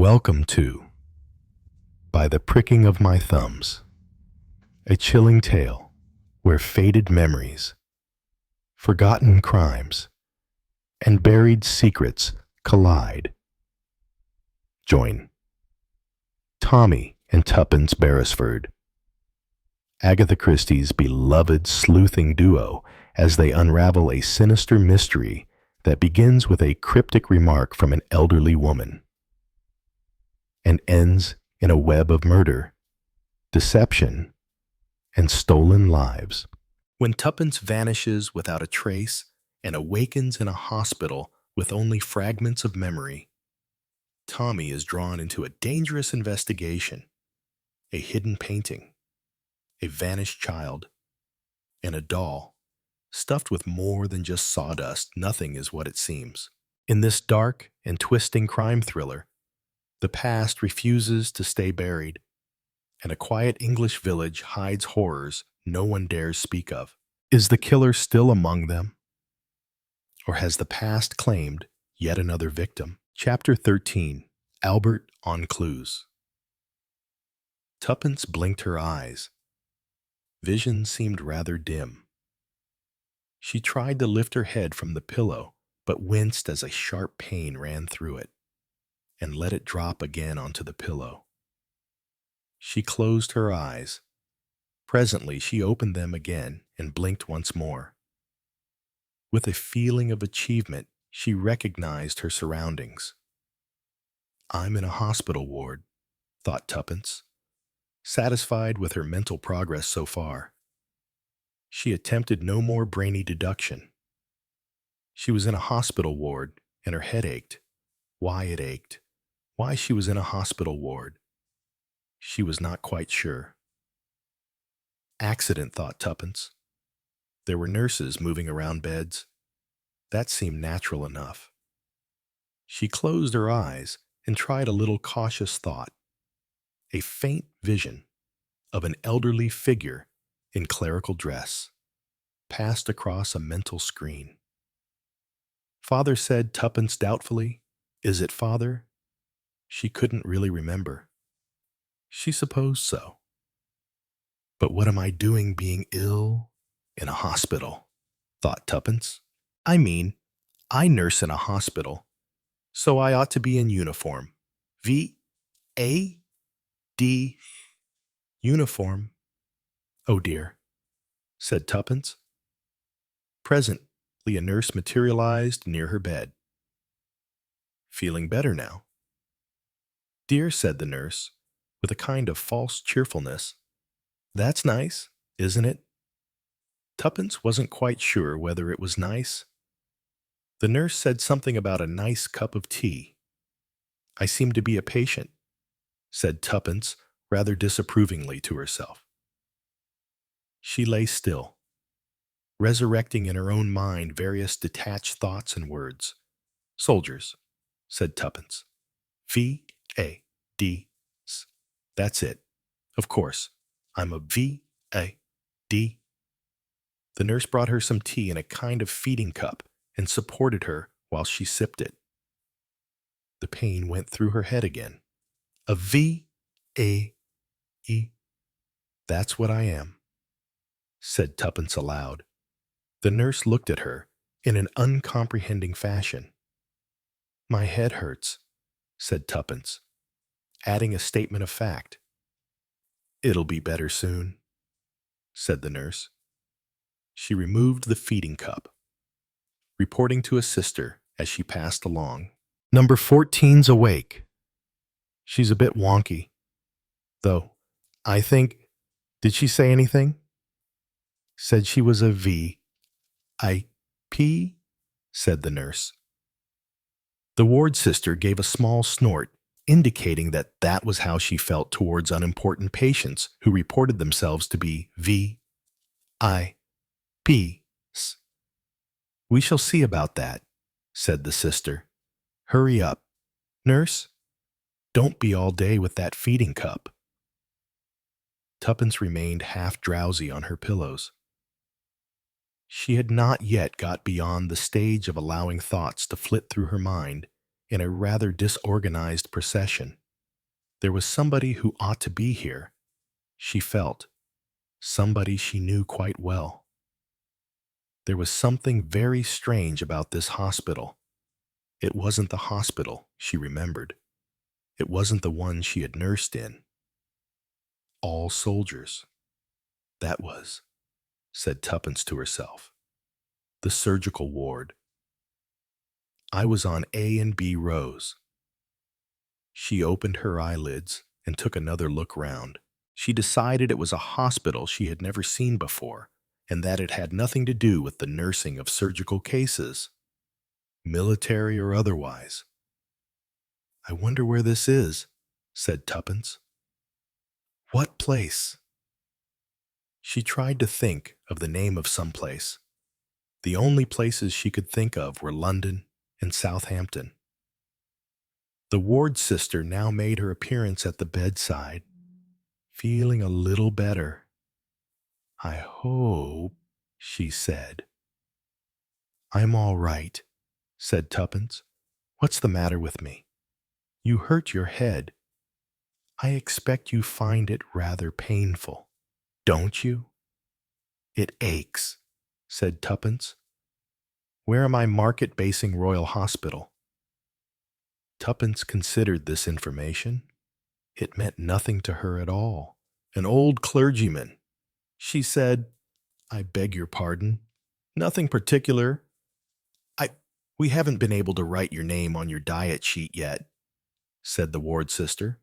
Welcome to By the Pricking of My Thumbs, a chilling tale where faded memories, forgotten crimes, and buried secrets collide. Join Tommy and Tuppence Beresford, Agatha Christie's beloved sleuthing duo, as they unravel a sinister mystery that begins with a cryptic remark from an elderly woman and ends in a web of murder, deception, and stolen lives. When Tuppence vanishes without a trace and awakens in a hospital with only fragments of memory, Tommy is drawn into a dangerous investigation. A hidden painting, a vanished child, and a doll stuffed with more than just sawdust. Nothing is what it seems. In this dark and twisting crime thriller, the past refuses to stay buried, and a quiet English village hides horrors no one dares speak of. Is the killer still among them? Or has the past claimed yet another victim? Chapter 13. Albert on Clues. Tuppence blinked her eyes. Vision seemed rather dim. She tried to lift her head from the pillow, but winced as a sharp pain ran through it, and let it drop again onto the pillow. She closed her eyes. Presently she opened them again and blinked once more. With a feeling of achievement, she recognized her surroundings. "I'm in a hospital ward," thought Tuppence, satisfied with her mental progress so far. She attempted no more brainy deduction. She was in a hospital ward, and her head ached. Why it ached, why she was in a hospital ward, she was not quite sure. Accident, thought Tuppence. There were nurses moving around beds. That seemed natural enough. She closed her eyes and tried a little cautious thought. A faint vision of an elderly figure in clerical dress passed across a mental screen. "Father," said Tuppence doubtfully. "Is it father?" She couldn't really remember. She supposed so. But what am I doing being ill in a hospital? Thought Tuppence. I mean, I nurse in a hospital, so I ought to be in uniform. V-A-D uniform. "Oh dear," said Tuppence. Presently a nurse materialized near her bed. "Feeling better now?" "Dear," said the nurse, with a kind of false cheerfulness. "That's nice, isn't it?" Tuppence wasn't quite sure whether it was nice. The nurse said something about a nice cup of tea. "I seem to be a patient," said Tuppence rather disapprovingly to herself. She lay still, resurrecting in her own mind various detached thoughts and words. "Soldiers," said Tuppence. V-A-D-S. That's it. Of course, I'm a V-A-D. The nurse brought her some tea in a kind of feeding cup and supported her while she sipped it. The pain went through her head again. A V-A-E. "That's what I am," said Tuppence aloud. The nurse looked at her in an uncomprehending fashion. "My head hurts," said Tuppence, adding a statement of fact. "It'll be better soon," said the nurse. She removed the feeding cup, reporting to a sister as she passed along. "Number 14's awake. She's a bit wonky, though. I think, did she say anything?" "Said she was a V-I-P," said the nurse. The ward sister gave a small snort, indicating that that was how she felt towards unimportant patients who reported themselves to be V-I-Ps. "We shall see about that," said the sister. "Hurry up, nurse. Don't be all day with that feeding cup." Tuppence remained half drowsy on her pillows. She had not yet got beyond the stage of allowing thoughts to flit through her mind in a rather disorganized procession. There was somebody who ought to be here, she felt, somebody she knew quite well. There was something very strange about this hospital. It wasn't the hospital, she remembered. It wasn't the one she had nursed in. All soldiers. That was, said Tuppence to herself. The surgical ward. I was on A and B rows. She opened her eyelids and took another look round. She decided it was a hospital she had never seen before, and that it had nothing to do with the nursing of surgical cases, military or otherwise. I wonder where this is, said Tuppence. What place? She tried to think of the name of some place. The only places she could think of were London and Southampton. The ward sister now made her appearance at the bedside, feeling a little better. I hope, she said. I'm all right, said Tuppence. What's the matter with me? You hurt your head. I expect you find it rather painful, don't you? It aches, said Tuppence. Where am I market-basing Royal Hospital? Tuppence considered this information. It meant nothing to her at all. An old clergyman. She said, I beg your pardon. Nothing particular. We haven't been able to write your name on your diet sheet yet, said the ward sister.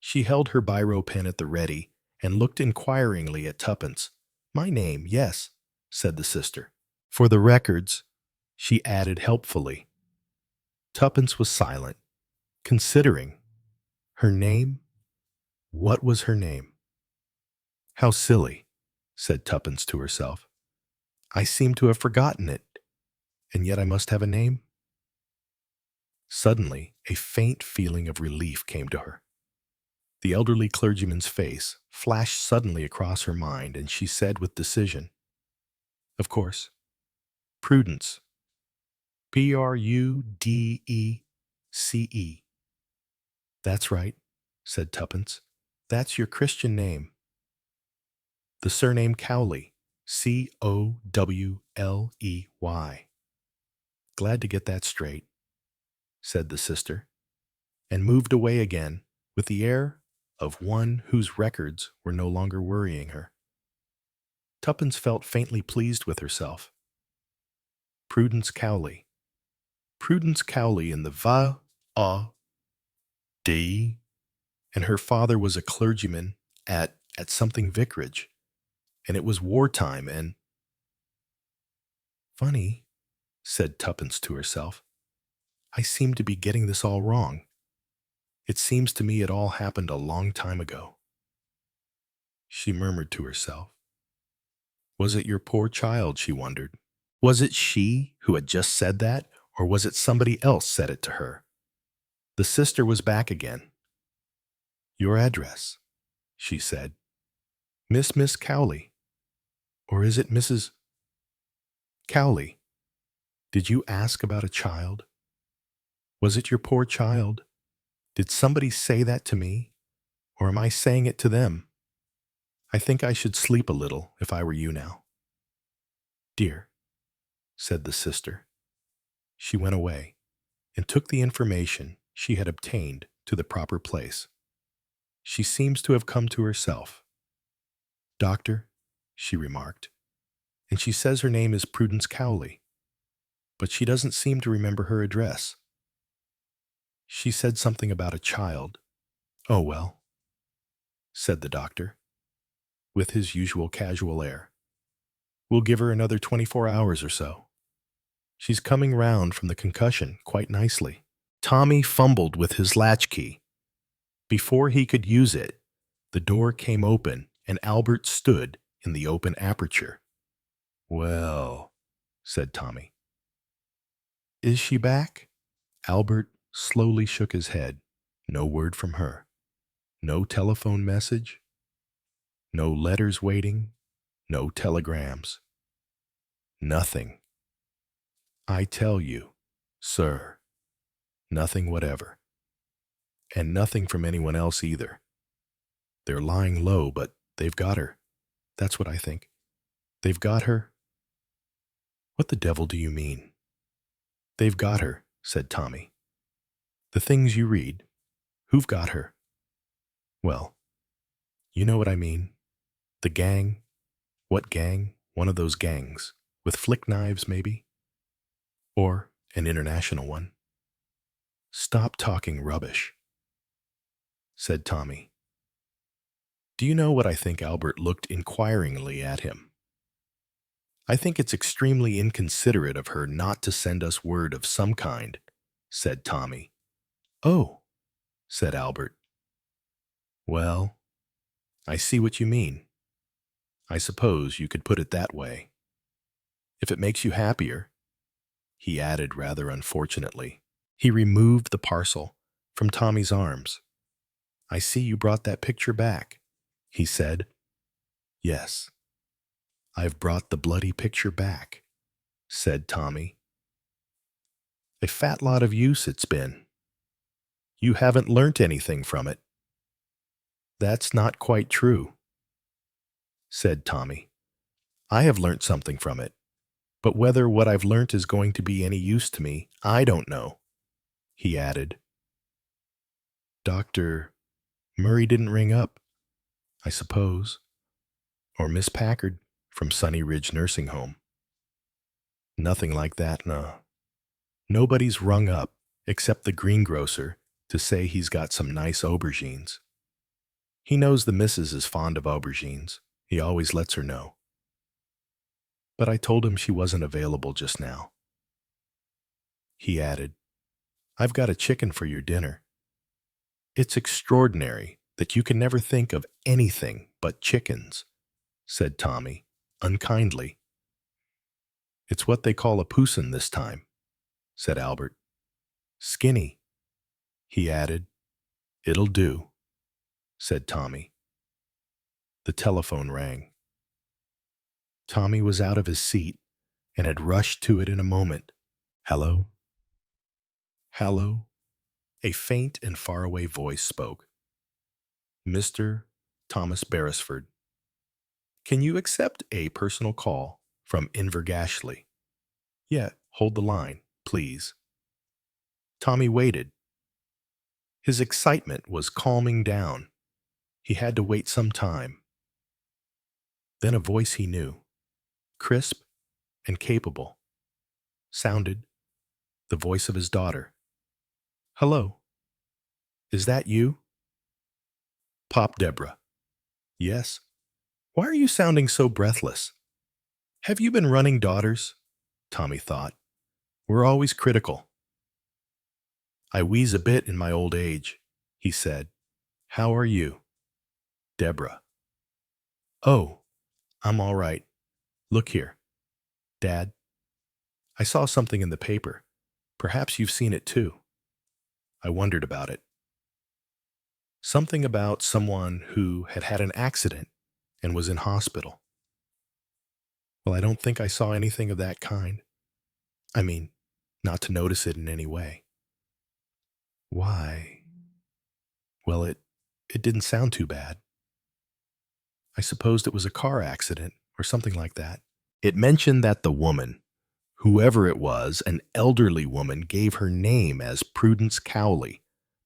She held her biro pen at the ready and looked inquiringly at Tuppence. My name, yes, said the sister. For the records, she added helpfully. Tuppence was silent, considering. Her name? What was her name? How silly, said Tuppence to herself. I seem to have forgotten it, and yet I must have a name. Suddenly, a faint feeling of relief came to her. The elderly clergyman's face flashed suddenly across her mind, and she said with decision, Of course, Prudence. Prudece. That's right, said Tuppence. That's your Christian name. The surname Cowley. Cowley. Glad to get that straight, said the sister, and moved away again with the air of one whose records were no longer worrying her. Tuppence felt faintly pleased with herself. Prudence Cowley. Prudence Cowley in the Va-a-D, and her father was a clergyman at something vicarage, and it was wartime, and... Funny, said Tuppence to herself. I seem to be getting this all wrong. It seems to me it all happened a long time ago. She murmured to herself. Was it your poor child, she wondered. Was it she who had just said that, or was it somebody else said it to her? The sister was back again. Your address, she said. Miss Cowley. Or is it Mrs. Cowley? Did you ask about a child? Was it your poor child? Did somebody say that to me? Or am I saying it to them? I think I should sleep a little if I were you now. Dear, said the sister. She went away and took the information she had obtained to the proper place. She seems to have come to herself. Doctor, she remarked, and she says her name is Prudence Cowley, but she doesn't seem to remember her address. She said something about a child. Oh, well, said the doctor, with his usual casual air. We'll give her another 24 hours or so. She's coming round from the concussion quite nicely. Tommy fumbled with his latchkey. Before he could use it, the door came open and Albert stood in the open aperture. Well, said Tommy. Is she back? Albert slowly shook his head. No word from her. No telephone message. No letters waiting. No telegrams. Nothing. I tell you, sir, Nothing whatever. And nothing from anyone else either. They're lying low, but they've got her. That's what I think. They've got her. What the devil do you mean? They've got her, said Tommy. The things you read. Who've got her? Well, you know what I mean. The gang. What gang? One of those gangs. With flick knives, maybe? Or an international one. Stop talking rubbish, said Tommy. Do you know what I think? Albert looked inquiringly at him. I think it's extremely inconsiderate of her not to send us word of some kind, said Tommy. Oh, said Albert. Well, I see what you mean. I suppose you could put it that way. If it makes you happier, he added rather unfortunately. He removed the parcel from Tommy's arms. I see you brought that picture back, he said. Yes, I've brought the bloody picture back, said Tommy. A fat lot of use it's been. You haven't learnt anything from it. That's not quite true, said Tommy. I have learnt something from it, but whether what I've learnt is going to be any use to me, I don't know, he added. Dr. Murray didn't ring up, I suppose, or Miss Packard from Sunny Ridge Nursing Home. Nothing like that, no. Nobody's rung up except the greengrocer to say he's got some nice aubergines. He knows the missus is fond of aubergines. He always lets her know. But I told him she wasn't available just now. He added, I've got a chicken for your dinner. It's extraordinary that you can never think of anything but chickens, said Tommy, unkindly. It's what they call a poussin this time, said Albert. Skinny, he added. It'll do, said Tommy. The telephone rang. Tommy was out of his seat and had rushed to it in a moment. Hello? Hello? A faint and faraway voice spoke. Mr. Thomas Beresford. Can you accept a personal call from Invergashley? Yeah, hold the line, please. Tommy waited. His excitement was calming down. He had to wait some time. Then a voice he knew, crisp and capable, sounded the voice of his daughter. Hello. Is that you? Pop Deborah. Yes. Why are you sounding so breathless? Have you been running daughters? Tommy thought. We're always critical. I wheeze a bit in my old age, he said. How are you? Deborah. Oh, I'm all right. Look here. Dad, I saw something in the paper. Perhaps you've seen it too. I wondered about it. Something about someone who had had an accident and was in hospital. Well, I don't think I saw anything of that kind. I mean, not to notice it in any way. Why? Well, it didn't sound too bad. I supposed it was a car accident or something like that. It mentioned that the woman, whoever it was, an elderly woman, gave her name as Prudence Cowley,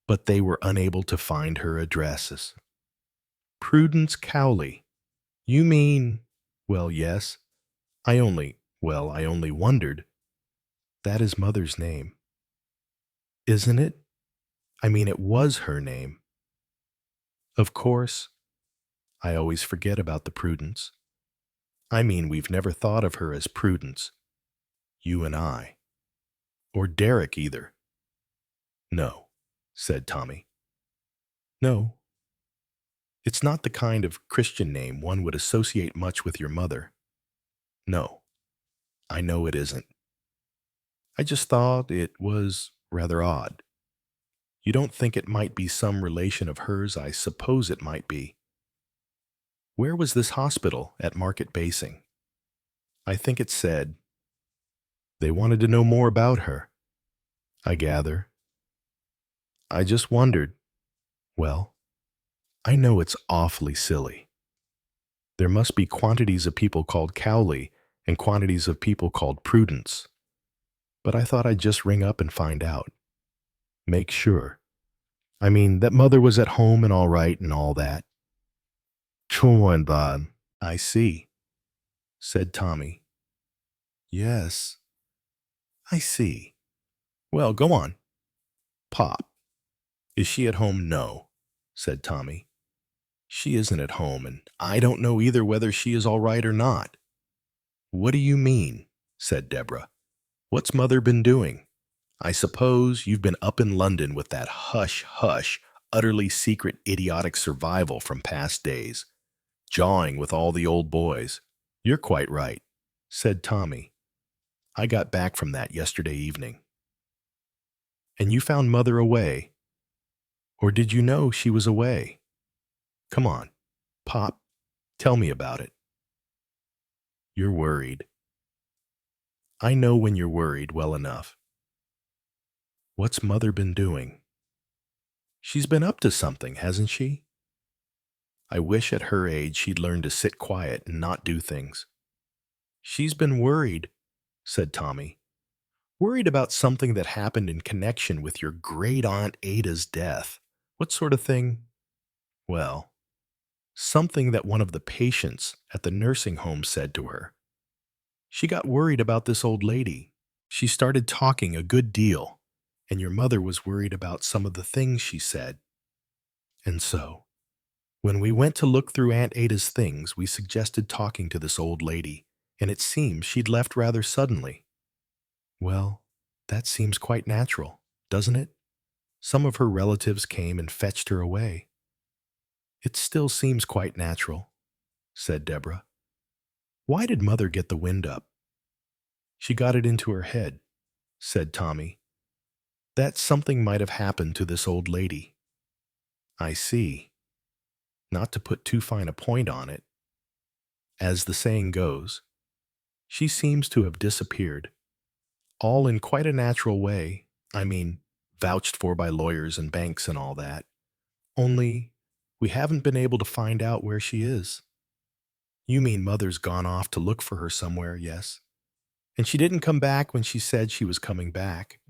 but they were unable to find her addresses. Prudence Cowley. You mean, well, yes. I only wondered. That is Mother's name. Isn't it? I mean, it was her name. Of course. I always forget about the Prudence. I mean, we've never thought of her as Prudence. You and I. Or Derek either. No, said Tommy. No. It's not the kind of Christian name one would associate much with your mother. No, I know it isn't. I just thought it was rather odd. You don't think it might be some relation of hers? I suppose it might be. Where was this hospital at Market Basing? I think it said. They wanted to know more about her, I gather. I just wondered. Well, I know it's awfully silly. There must be quantities of people called Cowley and quantities of people called Prudence. But I thought I'd just ring up and find out. Make sure. I mean, that mother was at home and all right and all that. Chuen. I see, said Tommy. Yes, I see. Well, go on. Pop. Is she at home? No, said Tommy. She isn't at home, and I don't know either whether she is all right or not. What do you mean? Said Deborah. What's Mother been doing? I suppose you've been up in London with that hush-hush, utterly secret idiotic survival from past days, jawing with all the old boys. You're quite right, said Tommy. I got back from that yesterday evening. And you found Mother away? Or did you know she was away? Come on, Pop, tell me about it. You're worried. I know when you're worried well enough. What's Mother been doing? She's been up to something, hasn't she? I wish at her age she'd learn to sit quiet and not do things. She's been worried, said Tommy. Worried about something that happened in connection with your great-aunt Ada's death. What sort of thing? Well, something that one of the patients at the nursing home said to her. She got worried about this old lady. She started talking a good deal, and your mother was worried about some of the things she said. And so, when we went to look through Aunt Ada's things, we suggested talking to this old lady, and it seems she'd left rather suddenly. Well, that seems quite natural, doesn't it? Some of her relatives came and fetched her away. It still seems quite natural, said Deborah. Why did Mother get the wind up? She got it into her head, said Tommy. That something might have happened to this old lady. I see. Not to put too fine a point on it. As the saying goes, she seems to have disappeared. All in quite a natural way. I mean, vouched for by lawyers and banks and all that. Only, we haven't been able to find out where she is. You mean Mother's gone off to look for her somewhere, yes? And she didn't come back when she said she was coming back.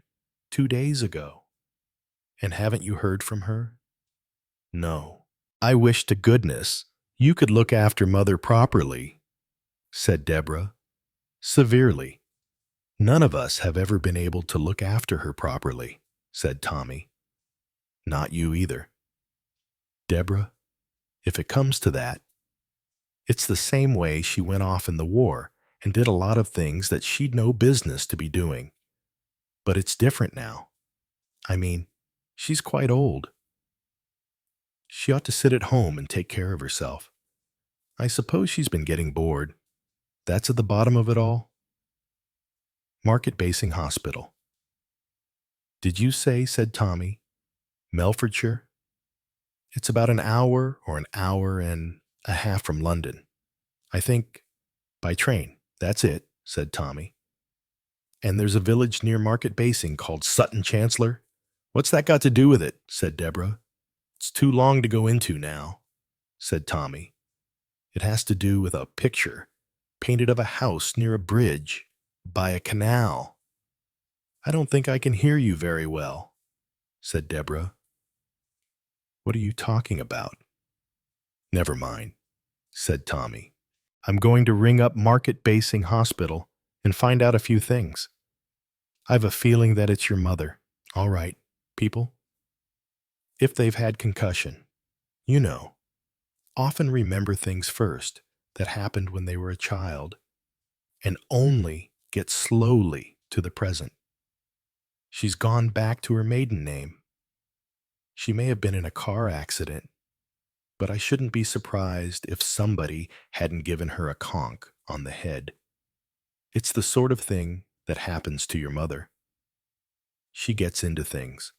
2 days ago. And haven't you heard from her? No. I wish to goodness you could look after Mother properly, said Deborah, severely. None of us have ever been able to look after her properly, said Tommy. Not you either. Deborah, if it comes to that, it's the same way she went off in the war and did a lot of things that she'd no business to be doing. But it's different now. I mean, she's quite old. She ought to sit at home and take care of herself. I suppose she's been getting bored. That's at the bottom of it all. Market Basing Hospital. Did you say, said Tommy, Melfordshire? It's about an hour or an hour and a half from London. I think by train. That's it, said Tommy. And there's a village near Market Basing called Sutton Chancellor. What's that got to do with it? Said Deborah. It's too long to go into now, said Tommy. It has to do with a picture painted of a house near a bridge by a canal. I don't think I can hear you very well, said Deborah. What are you talking about? Never mind, said Tommy. I'm going to ring up Market Basing Hospital and find out a few things. I've a feeling that it's your mother. All right, people. If they've had concussion, you know, often remember things first that happened when they were a child and only get slowly to the present. She's gone back to her maiden name. She may have been in a car accident, but I shouldn't be surprised if somebody hadn't given her a conk on the head. It's the sort of thing that happens to your mother. She gets into things.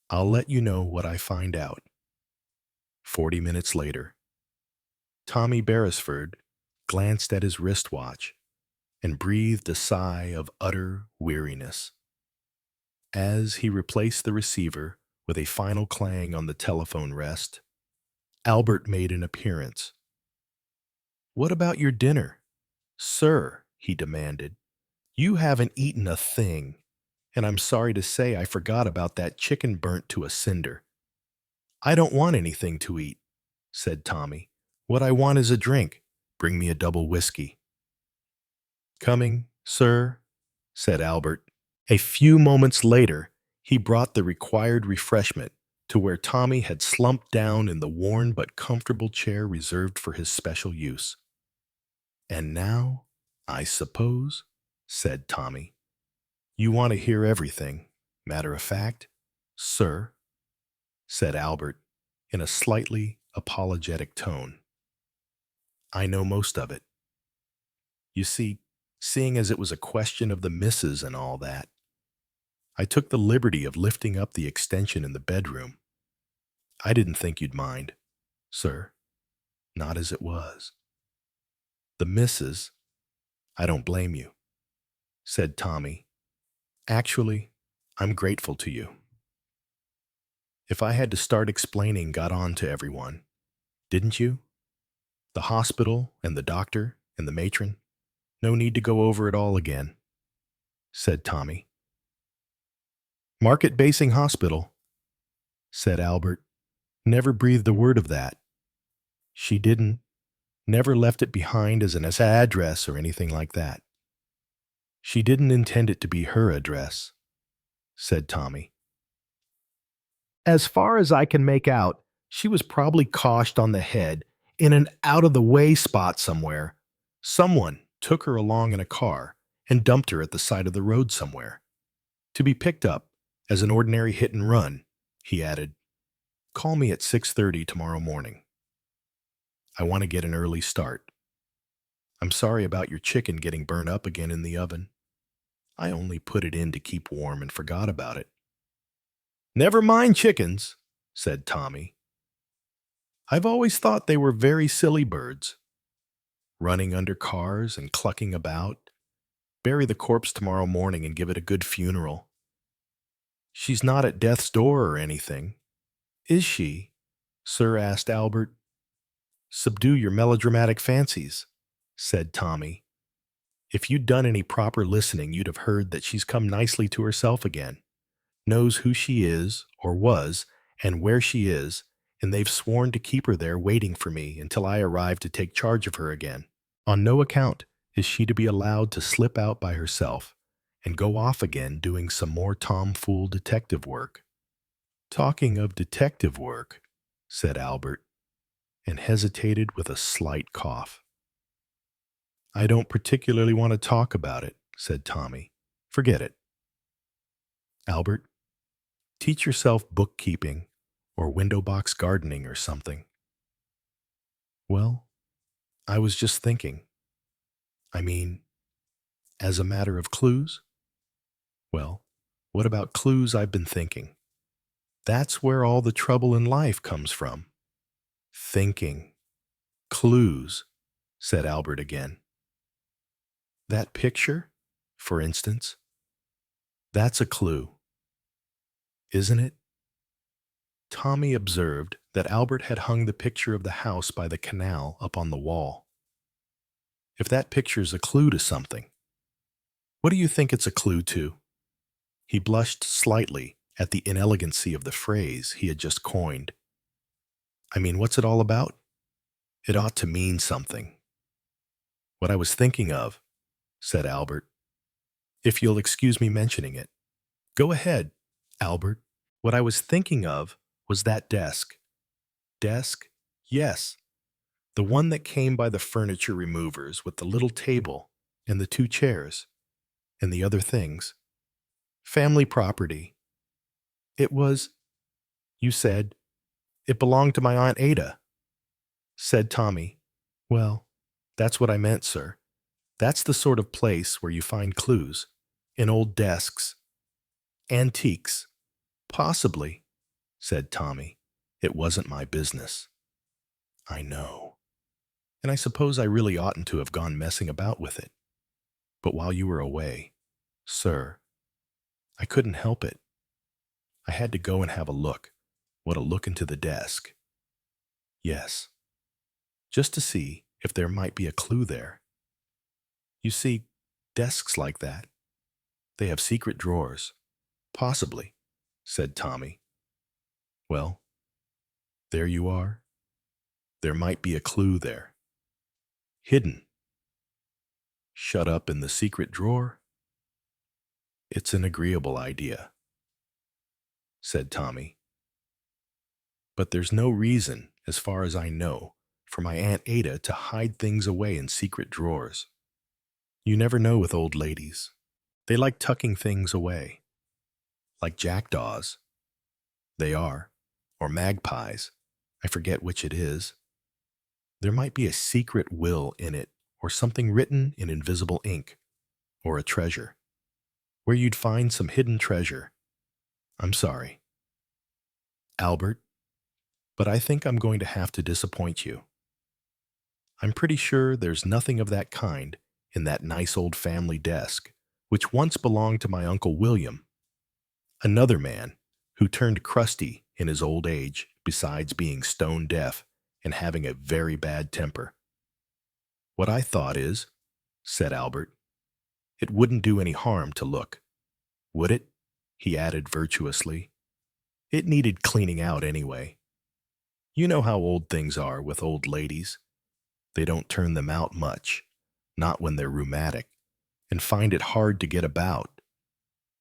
I'll let you know what I find out. 40 minutes later. Tommy Beresford glanced at his wristwatch and breathed a sigh of utter weariness. As he replaced the receiver With a final clang on the telephone rest, Albert made an appearance. "What about your dinner?" "Sir," he demanded, "you haven't eaten a thing, and I'm sorry to say I forgot about that chicken burnt to a cinder." "I don't want anything to eat," said Tommy. "What I want is a drink. Bring me a double whiskey." "Coming, sir," said Albert. A few moments later, he brought the required refreshment to where Tommy had slumped down in the worn but comfortable chair reserved for his special use. "And now, I suppose," said Tommy, "you want to hear everything. Matter of fact, sir," said Albert in a slightly apologetic tone, "I know most of it. You see, seeing as it was a question of the missus and all that, I took the liberty of lifting up the extension in the bedroom. I didn't think you'd mind, sir, not as it was. The missus, I don't blame you," said Tommy. "Actually, I'm grateful to you. If I had to start explaining got on to everyone, didn't you? The hospital and the doctor and the matron. No need to go over it all again," said Tommy. "Market Basing Hospital," said Albert. "Never breathed a word of that. She didn't. Never left it behind as an address or anything like that. She didn't intend it to be her address," said Tommy. "As far as I can make out, she was probably coshed on the head in an out-of-the-way spot somewhere. Someone took her along in a car and dumped her at the side of the road somewhere. To be picked up as an ordinary hit and run," he added. "Call me at 6:30 tomorrow morning. I want to get an early start. I'm sorry about your chicken getting burnt up again in the oven. I only put it in to keep warm and forgot about it." "Never mind chickens," said Tommy. "I've always thought they were very silly birds. Running under cars and clucking about. Bury the corpse tomorrow morning and give it a good funeral. She's not at death's door or anything, is she?" Sir asked Albert. "Subdue your melodramatic fancies," said Tommy. "If you'd done any proper listening, you'd have heard that she's come nicely to herself again, knows who she is, or was, and where she is, and they've sworn to keep her there waiting for me until I arrive to take charge of her again. On no account is she to be allowed to slip out by herself and go off again doing some more tomfool detective work." "Talking of detective work," said Albert, and hesitated with a slight cough. "I don't particularly want to talk about it," said Tommy. "Forget it. Albert, teach yourself bookkeeping or window box gardening or something." "Well, I was just thinking. I mean, as a matter of clues?" "Well, what about clues I've been thinking? That's where all the trouble in life comes from. Thinking. Clues," said Albert again. "That picture, for instance, that's a clue, isn't it?" Tommy observed that Albert had hung the picture of the house by the canal up on the wall. "If that picture's a clue to something, what do you think it's a clue to?" He blushed slightly at the inelegancy of the phrase he had just coined. "I mean, what's it all about? It ought to mean something." "What I was thinking of," said Albert, "if you'll excuse me mentioning it." "Go ahead, Albert." "What I was thinking of was that desk." "Desk? Yes. The one that came by the furniture removers with the little table and the 2 chairs and the other things. Family property. It was, you said, it belonged to my Aunt Ada," said Tommy. "Well, that's what I meant, sir. That's the sort of place where you find clues, in old desks. Antiques. Possibly," said Tommy. "It wasn't my business." "I know. And I suppose I really oughtn't to have gone messing about with it. But while you were away, sir, I couldn't help it. I had to go and have a look. What a look into the desk. Yes, just to see if there might be a clue there. You see, desks like that, they have secret drawers. Possibly, said Tommy. Well, there you are. There might be a clue there. Hidden. Shut up in the secret drawer? It's an agreeable idea, said Tommy. But there's no reason, as far as I know, for my Aunt Ada to hide things away in secret drawers. You never know with old ladies. They like tucking things away. Like jackdaws. They are. Or magpies. I forget which it is. There might be a secret will in it, or something written in invisible ink, or a treasure. Where you'd find some hidden treasure. I'm sorry, Albert, but I think I'm going to have to disappoint you. I'm pretty sure there's nothing of that kind in that nice old family desk, which once belonged to my Uncle William, another man who turned crusty in his old age besides being stone deaf and having a very bad temper. What I thought is, said Albert, it wouldn't do any harm to look. Would it? He added virtuously. It needed cleaning out anyway. You know how old things are with old ladies. They don't turn them out much, not when they're rheumatic, and find it hard to get about.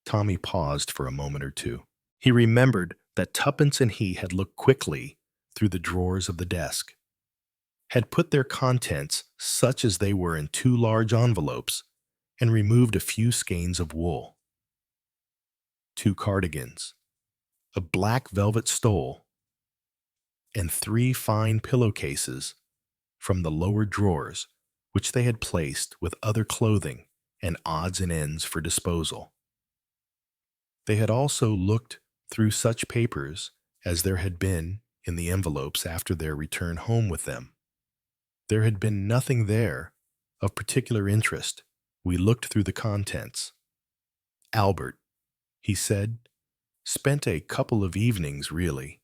Tommy paused for a moment or two. He remembered that Tuppence and he had looked quickly through the drawers of the desk, had put their contents, such as they were, in 2 large envelopes, and removed a few skeins of wool. 2 cardigans, a black velvet stole, and 3 fine pillowcases from the lower drawers, which they had placed with other clothing and odds and ends for disposal. They had also looked through such papers as there had been in the envelopes after their return home with them. There had been nothing there of particular interest. We looked through the contents. Albert, he said, spent a couple of evenings, really.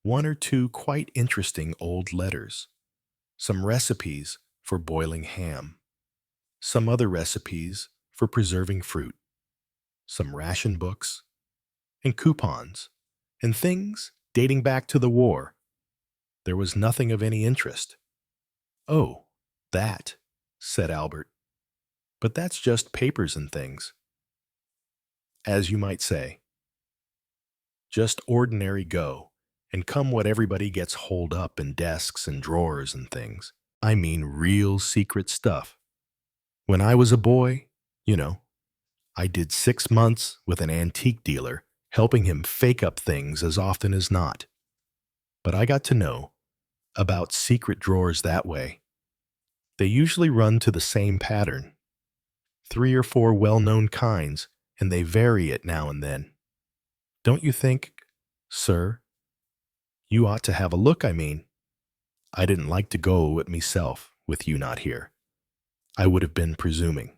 1 or 2 quite interesting old letters, some recipes for boiling ham, some other recipes for preserving fruit, some ration books, and coupons, and things dating back to the war. There was nothing of any interest. Oh, that, said Albert. But that's just papers and things. As you might say. Just ordinary go, and come what everybody gets holed up in desks and drawers and things. I mean real secret stuff. When I was a boy, I did 6 months with an antique dealer, helping him fake up things as often as not. But I got to know about secret drawers that way. They usually run to the same pattern. 3 or 4 well-known kinds, and they vary it now and then. Don't you think, sir? You ought to have a look, I mean. I didn't like to go it myself, with you not here. I would have been presuming.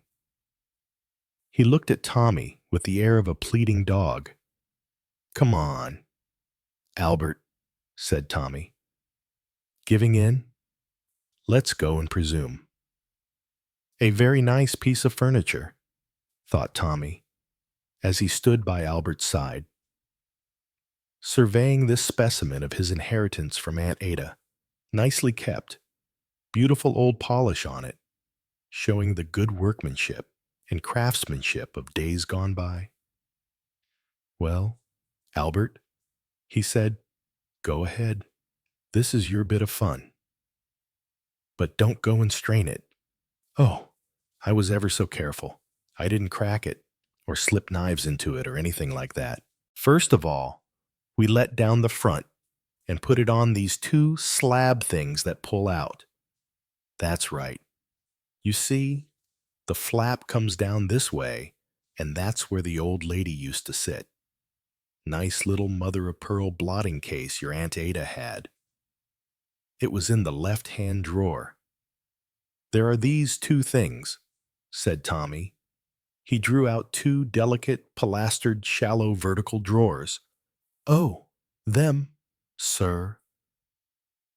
He looked at Tommy with the air of a pleading dog. Come on, Albert, said Tommy. Giving in? Let's go and presume. A very nice piece of furniture, thought Tommy, as he stood by Albert's side, surveying this specimen of his inheritance from Aunt Ada, nicely kept, beautiful old polish on it, showing the good workmanship and craftsmanship of days gone by. Well, Albert, he said, go ahead. This is your bit of fun. But don't go and strain it. Oh, I was ever so careful. I didn't crack it or slip knives into it or anything like that. First of all, we let down the front and put it on these 2 slab things that pull out. That's right. You see, the flap comes down this way, and that's where the old lady used to sit. Nice little mother-of-pearl blotting case your Aunt Ada had. It was in the left-hand drawer. There are these 2 things, said Tommy. He drew out 2 delicate, pilastered, shallow vertical drawers, Oh, them, sir.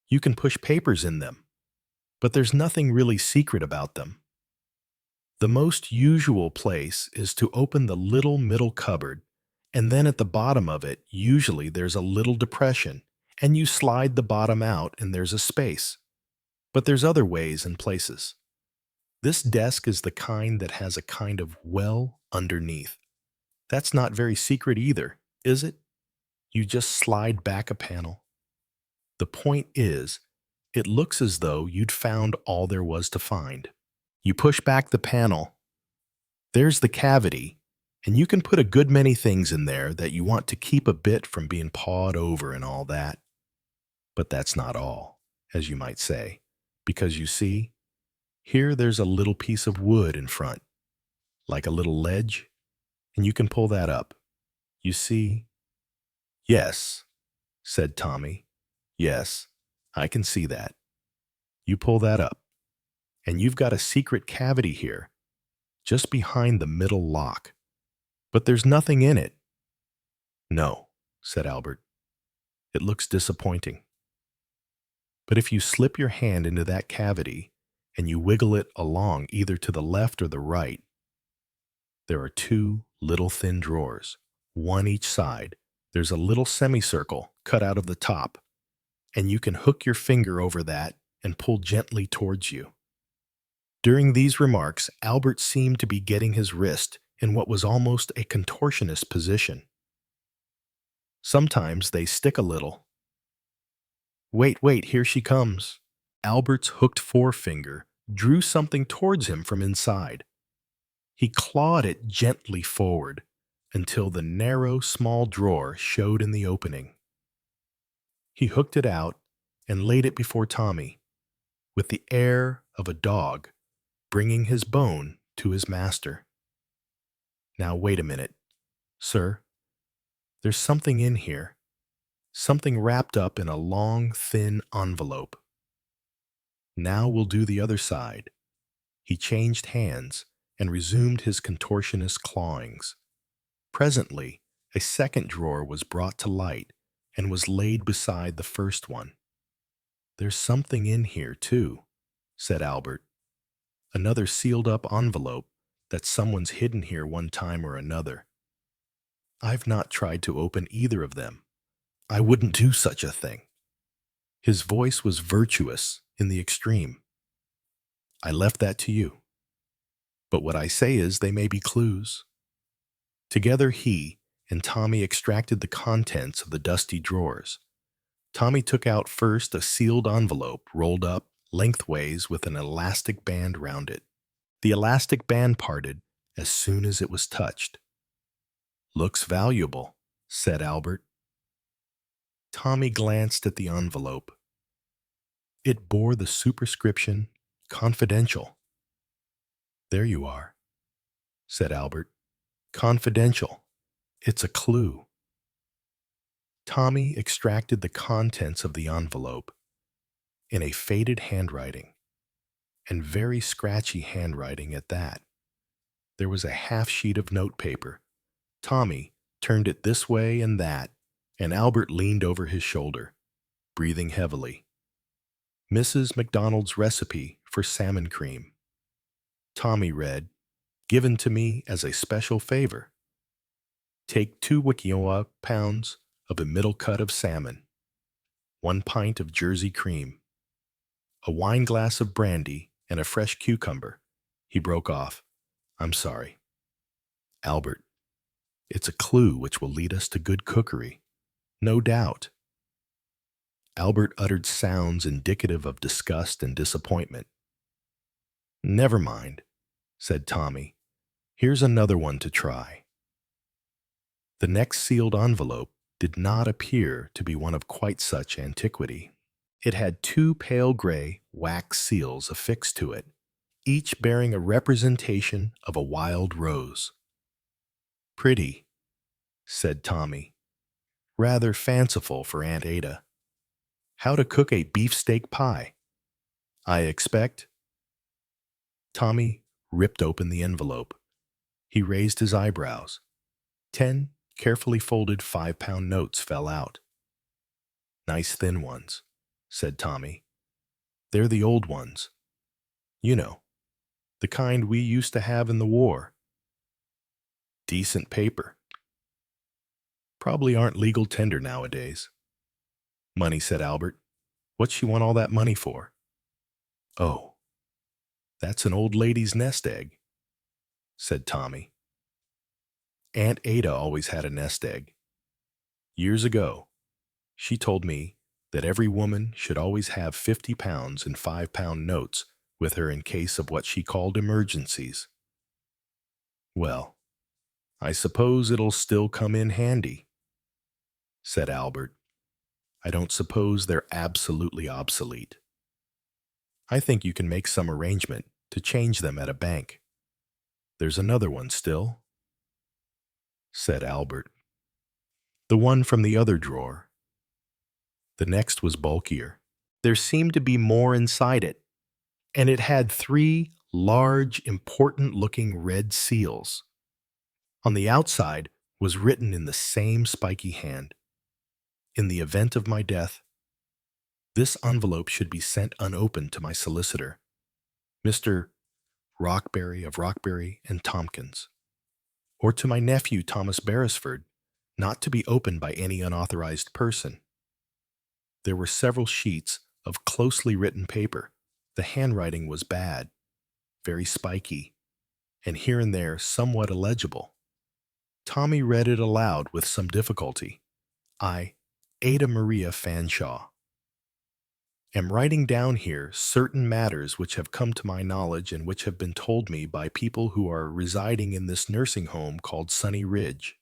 You can push papers in them, but there's nothing really secret about them. The most usual place is to open the little middle cupboard, and then at the bottom of it, usually there's a little depression, and you slide the bottom out and there's a space. But there's other ways and places. This desk is the kind that has a kind of well underneath. That's not very secret either, is it? You just slide back a panel. The point is, it looks as though you'd found all there was to find. You push back the panel. There's the cavity, and you can put a good many things in there that you want to keep a bit from being pawed over and all that. But that's not all, as you might say, because you see, here there's a little piece of wood in front, like a little ledge, and you can pull that up. You see? Yes, said Tommy. Yes, I can see that. You pull that up, and you've got a secret cavity here, just behind the middle lock. But there's nothing in it. No, said Albert. It looks disappointing. But if you slip your hand into that cavity and you wiggle it along either to the left or the right, there are two little thin drawers, one each side. There's a little semicircle cut out of the top, and you can hook your finger over that and pull gently towards you. During these remarks, Albert seemed to be getting his wrist in what was almost a contortionist position. Sometimes they stick a little. Wait, here she comes. Albert's hooked forefinger drew something towards him from inside. He clawed it gently forward until the narrow, small drawer showed in the opening. He hooked it out and laid it before Tommy, with the air of a dog bringing his bone to his master. Now wait a minute, sir. There's something in here, something wrapped up in a long, thin envelope. Now we'll do the other side. He changed hands and resumed his contortionist clawings. Presently, a second drawer was brought to light and was laid beside the first one. There's something in here, too, said Albert. Another sealed-up envelope that someone's hidden here one time or another. I've not tried to open either of them. I wouldn't do such a thing. His voice was virtuous in the extreme. I left that to you. But what I say is they may be clues. Together he and Tommy extracted the contents of the dusty drawers. Tommy took out first a sealed envelope rolled up lengthways with an elastic band round it. The elastic band parted as soon as it was touched. Looks valuable, said Albert. Tommy glanced at the envelope. It bore the superscription, Confidential. There you are, said Albert. Confidential. It's a clue. Tommy extracted the contents of the envelope in a faded handwriting, and very scratchy handwriting at that. There was a half sheet of notepaper. Tommy turned it this way and that, and Albert leaned over his shoulder, breathing heavily. Mrs. McDonald's recipe for salmon cream. Tommy read, given to me as a special favor. Take 2 Wikiowa pounds of a middle cut of salmon, 1 pint of Jersey cream, a wine glass of brandy, and a fresh cucumber. He broke off. I'm sorry. Albert, it's a clue which will lead us to good cookery. No doubt. Albert uttered sounds indicative of disgust and disappointment. Never mind, said Tommy. Here's another one to try. The next sealed envelope did not appear to be one of quite such antiquity. It had 2 pale gray wax seals affixed to it, each bearing a representation of a wild rose. Pretty, said Tommy. Rather fanciful for Aunt Ada. How to cook a beefsteak pie, I expect. Tommy ripped open the envelope. He raised his eyebrows. 10 carefully folded 5-pound notes fell out. "Nice thin ones," said Tommy. "They're the old ones. You know, the kind we used to have in the war. Decent paper. Probably aren't legal tender nowadays." "Money," said Albert. "What's she want all that money for?" "Oh, that's an old lady's nest egg," said Tommy. "Aunt Ada always had a nest egg. Years ago, she told me that every woman should always have 50 pounds in 5-pound notes with her in case of what she called emergencies." "Well, I suppose it'll still come in handy," said Albert. "I don't suppose they're absolutely obsolete. I think you can make some arrangement to change them at a bank. There's another one still," said Albert. "The one from the other drawer." The next was bulkier. There seemed to be more inside it, and it had 3 large, important-looking red seals. On the outside was written in the same spiky hand, "In the event of my death, this envelope should be sent unopened to my solicitor, Mr. Rockberry of Rockberry and Tompkins, or to my nephew Thomas Beresford, not to be opened by any unauthorized person." There were several sheets of closely written paper. The handwriting was bad, very spiky, and here and there somewhat illegible. Tommy read it aloud with some difficulty. "I, Ada Maria Fanshawe, am writing down here certain matters which have come to my knowledge and which have been told me by people who are residing in this nursing home called Sunny Ridge.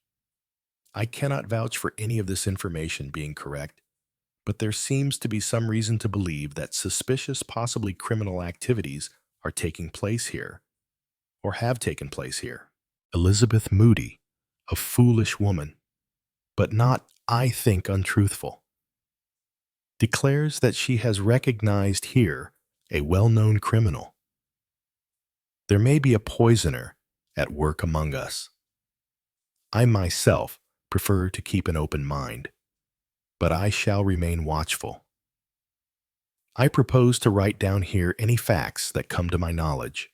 I cannot vouch for any of this information being correct, but there seems to be some reason to believe that suspicious, possibly criminal activities are taking place here, or have taken place here. Elizabeth Moody, a foolish woman, but not, I think, untruthful, declares that she has recognized here a well-known criminal. There may be a poisoner at work among us. I myself prefer to keep an open mind, but I shall remain watchful. I propose to write down here any facts that come to my knowledge.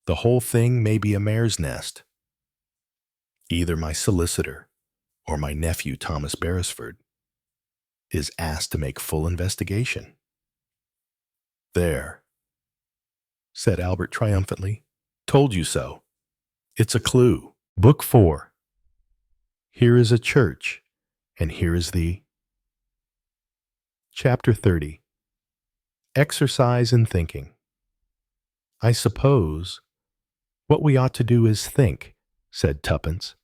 The whole thing may be a mare's nest. Either my solicitor or my nephew Thomas Beresford is asked to make full investigation." "There," said Albert triumphantly. "Told you so. It's a clue." Book 4. Here is a church, and here is the... Chapter 30. Exercise in Thinking. "I suppose what we ought to do is think," said Tuppence.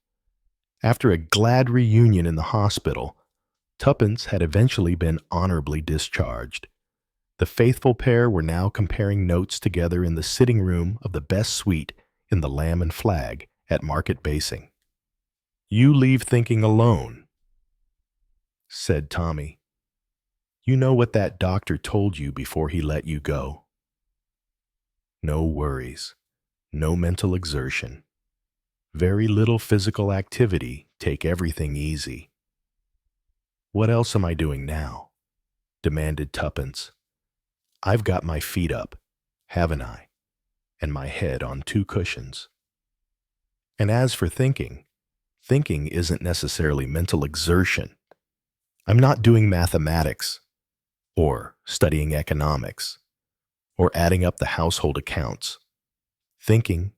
After a glad reunion in the hospital, Tuppence had eventually been honorably discharged. The faithful pair were now comparing notes together in the sitting room of the best suite in the Lamb and Flag at Market Basing. "You leave thinking alone," said Tommy. "You know what that doctor told you before he let you go. No worries, no mental exertion, very little physical activity, take everything easy." "What else am I doing now?" demanded Tuppence. "I've got my feet up, haven't I, and my head on 2 cushions. And as for thinking isn't necessarily mental exertion. I'm not doing mathematics, or studying economics, or adding up the household accounts. Thinking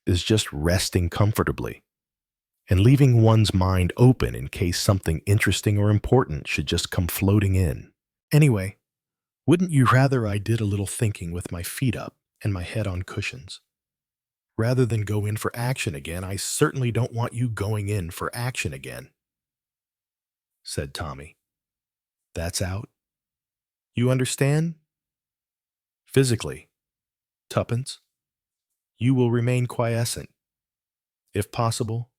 is just resting comfortably and leaving one's mind open in case something interesting or important should just come floating in. Anyway, wouldn't you rather I did a little thinking with my feet up and my head on cushions? Rather than go in for action again, I certainly don't want you going in for action again," said Tommy. "That's out? You understand? Physically, Tuppence, you will remain quiescent. If possible,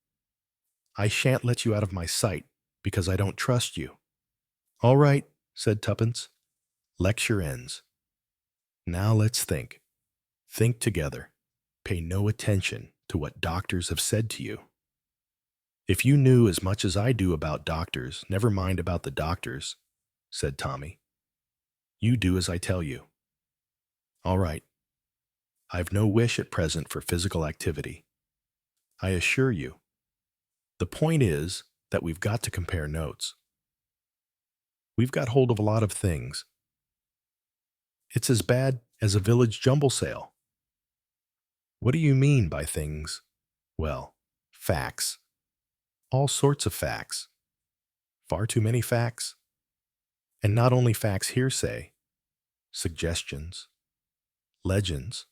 I shan't let you out of my sight because I don't trust you." "All right," said Tuppence. "Lecture ends. Now let's think. Think together. Pay no attention to what doctors have said to you. If you knew as much as I do about doctors, never mind about the doctors, said Tommy. You do as I tell you. All right. I've no wish at present for physical activity. I assure you. The point is that we've got to compare notes. We've got hold of a lot of things. It's as bad as a village jumble sale. What do you mean by things? Well, facts. All sorts of facts. Far too many facts. And not only facts hearsay, suggestions, legends,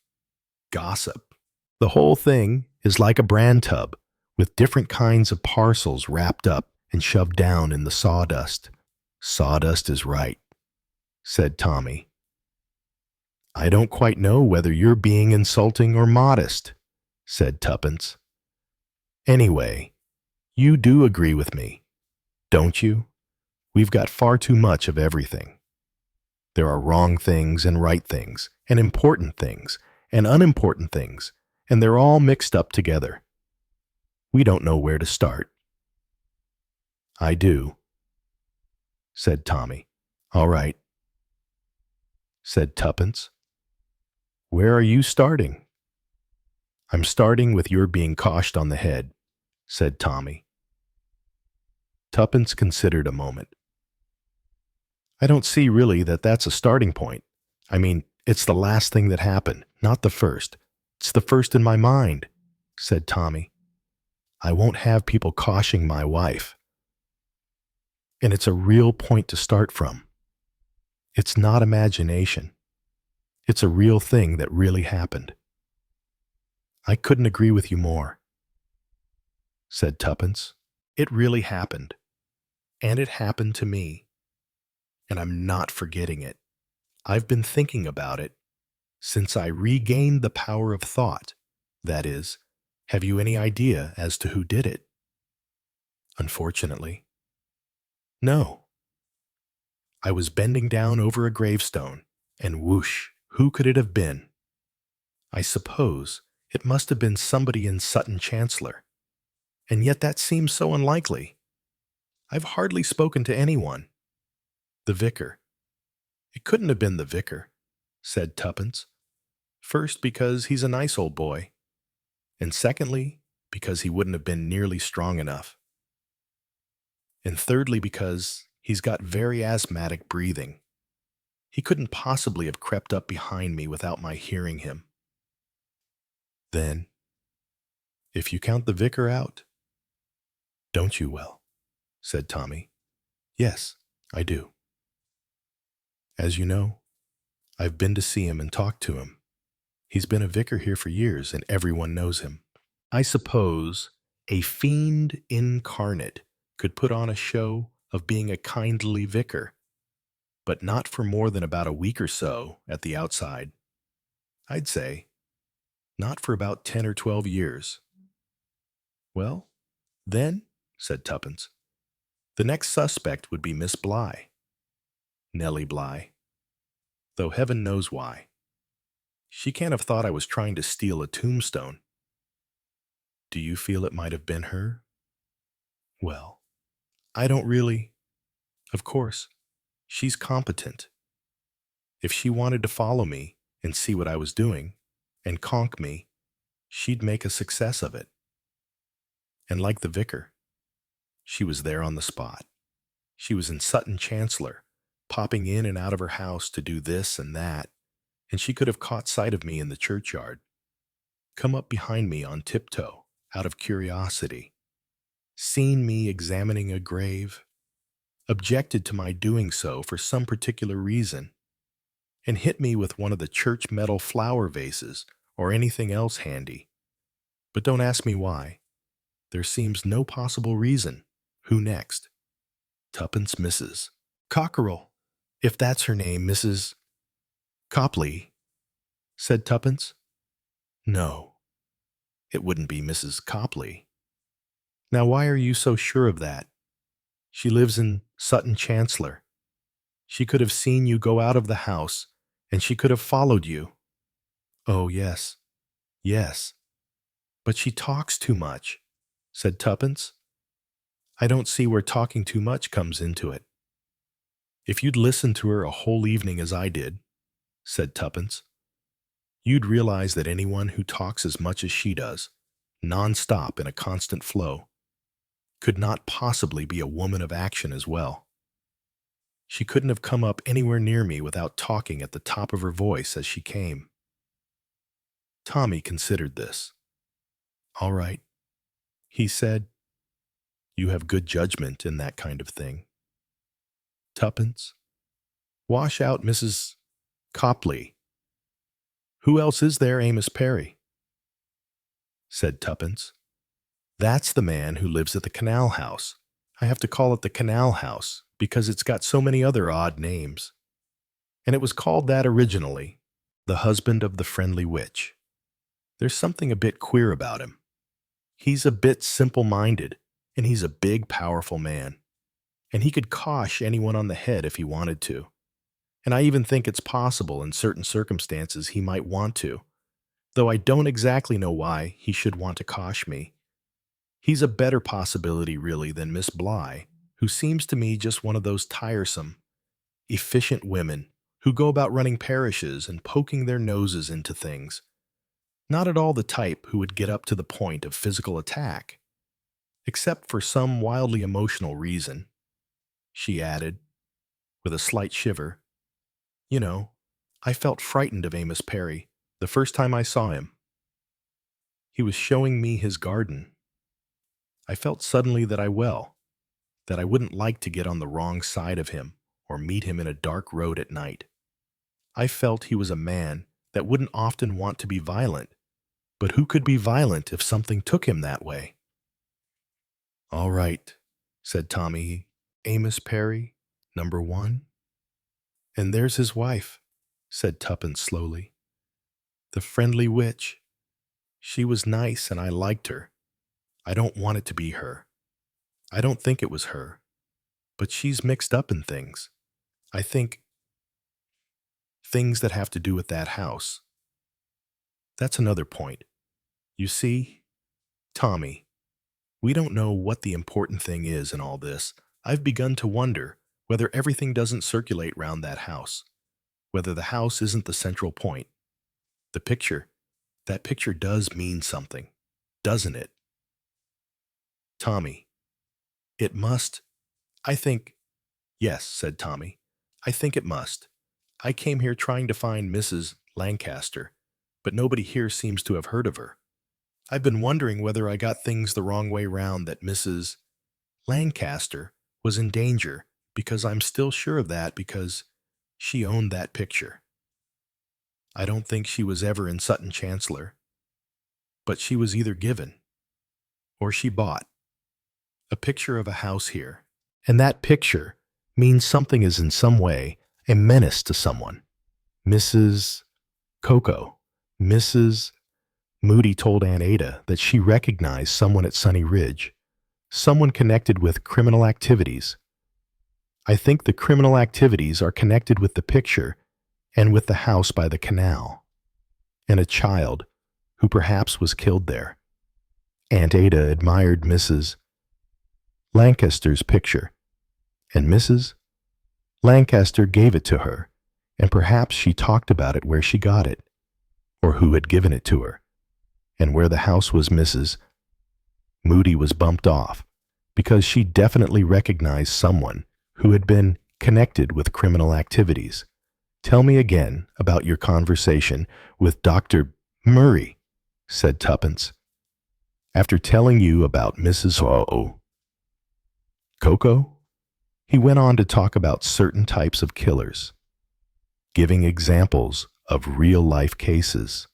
gossip. The whole thing is like a bran tub with different kinds of parcels wrapped up and shoved down in the sawdust. Sawdust is right, said Tommy. I don't quite know whether you're being insulting or modest, said Tuppence. Anyway, you do agree with me, don't you? We've got far too much of everything. There are wrong things and right things, and important things, and unimportant things, and they're all mixed up together. We don't know where to start. I do, said Tommy. All right, said Tuppence. Where are you starting? I'm starting with your being coshed on the head, said Tommy. Tuppence considered a moment. I don't see really that that's a starting point. I mean, it's the last thing that happened, not the first. It's the first in my mind, said Tommy. I won't have people coshing my wife. And it's a real point to start from. It's not imagination. It's a real thing that really happened. I couldn't agree with you more, said Tuppence. It really happened. And it happened to me. And I'm not forgetting it. I've been thinking about it since I regained the power of thought. That is, have you any idea as to who did it? Unfortunately, no. I was bending down over a gravestone, and whoosh, who could it have been? I suppose it must have been somebody in Sutton Chancellor. And yet that seems so unlikely. I've hardly spoken to anyone. The vicar. It couldn't have been the vicar, said Tuppence. First, because he's a nice old boy, and secondly, because he wouldn't have been nearly strong enough. And thirdly, because he's got very asthmatic breathing. He couldn't possibly have crept up behind me without my hearing him. Then, if you count the vicar out, don't you, Well? Said Tommy. Yes, I do. As you know, I've been to see him and talked to him. He's been a vicar here for years, and everyone knows him. I suppose a fiend incarnate could put on a show of being a kindly vicar, but not for more than about a week or so at the outside. I'd say not for about 10 or 12 years. Well, then, said Tuppence, the next suspect would be Miss Bly. Nellie Bly. Though heaven knows why. She can't have thought I was trying to steal a tombstone. Do you feel it might have been her? Well, I don't really. Of course, she's competent. If she wanted to follow me and see what I was doing and conk me, she'd make a success of it. And like the vicar, she was there on the spot. She was in Sutton Chancellor, popping in and out of her house to do this and that, and she could have caught sight of me in the churchyard, come up behind me on tiptoe, out of curiosity, seen me examining a grave, objected to my doing so for some particular reason, and hit me with one of the church metal flower vases or anything else handy. But don't ask me why. There seems no possible reason. Who next? Tuppence misses. Cockerel, if that's her name, Mrs. Copley, said Tuppence. No, it wouldn't be Mrs. Copley. Now why are you so sure of that? She lives in Sutton Chancellor. She could have seen you go out of the house, and she could have followed you. Oh, yes, yes. But she talks too much, said Tuppence. I don't see where talking too much comes into it. If you'd listened to her a whole evening as I did, said Tuppence, you'd realize that anyone who talks as much as she does, non-stop in a constant flow, could not possibly be a woman of action as well. She couldn't have come up anywhere near me without talking at the top of her voice as she came. Tommy considered this. All right, he said, you have good judgment in that kind of thing. Tuppence, wash out Mrs. Copley. Who else is there, Amos Perry? Said Tuppence. That's the man who lives at the canal house. I have to call it the canal house because it's got so many other odd names. And it was called that originally, the husband of the friendly witch. There's something a bit queer about him. He's a bit simple-minded, and he's a big, powerful man. And he could cosh anyone on the head if he wanted to. And I even think it's possible in certain circumstances he might want to, though I don't exactly know why he should want to cosh me. He's a better possibility, really, than Miss Bly, who seems to me just one of those tiresome, efficient women who go about running parishes and poking their noses into things. Not at all the type who would get up to the point of physical attack, except for some wildly emotional reason, she added, with a slight shiver. You know, I felt frightened of Amos Perry the first time I saw him. He was showing me his garden. I felt suddenly that I wouldn't like to get on the wrong side of him or meet him in a dark road at night. I felt he was a man that wouldn't often want to be violent, but who could be violent if something took him that way? All right, said Tommy. Amos Perry, number 1. And there's his wife, said Tuppence slowly. The friendly witch. She was nice and I liked her. I don't want it to be her. I don't think it was her. But she's mixed up in things. I think things that have to do with that house. That's another point. You see, Tommy, we don't know what the important thing is in all this. I've begun to wonder whether everything doesn't circulate round that house, whether the house isn't the central point. The picture, that picture does mean something, doesn't it? Tommy, it must. I think, yes, said Tommy. I think it must. I came here trying to find Mrs. Lancaster, but nobody here seems to have heard of her. I've been wondering whether I got things the wrong way round that Mrs. Lancaster was in danger, because I'm still sure of that because she owned that picture. I don't think she was ever in Sutton Chancellor, but she was either given or she bought a picture of a house here, and that picture means something is in some way a menace to someone. Mrs. Moody told Aunt Ada that she recognized someone at Sunny Ridge, someone connected with criminal activities. I think the criminal activities are connected with the picture and with the house by the canal, and a child who perhaps was killed there. Aunt Ada admired Mrs. Lancaster's picture, and Mrs. Lancaster gave it to her, and perhaps she talked about it where she got it, or who had given it to her, and where the house was Mrs. Moody was bumped off, because she definitely recognized someone who had been connected with criminal activities. Tell me again about your conversation with Dr. Murray, said Tuppence. After telling you about Mrs. Coco, he went on to talk about certain types of killers, giving examples of real-life cases.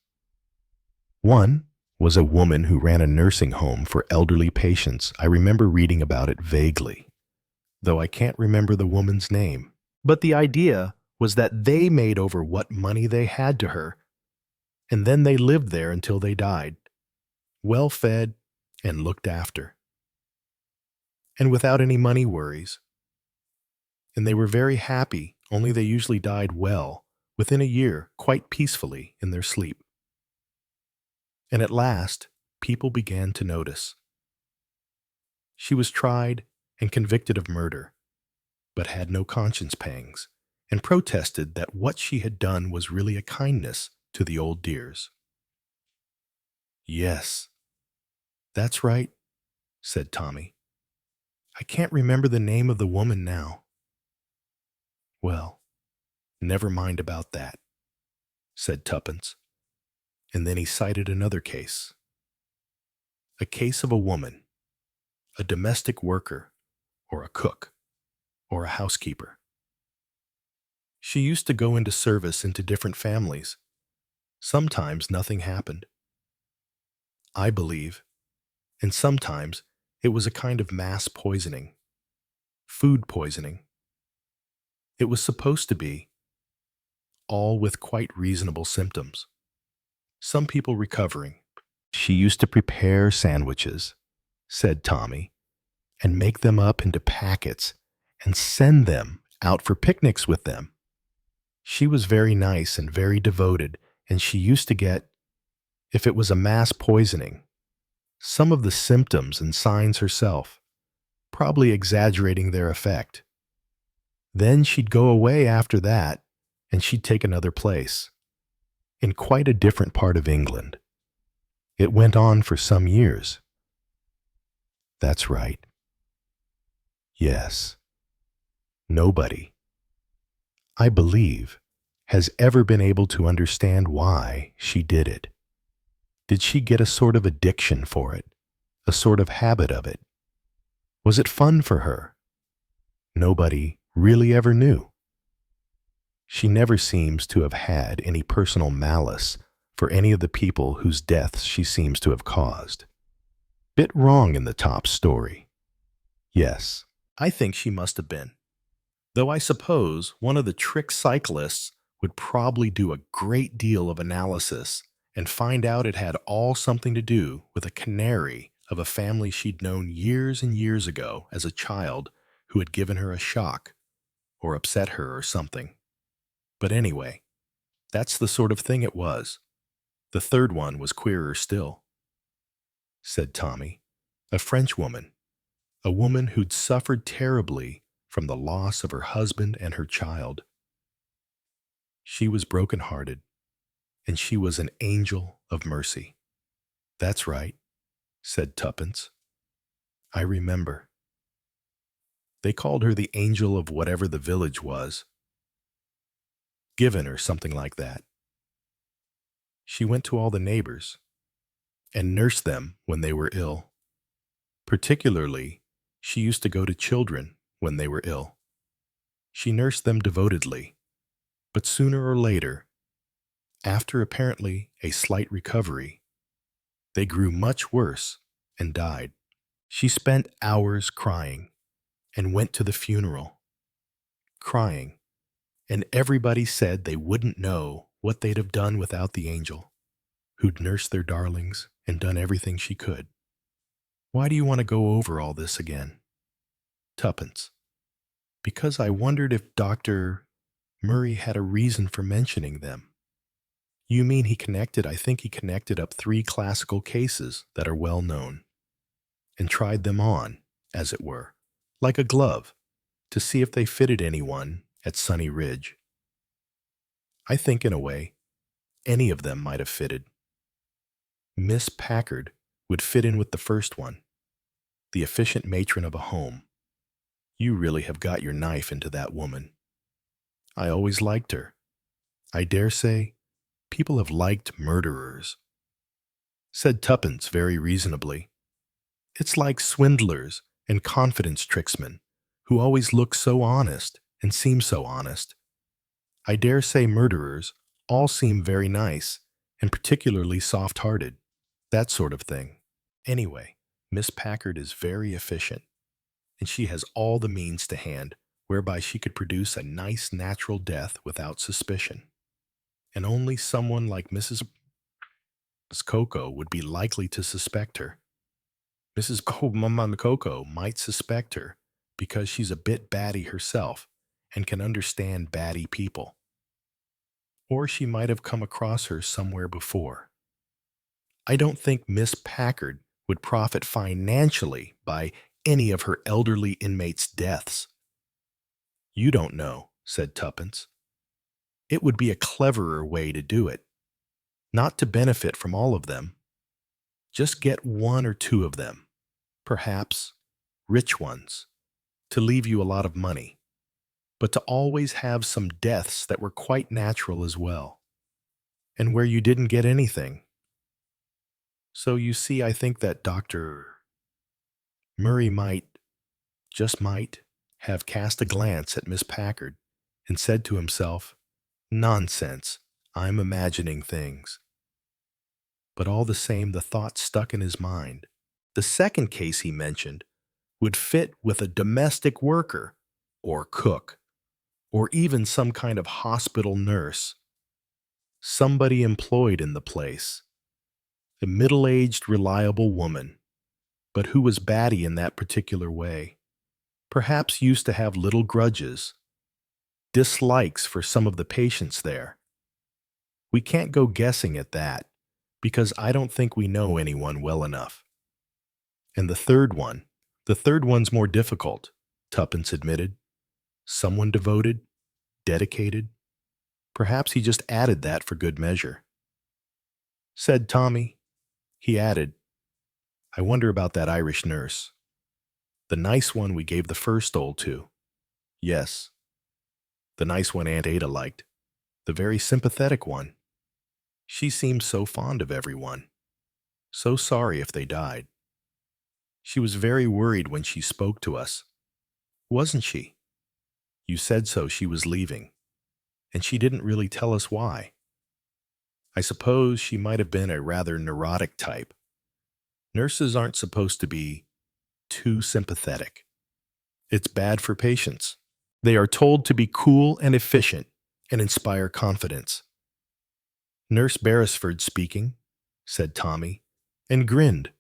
One was a woman who ran a nursing home for elderly patients. I remember reading about it vaguely, though I can't remember the woman's name. But the idea was that they made over what money they had to her, and then they lived there until they died, well-fed and looked after, and without any money worries. And they were very happy, only they usually died well, within a year, quite peacefully in their sleep. And at last, people began to notice. She was tried and convicted of murder, but had no conscience pangs, and protested that what she had done was really a kindness to the old dears. "Yes, that's right," said Tommy. "I can't remember the name of the woman now." "Well, never mind about that," said Tuppence, and then he cited another case. A case of a woman, a domestic worker, or a cook, or a housekeeper. She used to go into service into different families. Sometimes nothing happened, I believe, and sometimes it was a kind of mass poisoning, food poisoning. It was supposed to be, all with quite reasonable symptoms. Some people recovering. She used to prepare sandwiches, said Tommy, and make them up into packets and send them out for picnics with them. She was very nice and very devoted, and she used to get, if it was a mass poisoning, some of the symptoms and signs herself, probably exaggerating their effect. Then she'd go away after that, and she'd take another place, in quite a different part of England. It went on for some years. That's right. Yes. Nobody, I believe, has ever been able to understand why she did it. Did she get a sort of addiction for it, a sort of habit of it? Was it fun for her? Nobody really ever knew. She never seems to have had any personal malice for any of the people whose deaths she seems to have caused. Bit wrong in the top story. Yes, I think she must have been. Though I suppose one of the trick cyclists would probably do a great deal of analysis and find out it had all something to do with a canary of a family she'd known years and years ago as a child who had given her a shock or upset her or something. But anyway, that's the sort of thing it was. The third one was queerer still, said Tommy. A French woman, a woman who'd suffered terribly from the loss of her husband and her child. She was broken-hearted, and she was an angel of mercy. That's right, said Tuppence. I remember. They called her the angel of whatever the village was. Given or something like that. She went to all the neighbors and nursed them when they were ill. Particularly, she used to go to children when they were ill. She nursed them devotedly, but sooner or later, after apparently a slight recovery, they grew much worse and died. She spent hours crying and went to the funeral, crying, and everybody said they wouldn't know what they'd have done without the angel, who'd nursed their darlings and done everything she could. Why do you want to go over all this again? Tuppence. Because I wondered if Dr. Murray had a reason for mentioning them. You mean I think he connected up 3 classical cases that are well known, and tried them on, as it were, like a glove, to see if they fitted anyone at Sunny Ridge. I think, in a way, any of them might have fitted. Miss Packard would fit in with the first one, the efficient matron of a home. You really have got your knife into that woman. I always liked her. I dare say people have liked murderers, said Tuppence very reasonably. It's like swindlers and confidence tricksmen, who always look so honest and seem so honest. I dare say murderers all seem very nice and particularly soft-hearted, that sort of thing. Anyway, Miss Packard is very efficient, and she has all the means to hand whereby she could produce a nice natural death without suspicion. And only someone like Mrs. Coco would be likely to suspect her. Mrs. Coco might suspect her because she's a bit batty herself and can understand batty people. Or she might have come across her somewhere before. I don't think Miss Packard would profit financially by any of her elderly inmates' deaths. You don't know, said Tuppence. It would be a cleverer way to do it, not to benefit from all of them. Just get one or two of them, perhaps rich ones, to leave you a lot of money, but to always have some deaths that were quite natural as well, and where you didn't get anything. So you see, I think that Dr. Murray just might, have cast a glance at Miss Packard and said to himself, "Nonsense, I'm imagining things." But all the same, the thought stuck in his mind. The second case he mentioned would fit with a domestic worker, or cook, or even some kind of hospital nurse, somebody employed in the place, a middle-aged, reliable woman, but who was batty in that particular way, perhaps used to have little grudges, dislikes for some of the patients there. We can't go guessing at that, because I don't think we know anyone well enough. And the third one's more difficult, Tuppence admitted. Someone devoted, dedicated. Perhaps he just added that for good measure. Said Tommy. He added, I wonder about that Irish nurse. The nice one we gave the first stole to. Yes. The nice one Aunt Ada liked. The very sympathetic one. She seemed so fond of everyone. So sorry if they died. She was very worried when she spoke to us. Wasn't she? You said so she was leaving. And she didn't really tell us why. I suppose she might have been a rather neurotic type. Nurses aren't supposed to be too sympathetic. It's bad for patients. They are told to be cool and efficient and inspire confidence. Nurse Beresford speaking, said Tommy, and grinned.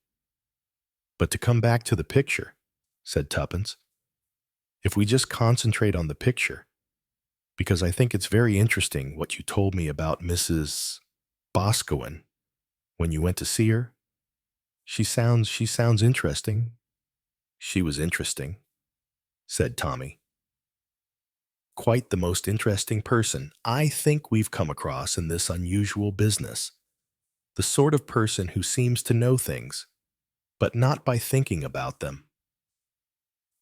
But to come back to the picture, said Tuppence, if we just concentrate on the picture, because I think it's very interesting what you told me about Mrs. Boscawen when you went to see her. She sounds interesting. She was interesting, said Tommy. Quite the most interesting person I think we've come across in this unusual business. The sort of person who seems to know things, but not by thinking about them.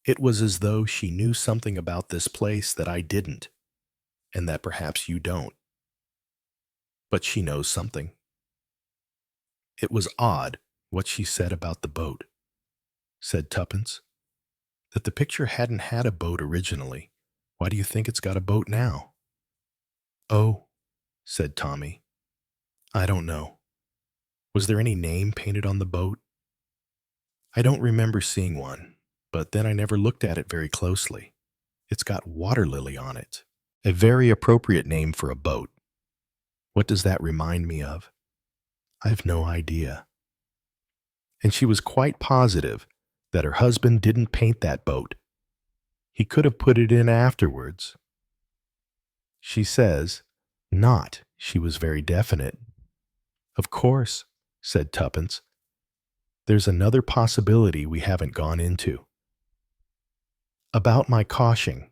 It was as though she knew something about this place that I didn't, and that perhaps you don't. But she knows something. It was odd what she said about the boat, said Tuppence. That the picture hadn't had a boat originally. Why do you think it's got a boat now? Oh, said Tommy. I don't know. Was there any name painted on the boat? I don't remember seeing one, but then I never looked at it very closely. It's got water lily on it, a very appropriate name for a boat. What does that remind me of? I've no idea. And she was quite positive that her husband didn't paint that boat. He could have put it in afterwards. She says, not. She was very definite. Of course, said Tuppence. There's another possibility we haven't gone into. About my caution.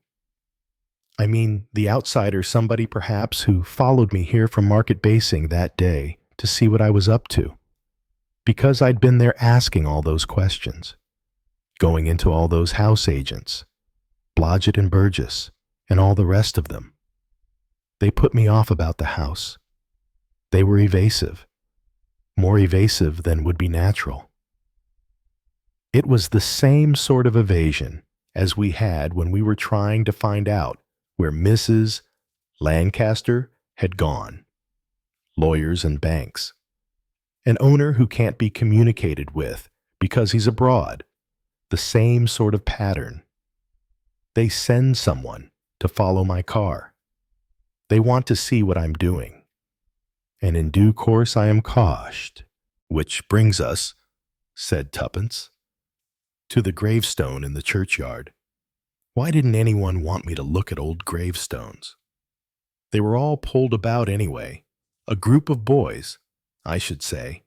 I mean, the outsider, somebody perhaps who followed me here from Market Basing that day to see what I was up to. Because I'd been there asking all those questions. Going into all those house agents. Blodgett and Burgess, and all the rest of them. They put me off about the house. They were evasive. More evasive than would be natural. It was the same sort of evasion as we had when we were trying to find out where Mrs. Lancaster had gone. Lawyers and banks. An owner who can't be communicated with because he's abroad. The same sort of pattern. They send someone to follow my car. They want to see what I'm doing. And in due course I am cautioned. Which brings us, said Tuppence, to the gravestone in the churchyard. Why didn't anyone want me to look at old gravestones? They were all pulled about anyway. A group of boys, I should say,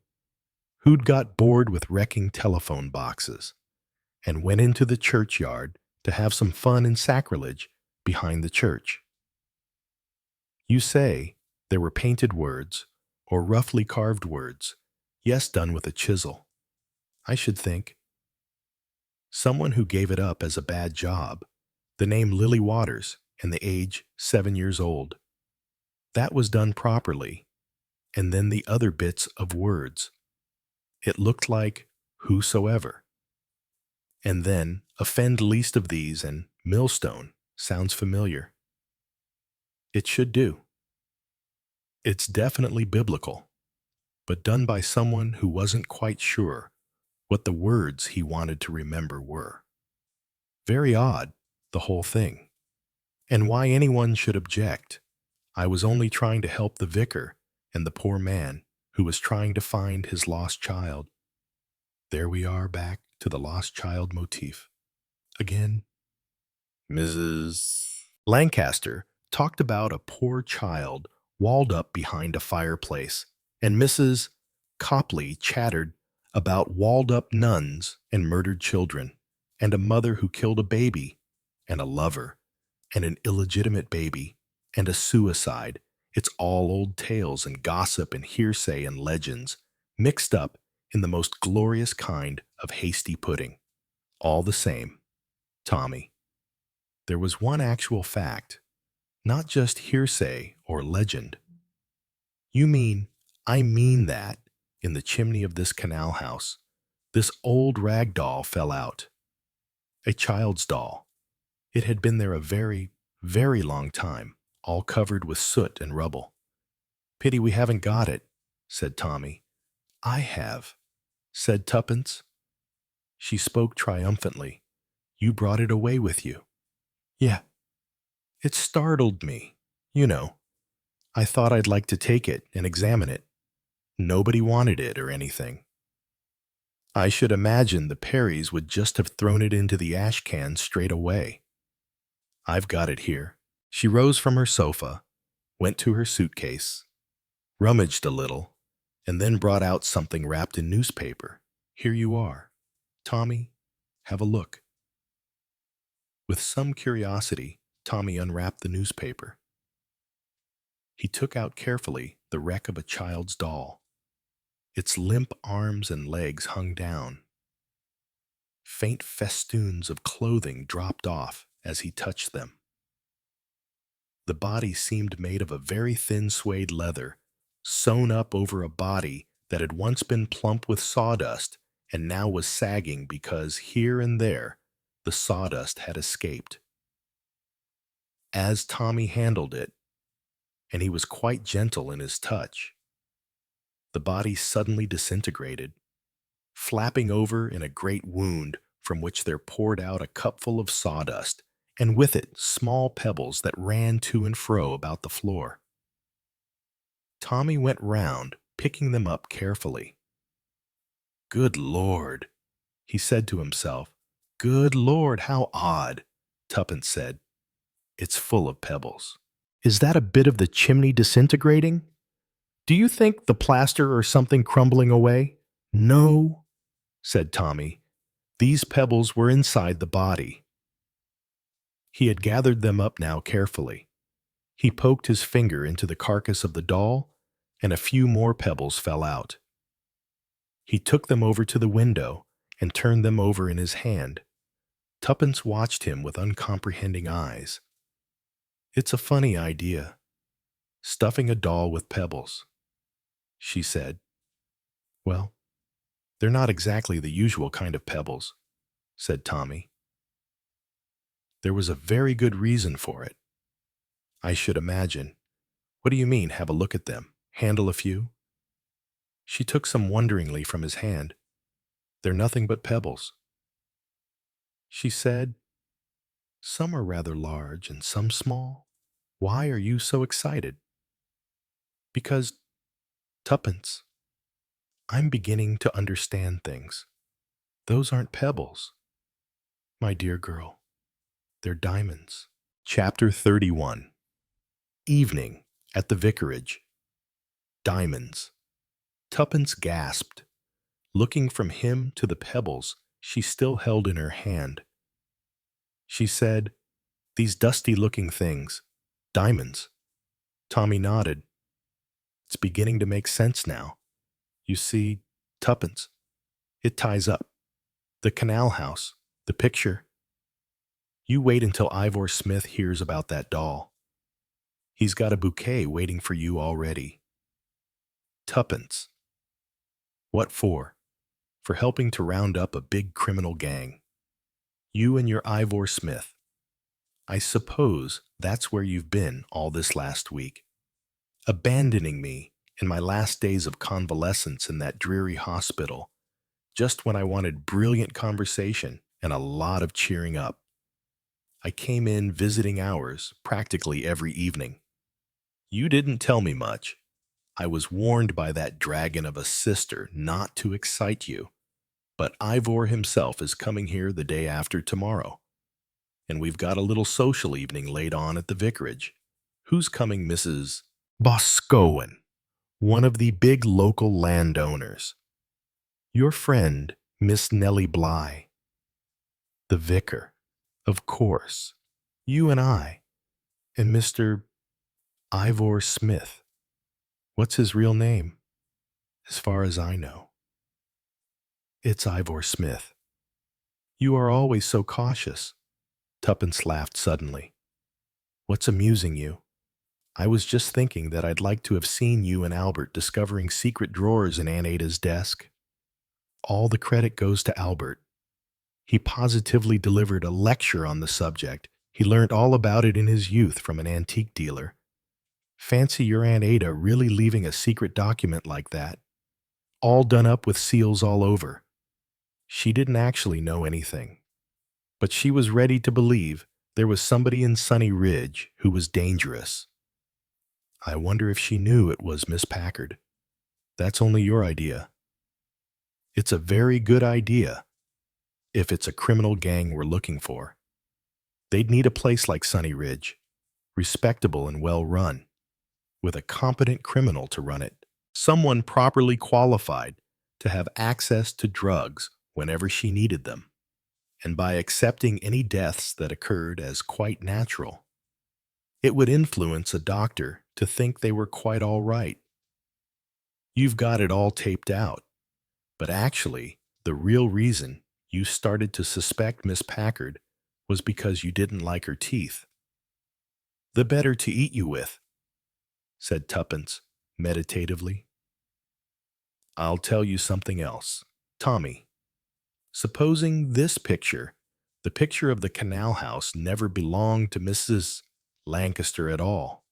who'd got bored with wrecking telephone boxes. and went into the churchyard to have some fun and sacrilege behind the church. You say there were painted words, or roughly carved words, yes, done with a chisel. I should think. Someone who gave it up as a bad job, the name Lily Waters and the age 7 years old. That was done properly, and then the other bits of words. It looked like whosoever. And then offend least of these and millstone sounds familiar. It should do. It's definitely biblical, but done by someone who wasn't quite sure what the words he wanted to remember were. Very odd, the whole thing. And why anyone should object. I was only trying to help the vicar and the poor man who was trying to find his lost child. There we are back to the lost child motif. Again, Mrs. Lancaster talked about a poor child walled up behind a fireplace, and Mrs. Copley chattered about walled up nuns and murdered children, and a mother who killed a baby, and a lover, and an illegitimate baby, and a suicide. It's all old tales and gossip and hearsay and legends, mixed up in the most glorious kind of hasty pudding. All the same, Tommy, there was one actual fact, not just hearsay or legend. You mean, I mean that, in the chimney of this canal house, this old rag doll fell out. A child's doll. It had been there a very, very long time, all covered with soot and rubble. Pity we haven't got it, said Tommy. I have, said Tuppence. She spoke triumphantly. You brought it away with you. Yeah. It startled me, you know. I thought I'd like to take it and examine it. Nobody wanted it or anything. I should imagine the Perrys would just have thrown it into the ash can straight away. I've got it here. She rose from her sofa, went to her suitcase, rummaged a little, and then brought out something wrapped in newspaper. Here you are. Tommy, have a look. With some curiosity, Tommy unwrapped the newspaper. He took out carefully the wreck of a child's doll. Its limp arms and legs hung down. Faint festoons of clothing dropped off as he touched them. The body seemed made of a very thin suede leather, sewn up over a body that had once been plump with sawdust and now was sagging because here and there the sawdust had escaped. As Tommy handled it, and he was quite gentle in his touch, the body suddenly disintegrated, flapping over in a great wound from which there poured out a cupful of sawdust, and with it small pebbles that ran to and fro about the floor. Tommy went round, picking them up carefully. Good Lord, he said to himself. Good Lord, how odd, Tuppence said. It's full of pebbles. Is that a bit of the chimney disintegrating? Do you think the plaster or something crumbling away? No, said Tommy. These pebbles were inside the body. He had gathered them up now carefully. He poked his finger into the carcass of the doll, and a few more pebbles fell out. He took them over to the window and turned them over in his hand. Tuppence watched him with uncomprehending eyes. It's a funny idea, stuffing a doll with pebbles, she said. Well, they're not exactly the usual kind of pebbles, said Tommy. There was a very good reason for it, I should imagine. What do you mean, have a look at them? Handle a few? She took some wonderingly from his hand. They're nothing but pebbles. She said, some are rather large and some small. Why are you so excited? Because, Tuppence, I'm beginning to understand things. Those aren't pebbles, my dear girl. They're diamonds. Chapter 31. Evening at the vicarage. Diamonds. Tuppence gasped. Looking from him to the pebbles, she still held in her hand. She said, "These dusty-looking things. Diamonds." Tommy nodded. "It's beginning to make sense now. You see, Tuppence. It ties up. The canal house. The picture. You wait until Ivor Smith hears about that doll. He's got a bouquet waiting for you already. Tuppence. What for? For helping to round up a big criminal gang. You and your Ivor Smith. I suppose that's where you've been all this last week. Abandoning me in my last days of convalescence in that dreary hospital, just when I wanted brilliant conversation and a lot of cheering up. I came in visiting hours practically every evening. You didn't tell me much. I was warned by that dragon of a sister not to excite you. But Ivor himself is coming here the day after tomorrow. And we've got a little social evening laid on at the vicarage. Who's coming, Mrs. Boscowan, one of the big local landowners. Your friend, Miss Nellie Bly. The vicar, of course. You and I. And Mr. Ivor Smith. What's his real name? As far as I know. It's Ivor Smith. You are always so cautious. Tuppence laughed suddenly. What's amusing you? I was just thinking that I'd like to have seen you and Albert discovering secret drawers in Aunt Ada's desk. All the credit goes to Albert. He positively delivered a lecture on the subject. He learned all about it in his youth from an antique dealer. Fancy your Aunt Ada really leaving a secret document like that. All done up with seals all over. She didn't actually know anything. But she was ready to believe there was somebody in Sunny Ridge who was dangerous. I wonder if she knew it was Miss Packard. That's only your idea. It's a very good idea, if it's a criminal gang we're looking for. They'd need a place like Sunny Ridge, respectable and well run, with a competent criminal to run it, someone properly qualified to have access to drugs whenever she needed them, and by accepting any deaths that occurred as quite natural. It would influence a doctor to think they were quite all right. You've got it all taped out, but actually, the real reason you started to suspect Miss Packard was because you didn't like her teeth. The better to eat you with, said Tuppence meditatively. I'll tell you something else. Tommy, supposing this picture, the picture of the canal house, never belonged to Mrs. Lancaster at all.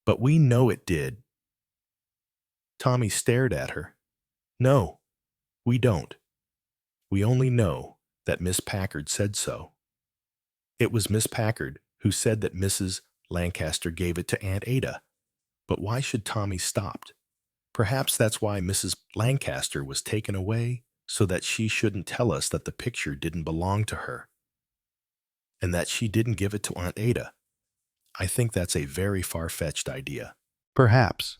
But we know it did. Tommy stared at her. No, we don't. We only know that Miss Packard said so. It was Miss Packard who said that Mrs. Lancaster gave it to Aunt Ada. But why should Tommy stopped? Perhaps that's why Mrs. Lancaster was taken away, so that she shouldn't tell us that the picture didn't belong to her, and that she didn't give it to Aunt Ada. I think that's a very far-fetched idea. Perhaps.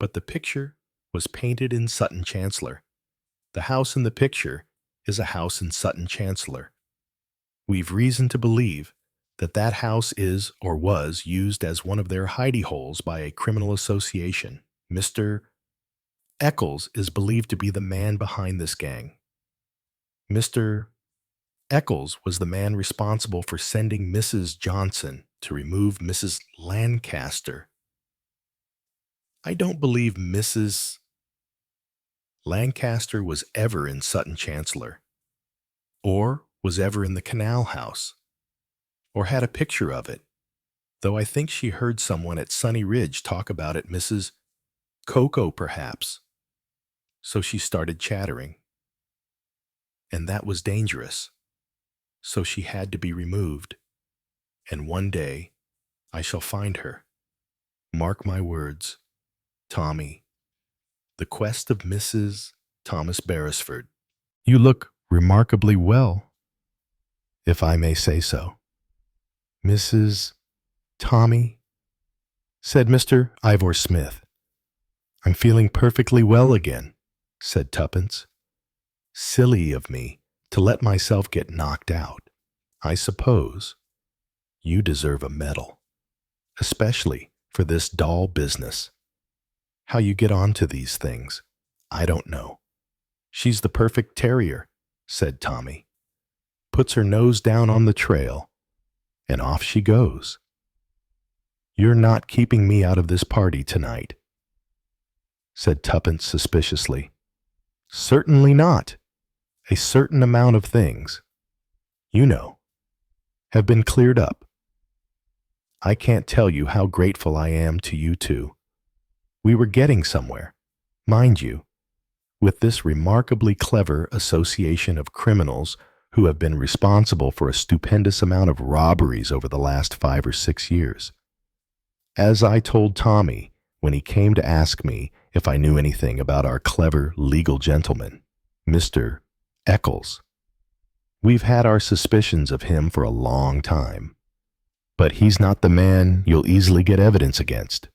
But the picture was painted in Sutton Chancellor. The house in the picture is a house in Sutton Chancellor. We've reason to believe that that house is or was used as one of their hidey holes by a criminal association. Mr. Eccles is believed to be the man behind this gang. Mr. Eccles was the man responsible for sending Mrs. Johnson to remove Mrs. Lancaster. I don't believe Mrs. Lancaster was ever in Sutton Chancellor, or was ever in the canal house, or had a picture of it, though I think she heard someone at Sunny Ridge talk about it, Mrs. Coco perhaps. So she started chattering. And that was dangerous. So she had to be removed. And one day, I shall find her. Mark my words, Tommy. The quest of Mrs. Thomas Beresford. You look remarkably well, if I may say so. Mrs. Tommy, said Mr. Ivor Smith. I'm feeling perfectly well again, said Tuppence. Silly of me to let myself get knocked out. I suppose you deserve a medal, especially for this doll business. How you get onto these things, I don't know. She's the perfect terrier, said Tommy. Puts her nose down on the trail, and off she goes. You're not keeping me out of this party tonight, said Tuppence suspiciously. Certainly not. A certain amount of things, you know, have been cleared up. I can't tell you how grateful I am to you two. We were getting somewhere, mind you, with this remarkably clever association of criminals who have been responsible for a stupendous amount of robberies over the last 5 or 6 years. As I told Tommy when he came to ask me if I knew anything about our clever legal gentleman, Mr. Eccles. We've had our suspicions of him for a long time, but he's not the man you'll easily get evidence against.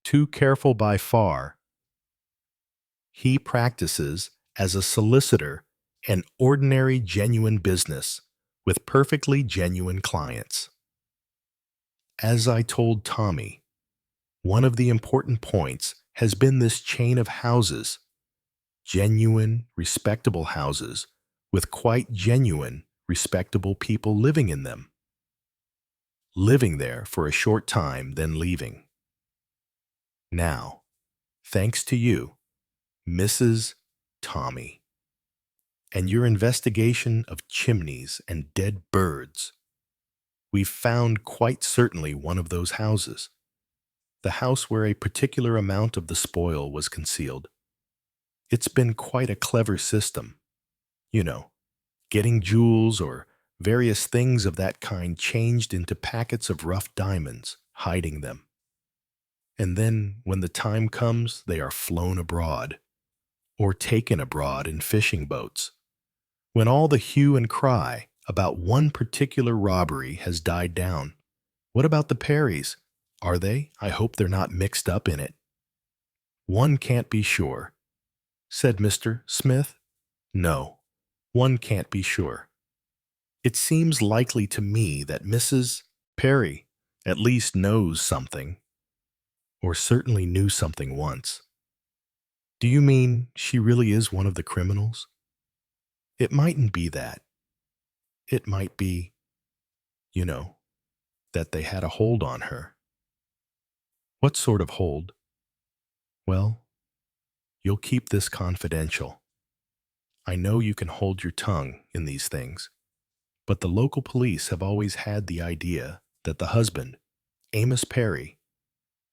Too careful by far. He practices as a solicitor an ordinary, genuine business with perfectly genuine clients. As I told Tommy, one of the important points has been this chain of houses, genuine, respectable houses with quite genuine, respectable people living in them. Living there for a short time, then leaving. Now, thanks to you, Mrs. Tommy, and your investigation of chimneys and dead birds, we've found quite certainly one of those houses, the house where a particular amount of the spoil was concealed. It's been quite a clever system, you know, getting jewels or various things of that kind changed into packets of rough diamonds, hiding them. And then, when the time comes, they are flown abroad, or taken abroad in fishing boats. When all the hue and cry about one particular robbery has died down, what about the Perrys? Are they? I hope they're not mixed up in it. One can't be sure, said Mr. Smith. No, one can't be sure. It seems likely to me that Mrs. Perry at least knows something, or certainly knew something once. Do you mean she really is one of the criminals? It mightn't be that. It might be, you know, that they had a hold on her. What sort of hold? Well, you'll keep this confidential. I know you can hold your tongue in these things, but the local police have always had the idea that the husband, Amos Perry,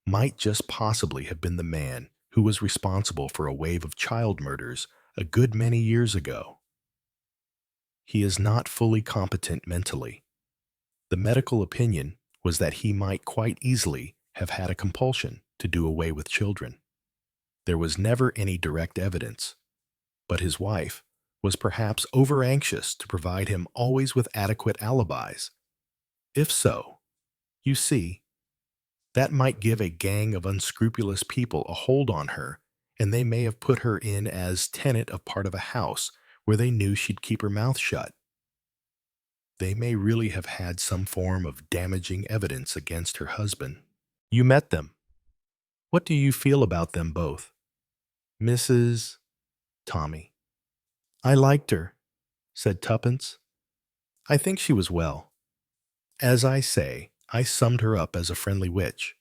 might just possibly have been the man who was responsible for a wave of child murders a good many years ago. He is not fully competent mentally. The medical opinion was that he might quite easily have had a compulsion to do away with children. There was never any direct evidence, but his wife was perhaps over-anxious to provide him always with adequate alibis. If so, you see, that might give a gang of unscrupulous people a hold on her, and they may have put her in as tenant of part of a house where they knew she'd keep her mouth shut. They may really have had some form of damaging evidence against her husband. You met them. What do you feel about them both? Mrs. Tommy. I liked her, said Tuppence. I think she was well. As I say, I summed her up as a friendly witch,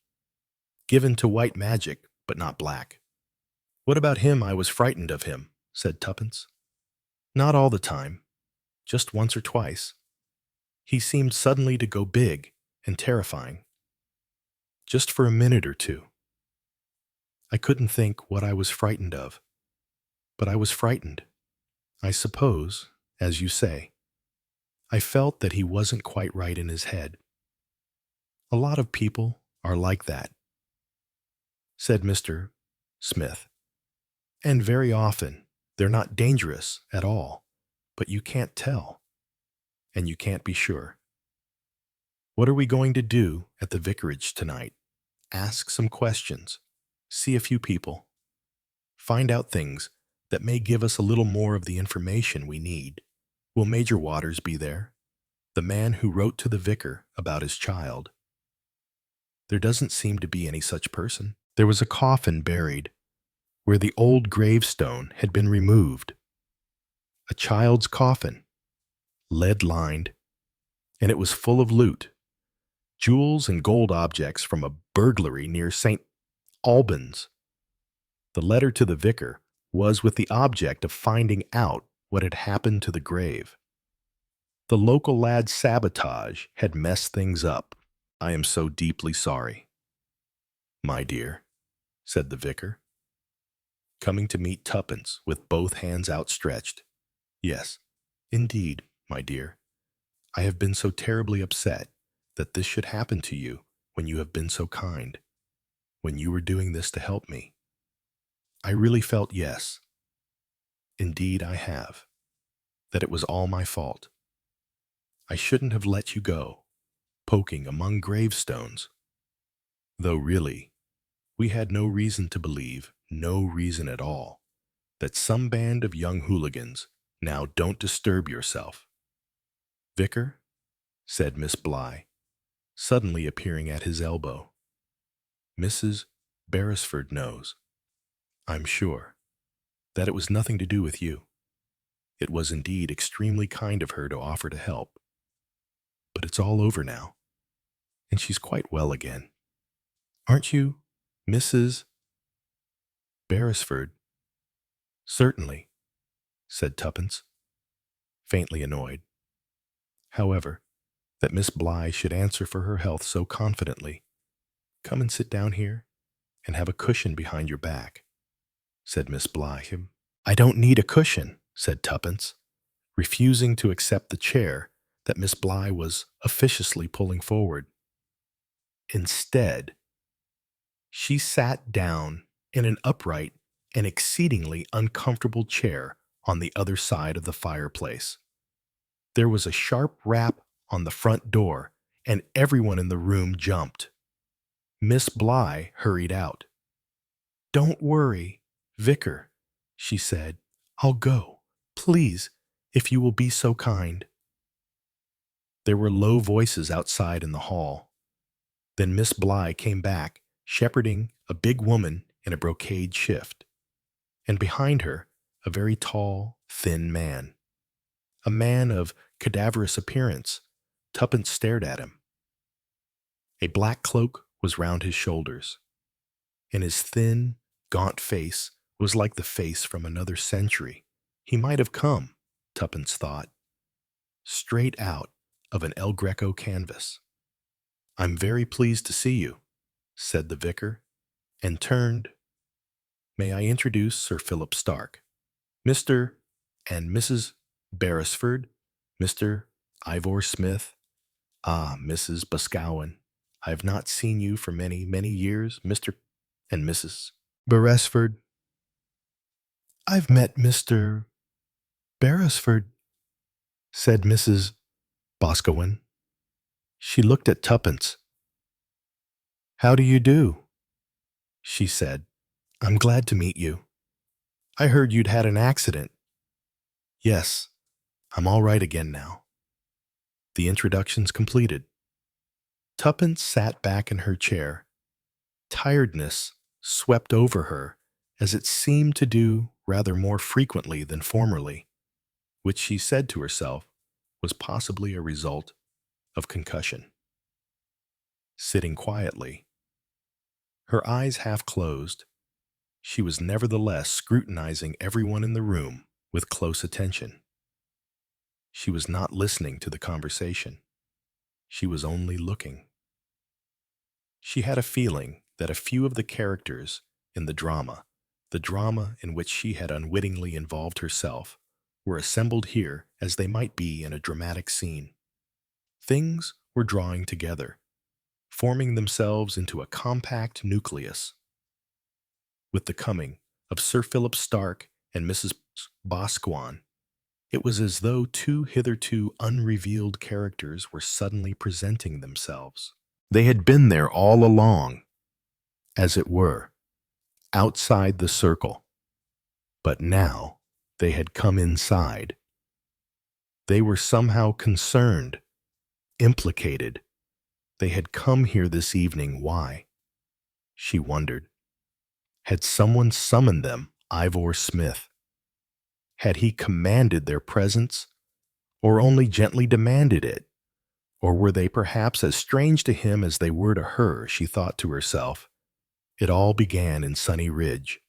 given to white magic, but not black. What about him? I was frightened of him, said Tuppence. Not all the time, just once or twice. He seemed suddenly to go big and terrifying. Just for a minute or two. I couldn't think what I was frightened of, but I was frightened. I suppose, as you say, I felt that he wasn't quite right in his head. A lot of people are like that, said Mr. Smith. And very often, they're not dangerous at all, but you can't tell, and you can't be sure. What are we going to do at the vicarage tonight? Ask some questions, see a few people, find out things that may give us a little more of the information we need. Will Major Waters be there? The man who wrote to the vicar about his child. There doesn't seem to be any such person. There was a coffin buried where the old gravestone had been removed. A child's coffin, lead-lined, and it was full of loot, jewels and gold objects from a burglary near St. Albans. The letter to the vicar was with the object of finding out what had happened to the grave. The local lad's sabotage had messed things up. I am so deeply sorry. My dear, said the vicar, coming to meet Tuppence with both hands outstretched. Yes, indeed, my dear. I have been so terribly upset that this should happen to you when you have been so kind, when you were doing this to help me. I really felt, yes, indeed I have, that it was all my fault. I shouldn't have let you go, poking among gravestones, though really, we had no reason to believe, no reason at all, that some band of young hooligans. Now don't disturb yourself. Vicar, said Miss Bligh, suddenly appearing at his elbow. Mrs. Beresford knows, I'm sure, that it was nothing to do with you. It was indeed extremely kind of her to offer to help. But it's all over now, and she's quite well again. Aren't you, Mrs. Beresford? Certainly, said Tuppence, faintly annoyed. However, that Miss Bligh should answer for her health so confidently. Come and sit down here and have a cushion behind your back, said Miss Bligh. I don't need a cushion, said Tuppence, refusing to accept the chair that Miss Bligh was officiously pulling forward. Instead, she sat down in an upright and exceedingly uncomfortable chair on the other side of the fireplace. There was a sharp rap on the front door, and everyone in the room jumped. Miss Bligh hurried out. Don't worry, Vicar, she said. I'll go, please, if you will be so kind. There were low voices outside in the hall. Then Miss Bligh came back, shepherding a big woman in a brocade shift, and behind her a very tall, thin man. A man of cadaverous appearance. Tuppence stared at him. A black cloak was round his shoulders, and his thin, gaunt face was like the face from another century. He might have come, Tuppence thought, straight out of an El Greco canvas. I'm very pleased to see you, said the vicar, and turned. May I introduce Sir Philip Stark, Mr. and Mrs. Beresford, Mr. Ivor Smith. Ah, Mrs. Boscawen, I have not seen you for many, many years, Mr. and Mrs. Beresford. I've met Mr. Beresford, said Mrs. Boscawen. She looked at Tuppence. How do you do? She said. I'm glad to meet you. I heard you'd had an accident. Yes, I'm all right again now. The introductions completed. Tuppence sat back in her chair. Tiredness swept over her, as it seemed to do rather more frequently than formerly, which she said to herself was possibly a result of concussion. Sitting quietly, her eyes half closed, she was nevertheless scrutinizing everyone in the room with close attention. She was not listening to the conversation. She was only looking. She had a feeling that a few of the characters in the drama in which she had unwittingly involved herself, were assembled here as they might be in a dramatic scene. Things were drawing together, forming themselves into a compact nucleus. With the coming of Sir Philip Stark and Mrs. Boscawen, it was as though two hitherto unrevealed characters were suddenly presenting themselves. They had been there all along, as it were, outside the circle, But now they had come inside. They were somehow concerned, implicated. They had come here this evening. Why? She wondered. Had someone summoned them, Ivor Smith? Had he commanded their presence, or only gently demanded it? Or were they perhaps as strange to him as they were to her, she thought to herself. It all began in Sunny Ridge.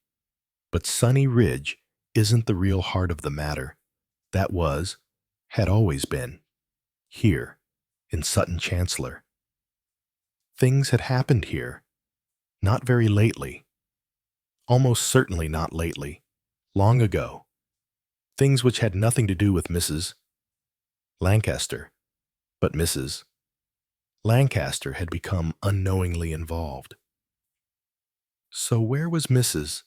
But Sunny Ridge isn't the real heart of the matter. That had always been, here, in Sutton Chancellor. Things had happened here, not very lately. Almost certainly not lately. Long ago. Things which had nothing to do with Mrs. Lancaster. But Mrs. Lancaster had become unknowingly involved. So where was Mrs.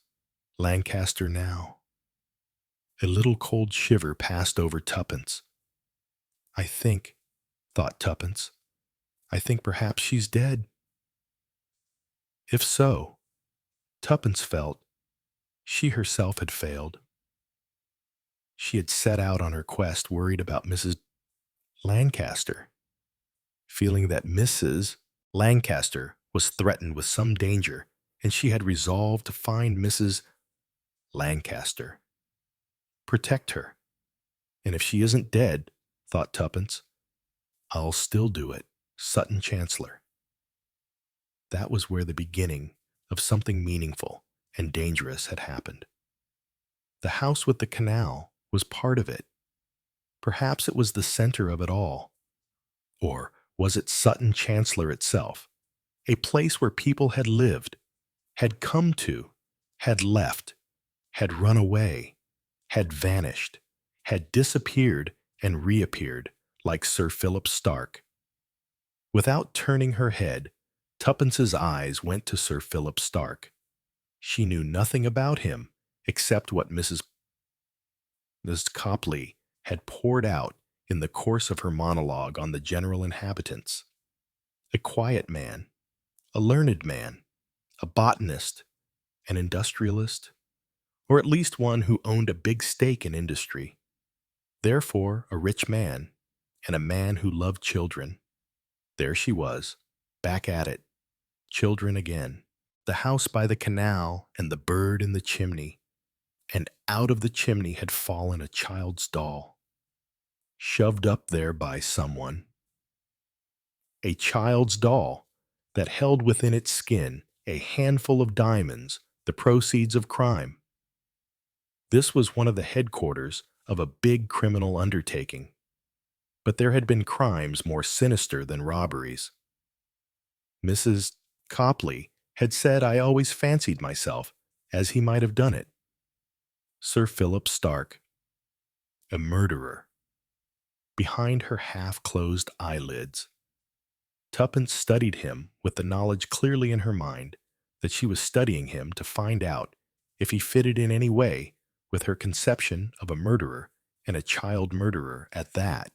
Lancaster now? A little cold shiver passed over Tuppence. I think, thought Tuppence, I think perhaps she's dead. If so, Tuppence felt she herself had failed. She had set out on her quest worried about Mrs. Lancaster, feeling that Mrs. Lancaster was threatened with some danger, and she had resolved to find Mrs. Lancaster. Protect her. And if she isn't dead, thought Tuppence, I'll still do it, Sutton Chancellor. That was where the beginning of something meaningful and dangerous had happened. The house with the canal was part of it. Perhaps it was the center of it all. Or was it Sutton Chancellor itself, a place where people had lived, had come to, had left, had run away, had vanished, had disappeared and reappeared like Sir Philip Stark? Without turning her head, Tuppence's eyes went to Sir Philip Stark. She knew nothing about him except what Mrs. Copley had poured out in the course of her monologue on the general inhabitants. A quiet man, a learned man, a botanist, an industrialist, or at least one who owned a big stake in industry. Therefore, a rich man, and a man who loved children. There she was, back at it. Children again. The house by the canal and the bird in the chimney. And out of the chimney had fallen a child's doll, shoved up there by someone. A child's doll that held within its skin a handful of diamonds, the proceeds of crime. This was one of the headquarters of a big criminal undertaking. But there had been crimes more sinister than robberies. Mrs. Copley had said I always fancied myself as he might have done it. Sir Philip Stark, a murderer. Behind her half-closed eyelids, Tuppence studied him with the knowledge clearly in her mind that she was studying him to find out if he fitted in any way with her conception of a murderer and a child murderer at that.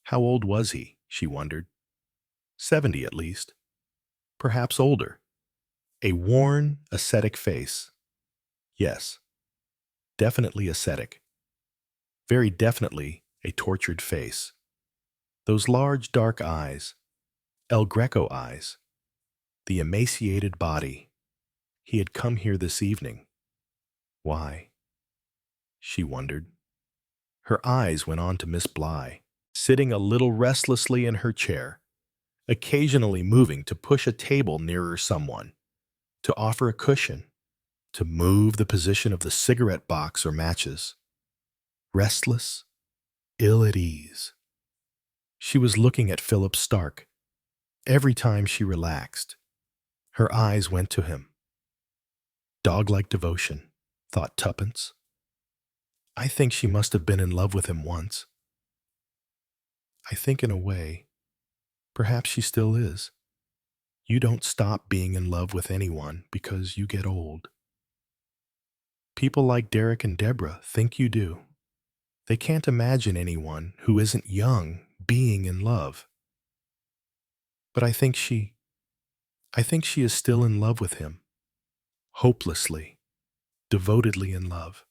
How old was he, she wondered. 70 at least. Perhaps older. A worn, ascetic face. Yes, definitely ascetic. Very definitely a tortured face. Those large dark eyes, El Greco eyes, the emaciated body. He had come here this evening. Why? She wondered. Her eyes went on to Miss Bligh, sitting a little restlessly in her chair, occasionally moving to push a table nearer someone, to offer a cushion, to move the position of the cigarette box or matches. Restless, ill at ease. She was looking at Philip Stark. Every time she relaxed, her eyes went to him. Dog-like devotion, thought Tuppence. I think she must have been in love with him once. I think in a way, perhaps she still is. You don't stop being in love with anyone because you get old. People like Derek and Deborah think you do. They can't imagine anyone who isn't young being in love. But I think she is still in love with him. Hopelessly, devotedly in love.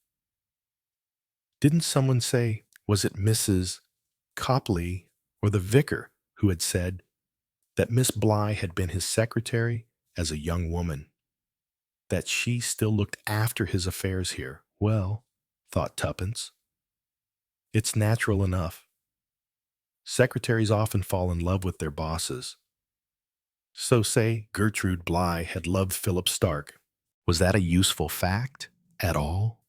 Didn't someone say, was it Mrs. Copley or the vicar who had said that Miss Bly had been his secretary as a young woman, that she still looked after his affairs here? Well, thought Tuppence, it's natural enough. Secretaries often fall in love with their bosses. So say Gertrude Bly had loved Philip Stark. Was that a useful fact at all?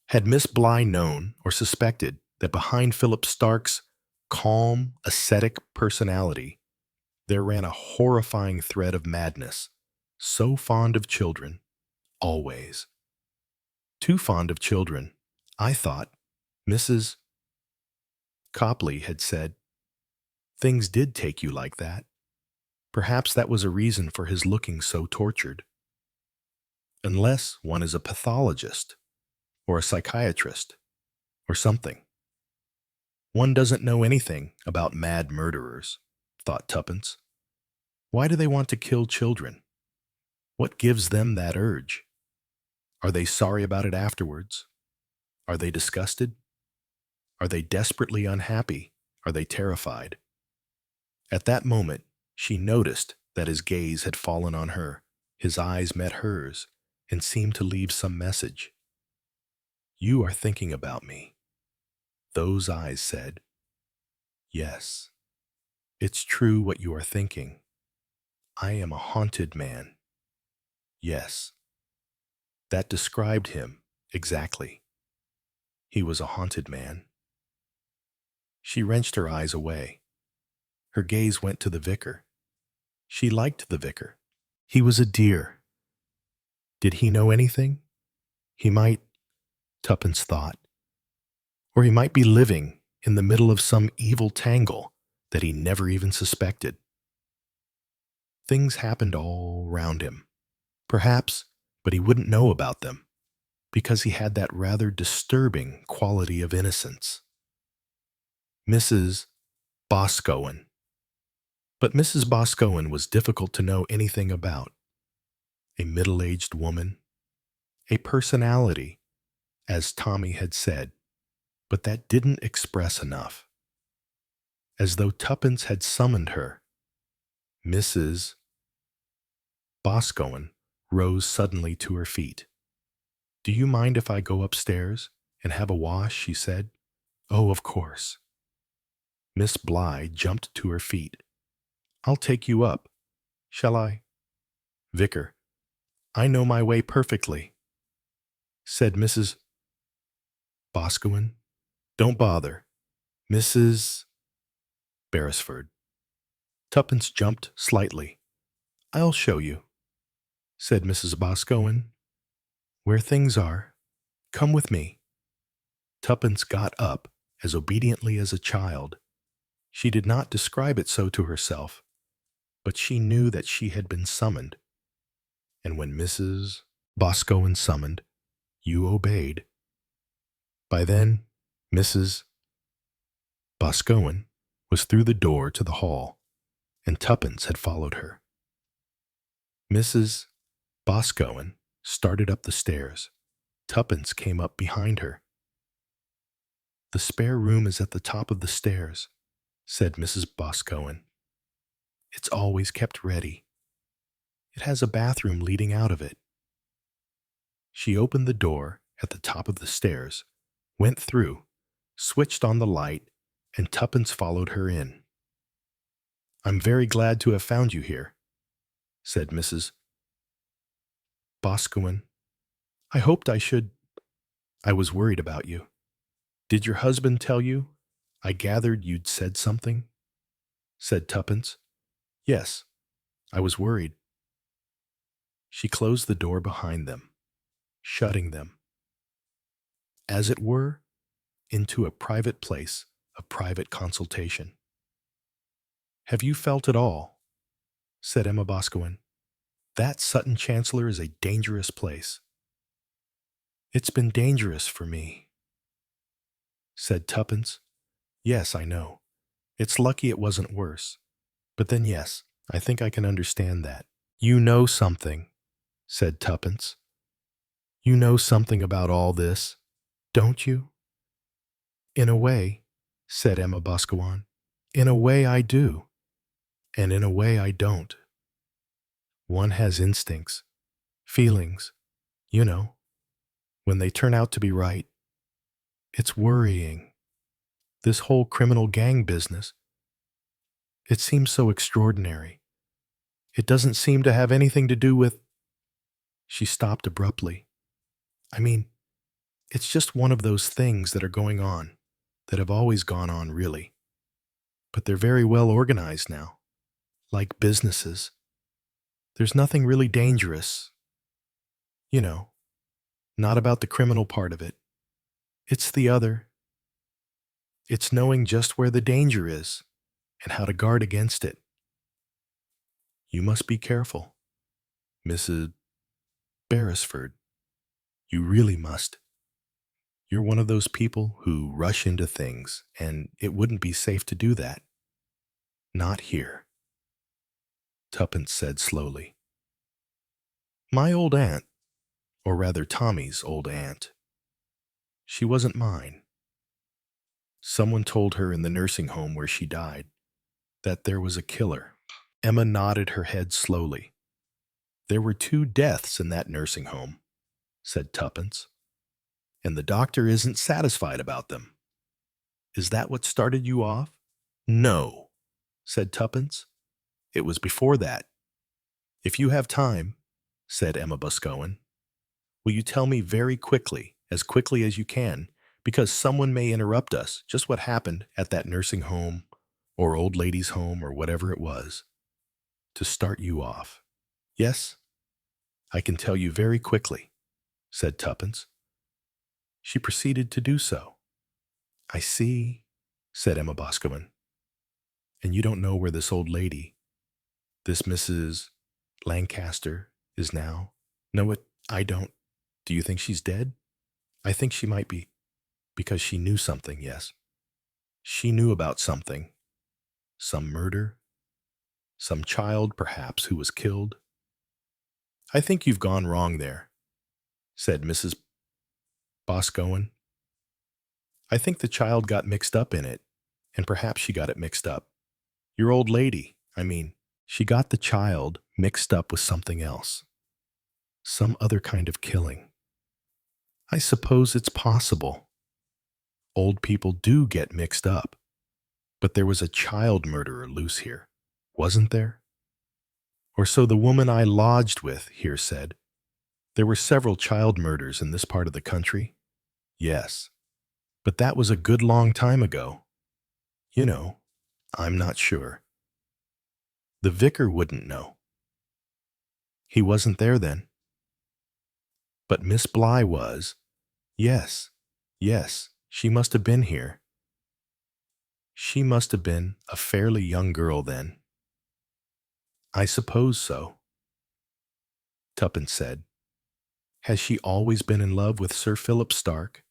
Had Miss Bly known or suspected that behind Philip Stark's calm, ascetic personality, there ran a horrifying thread of madness, so fond of children, always. Too fond of children, I thought. Mrs. Copley had said, things did take you like that. Perhaps that was a reason for his looking so tortured. Unless one is a pathologist, or a psychiatrist, or something. One doesn't know anything about mad murderers, thought Tuppence. Why do they want to kill children? What gives them that urge? Are they sorry about it afterwards? Are they disgusted? Are they desperately unhappy? Are they terrified? At that moment, she noticed that his gaze had fallen on her. His eyes met hers and seemed to leave some message. You are thinking about me. Those eyes said, yes, it's true what you are thinking. I am a haunted man. Yes, that described him exactly. He was a haunted man. She wrenched her eyes away. Her gaze went to the vicar. She liked the vicar. He was a dear. Did he know anything? He might, Tuppence thought, or he might be living in the middle of some evil tangle that he never even suspected. Things happened all round him, perhaps, but he wouldn't know about them, because he had that rather disturbing quality of innocence. Mrs. Boscawen. But Mrs. Boscawen was difficult to know anything about. A middle-aged woman, a personality, as Tommy had said, but that didn't express enough. As though Tuppence had summoned her, Mrs. Boscawen rose suddenly to her feet. Do you mind if I go upstairs and have a wash? She said. Oh, of course. Miss Bly jumped to her feet. I'll take you up. Shall I? Vicar, I know my way perfectly, said Mrs. Boscawen. Don't bother. Mrs. Beresford. Tuppence jumped slightly. I'll show you, said Mrs. Boscawen. Where things are. Come with me. Tuppence got up as obediently as a child. She did not describe it so to herself, but she knew that she had been summoned. And when Mrs. Boscawen summoned, you obeyed. By then, Mrs. Boscawen was through the door to the hall, and Tuppence had followed her. Mrs. Boscawen started up the stairs. Tuppence came up behind her. The spare room is at the top of the stairs, said Mrs. Boscawen. It's always kept ready. It has a bathroom leading out of it. She opened the door at the top of the stairs, went through, switched on the light, and Tuppence followed her in. I'm very glad to have found you here, said Mrs. Boscawen. I hoped I should. I was worried about you. Did your husband tell you? I gathered you'd said something, said Tuppence. Yes, I was worried. She closed the door behind them, shutting them, as it were, into a private place of private consultation. Have you felt it all? Said Emma Boscawen. That Sutton Chancellor is a dangerous place. It's been dangerous for me, said Tuppence. Yes, I know. It's lucky it wasn't worse. But then yes, I think I can understand that. You know something, said Tuppence. You know something about all this, don't you? In a way, said Emma Boscawen, in a way I do, and in a way I don't. One has instincts, feelings, you know, when they turn out to be right. It's worrying. This whole criminal gang business. It seems so extraordinary. It doesn't seem to have anything to do with... She stopped abruptly. I mean, it's just one of those things that are going on, that have always gone on, really. But they're very well organized now, like businesses. There's nothing really dangerous. You know, not about the criminal part of it. It's the other. It's knowing just where the danger is and how to guard against it. You must be careful, Mrs. Beresford. You really must. You're one of those people who rush into things, and it wouldn't be safe to do that. Not here, Tuppence said slowly. My old aunt, or rather Tommy's old aunt, she wasn't mine. Someone told her in the nursing home where she died that there was a killer. Emma nodded her head slowly. There were 2 deaths in that nursing home, said Tuppence, and the doctor isn't satisfied about them. Is that what started you off? No, said Tuppence. It was before that. If you have time, said Emma Boscawen, will you tell me very quickly as you can, because someone may interrupt us, just what happened at that nursing home or old lady's home or whatever it was, to start you off. Yes, I can tell you very quickly, said Tuppence. She proceeded to do so. I see, said Emma Boscawen. And you don't know where this old lady, this Mrs. Lancaster, is now? No, I don't. Do you think she's dead? I think she might be, because she knew something, yes. She knew about something. Some murder. Some child, perhaps, who was killed. I think you've gone wrong there, said Mrs. Boscawen. I think the child got mixed up in it, and perhaps she got it mixed up. Your old lady, she got the child mixed up with something else. Some other kind of killing. I suppose it's possible. Old people do get mixed up. But there was a child murderer loose here, wasn't there? Or so the woman I lodged with here said. There were several child murders in this part of the country. Yes, but that was a good long time ago. You know, I'm not sure. The vicar wouldn't know. He wasn't there then. But Miss Bly was. Yes, she must have been here. She must have been a fairly young girl then. I suppose so, Tuppence said. Has she always been in love with Sir Philip Stark?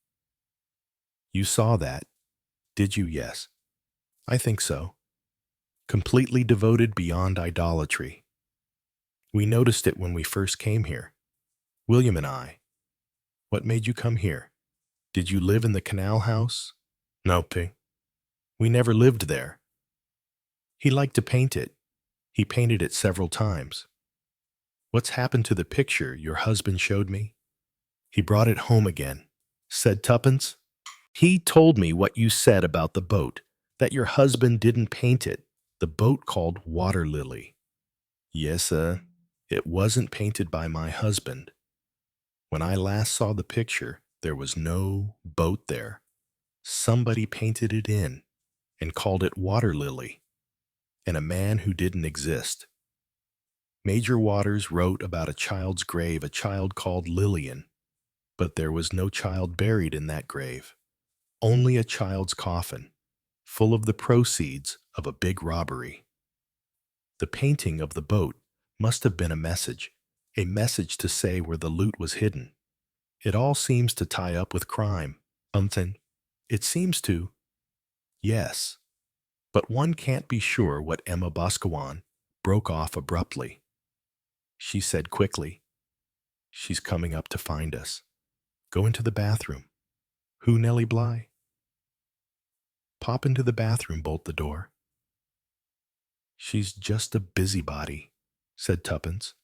You saw that, did you? Yes. I think so. Completely devoted beyond idolatry. We noticed it when we first came here. William and I. What made you come here? Did you live in the canal house? Nope. We never lived there. He liked to paint it. He painted it several times. What's happened to the picture your husband showed me? He brought it home again, said Tuppence. He told me what you said about the boat, that your husband didn't paint it, the boat called Water Lily. Yes, it wasn't painted by my husband. When I last saw the picture, there was no boat there. Somebody painted it in and called it Water Lily, and a man who didn't exist. Major Waters wrote about a child's grave, a child called Lillian, but there was no child buried in that grave. Only a child's coffin, full of the proceeds of a big robbery. The painting of the boat must have been a message to say where the loot was hidden. It all seems to tie up with crime. It seems to. Yes. But one can't be sure what Emma Boscawen broke off abruptly. She said quickly, She's coming up to find us. Go into the bathroom. Who, Nellie Bly? Pop into the bathroom, bolt the door. She's just a busybody, said Tuppence,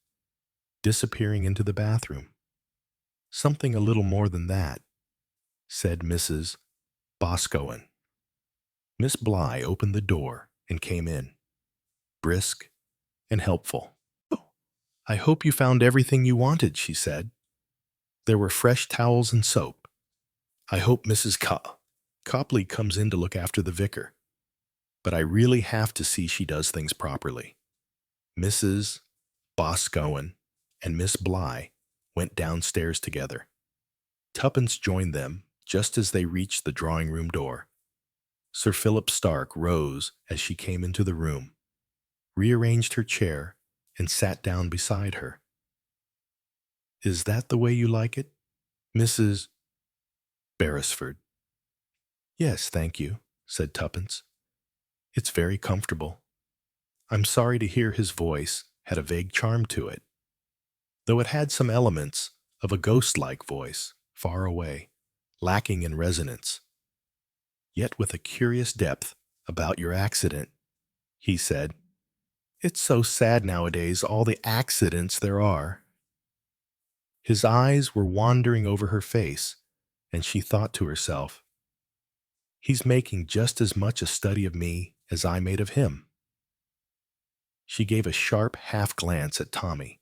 disappearing into the bathroom. Something a little more than that, said Mrs. Boscawen. Miss Bly opened the door and came in, brisk and helpful. "Oh, I hope you found everything you wanted," she said. "There were fresh towels and soap. I hope Mrs. Copley comes in to look after the vicar, but I really have to see she does things properly." Mrs. Boscawen and Miss Bly went downstairs together. Tuppence joined them just as they reached the drawing-room door. Sir Philip Stark rose as she came into the room, rearranged her chair, and sat down beside her. "Is that the way you like it, Mrs. Beresford?" "Yes, thank you," said Tuppence. "It's very comfortable." I'm sorry to hear his voice had a vague charm to it, though it had some elements of a ghost-like voice, far away, lacking in resonance, yet with a curious depth about your accident, he said. "It's so sad nowadays, all the accidents there are." His eyes were wandering over her face, and she thought to herself, "He's making just as much a study of me as I made of him." She gave a sharp half-glance at Tommy,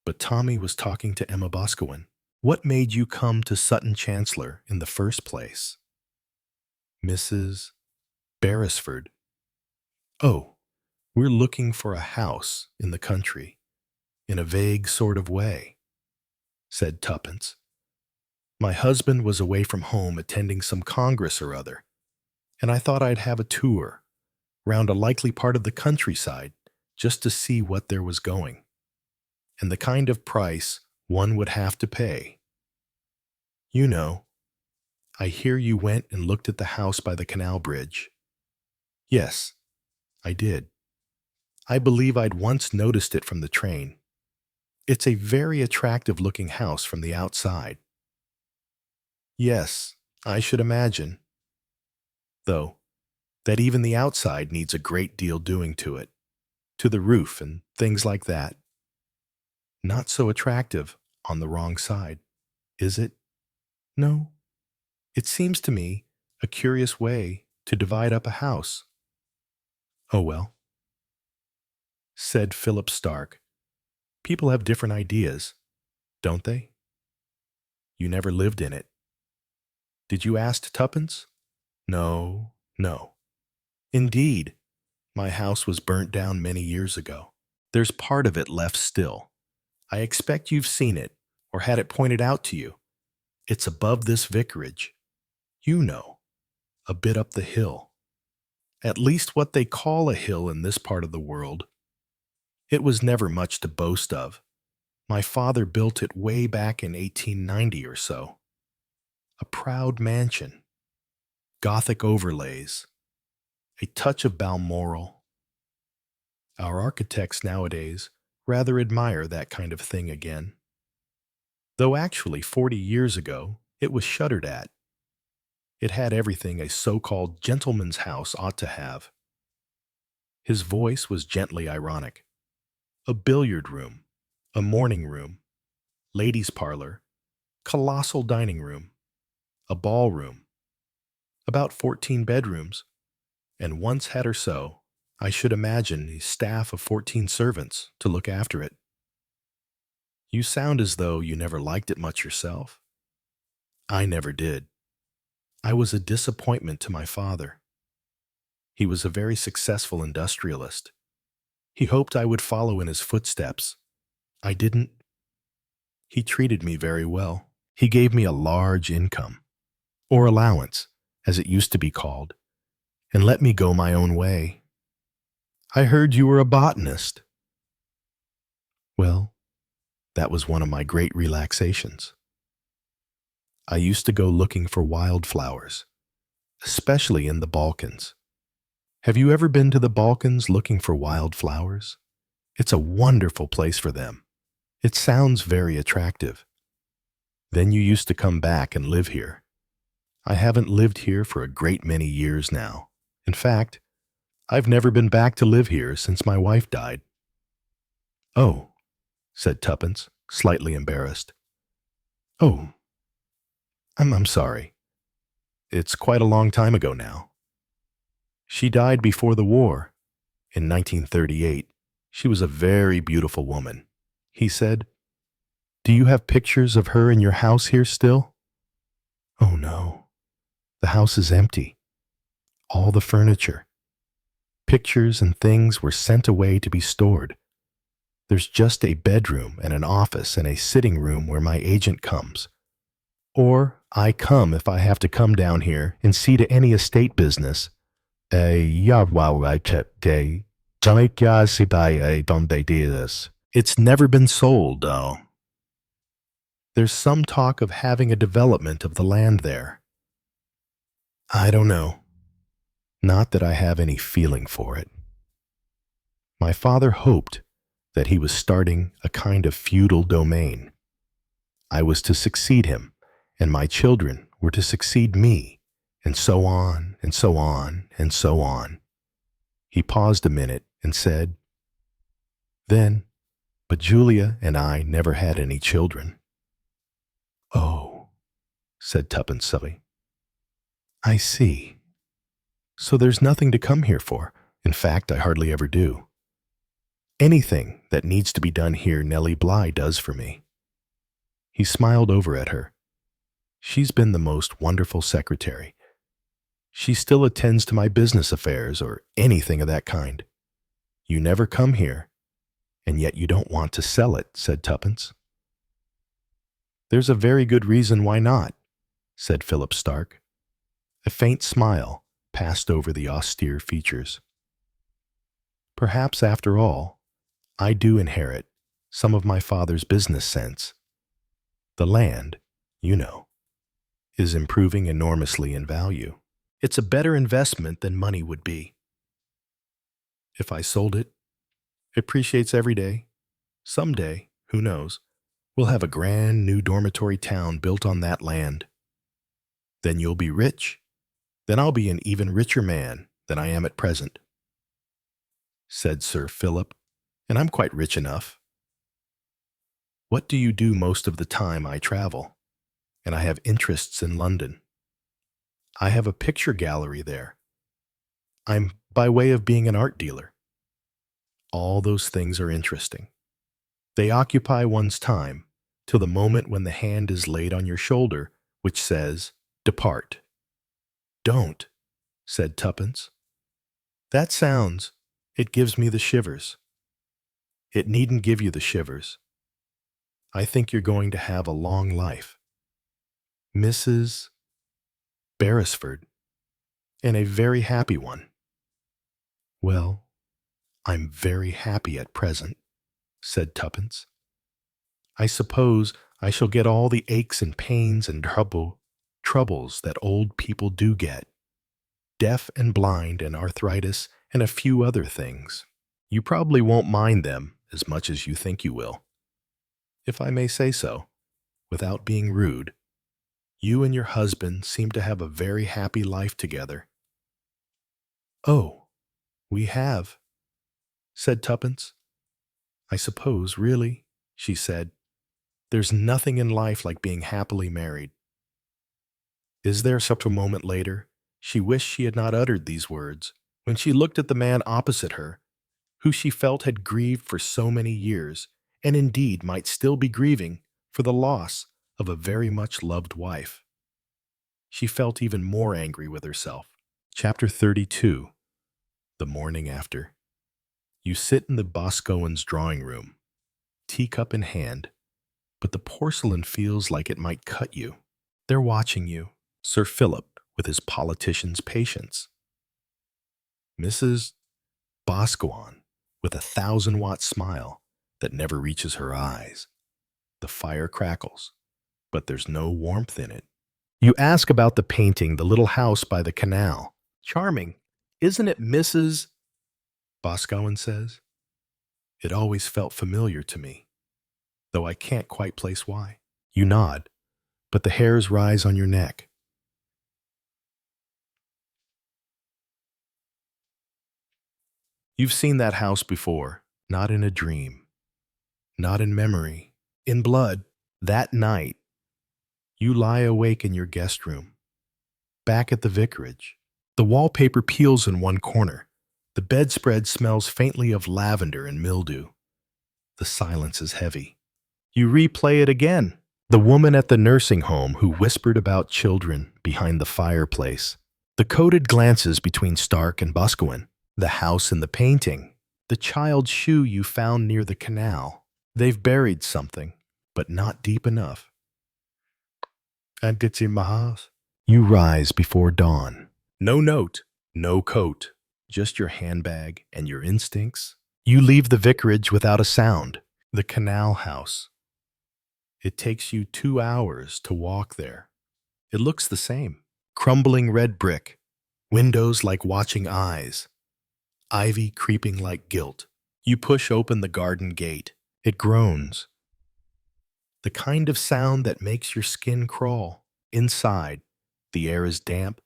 but Tommy was talking to Emma Boscawen. "What made you come to Sutton Chancellor in the first place, Mrs. Beresford?" "Oh, we're looking for a house in the country, in a vague sort of way," said Tuppence. "My husband was away from home attending some congress or other, and I thought I'd have a tour round a likely part of the countryside just to see what there was going, and the kind of price one would have to pay. You know, I hear you went and looked at the house by the canal bridge." "Yes, I did. I believe I'd once noticed it from the train. It's a very attractive-looking house from the outside." "Yes, I should imagine, though, that even the outside needs a great deal doing to it, to the roof and things like that. Not so attractive on the wrong side, is it?" "No. It seems to me a curious way to divide up a house." "Oh well," said Philip Stark. "People have different ideas, don't they? You never lived in it. Did you ask Tuppence?" No. "Indeed, my house was burnt down many years ago. There's part of it left still. I expect you've seen it, or had it pointed out to you. It's above this vicarage. You know, a bit up the hill. At least what they call a hill in this part of the world. It was never much to boast of. My father built it way back in 1890 or so. A proud mansion. Gothic overlays. A touch of Balmoral. Our architects nowadays rather admire that kind of thing again. Though actually 40 years ago it was shuddered at. It had everything a so-called gentleman's house ought to have." His voice was gently ironic. "A billiard room, a morning room, ladies' parlor, colossal dining room, a ballroom, about 14 bedrooms, and once had or so, I should imagine, a staff of 14 servants to look after it." "You sound as though you never liked it much yourself." "I never did. I was a disappointment to my father. He was a very successful industrialist. He hoped I would follow in his footsteps. I didn't. He treated me very well. He gave me a large income, or allowance, as it used to be called, and let me go my own way." "I heard you were a botanist." "Well, that was one of my great relaxations. I used to go looking for wildflowers, especially in the Balkans. Have you ever been to the Balkans looking for wildflowers? It's a wonderful place for them. It sounds very attractive. Then you used to come back and live here. I haven't lived here for a great many years now. In fact, I've never been back to live here since my wife died." "Oh," said Tuppence, slightly embarrassed. "Oh, I'm sorry. It's quite a long time ago now. She died before the war, in 1938. She was a very beautiful woman," he said. "Do you have pictures of her in your house here still?" "Oh, no. The house is empty. All the furniture, pictures and things were sent away to be stored. There's just a bedroom and an office and a sitting room where my agent comes. Or I come if I have to come down here and see to any estate business. It's never been sold, though. There's some talk of having a development of the land there. I don't know. Not that I have any feeling for it. My father hoped that he was starting a kind of feudal domain. I was to succeed him, and my children were to succeed me, and so on, and so on, and so on." He paused a minute and said, "Then, but Julia and I never had any children." "Oh," said Tuppence sully. "I see. So there's nothing to come here for. In fact, I hardly ever do. Anything that needs to be done here Nellie Bly does for me." He smiled over at her. "She's been the most wonderful secretary. She still attends to my business affairs or anything of that kind. You never come here, and yet you don't want to sell it," said Tuppence. "There's a very good reason why not," said Philip Stark. A faint smile passed over the austere features. "Perhaps, after all, I do inherit some of my father's business sense. The land, you know, is improving enormously in value. It's a better investment than money would be. If I sold it, it appreciates every day. Someday, who knows, we'll have a grand new dormitory town built on that land. Then you'll be rich. Then I'll be an even richer man than I am at present," said Sir Philip, "and I'm quite rich enough. What do you do most of the time I travel? And I have interests in London. I have a picture gallery there. I'm by way of being an art dealer. All those things are interesting. They occupy one's time till the moment when the hand is laid on your shoulder which says, 'Depart.'" "Don't," said Tuppence. "That sounds, it gives me the shivers." "It needn't give you the shivers. I think you're going to have a long life. Mrs. Beresford, and a very happy one." "Well, I'm very happy at present," said Tuppence. "I suppose I shall get all the aches and pains and troubles that old people do get, deaf and blind and arthritis and a few other things. You probably won't mind them as much as you think you will. If I may say so, without being rude, you and your husband seem to have a very happy life together." "Oh, we have," said Tuppence. "I suppose, really," she said, "there's nothing in life like being happily married." Is there such a moment later, she wished she had not uttered these words, when she looked at the man opposite her, who she felt had grieved for so many years, and indeed might still be grieving for the loss of a very much loved wife. She felt even more angry with herself. Chapter 32. The morning after. You sit in the Boscoans' drawing room, teacup in hand, but the porcelain feels like it might cut you. They're watching you, Sir Philip with his politician's patience, Mrs. Boscawen with a 1,000-watt smile that never reaches her eyes. The fire crackles, but there's no warmth in it. You ask about the painting, the little house by the canal. "Charming, isn't it, Mrs.?" Boscawen says. "It always felt familiar to me, though I can't quite place why." You nod, but the hairs rise on your neck. You've seen that house before, not in a dream, not in memory, in blood. That night, you lie awake in your guest room, back at the vicarage. The wallpaper peels in one corner. The bedspread smells faintly of lavender and mildew. The silence is heavy. You replay it again. The woman at the nursing home who whispered about children behind the fireplace. The coded glances between Stark and Boscawen. The house in the painting. The child's shoe you found near the canal. They've buried something, but not deep enough. And it's in my house. You rise before dawn. No note, no coat, just your handbag and your instincts. You leave the vicarage without a sound. The canal house. It takes you 2 hours to walk there. It looks the same. Crumbling red brick, windows like watching eyes, ivy creeping like guilt. You push open the garden gate. It groans. The kind of sound that makes your skin crawl. Inside, the air is damp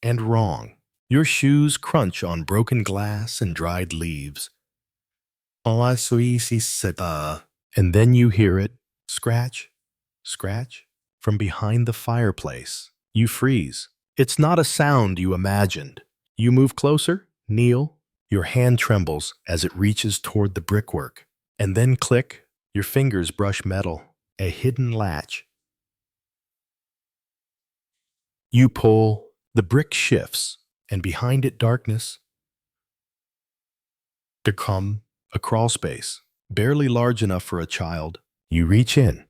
and wrong. Your shoes crunch on broken glass and dried leaves. And then you hear it, scratch, scratch, from behind the fireplace. You freeze. It's not a sound you imagined. You move closer, kneel. Your hand trembles as it reaches toward the brickwork. And then click, your fingers brush metal, a hidden latch. You pull, the brick shifts, and behind it darkness. To come, a crawl space, barely large enough for a child. You reach in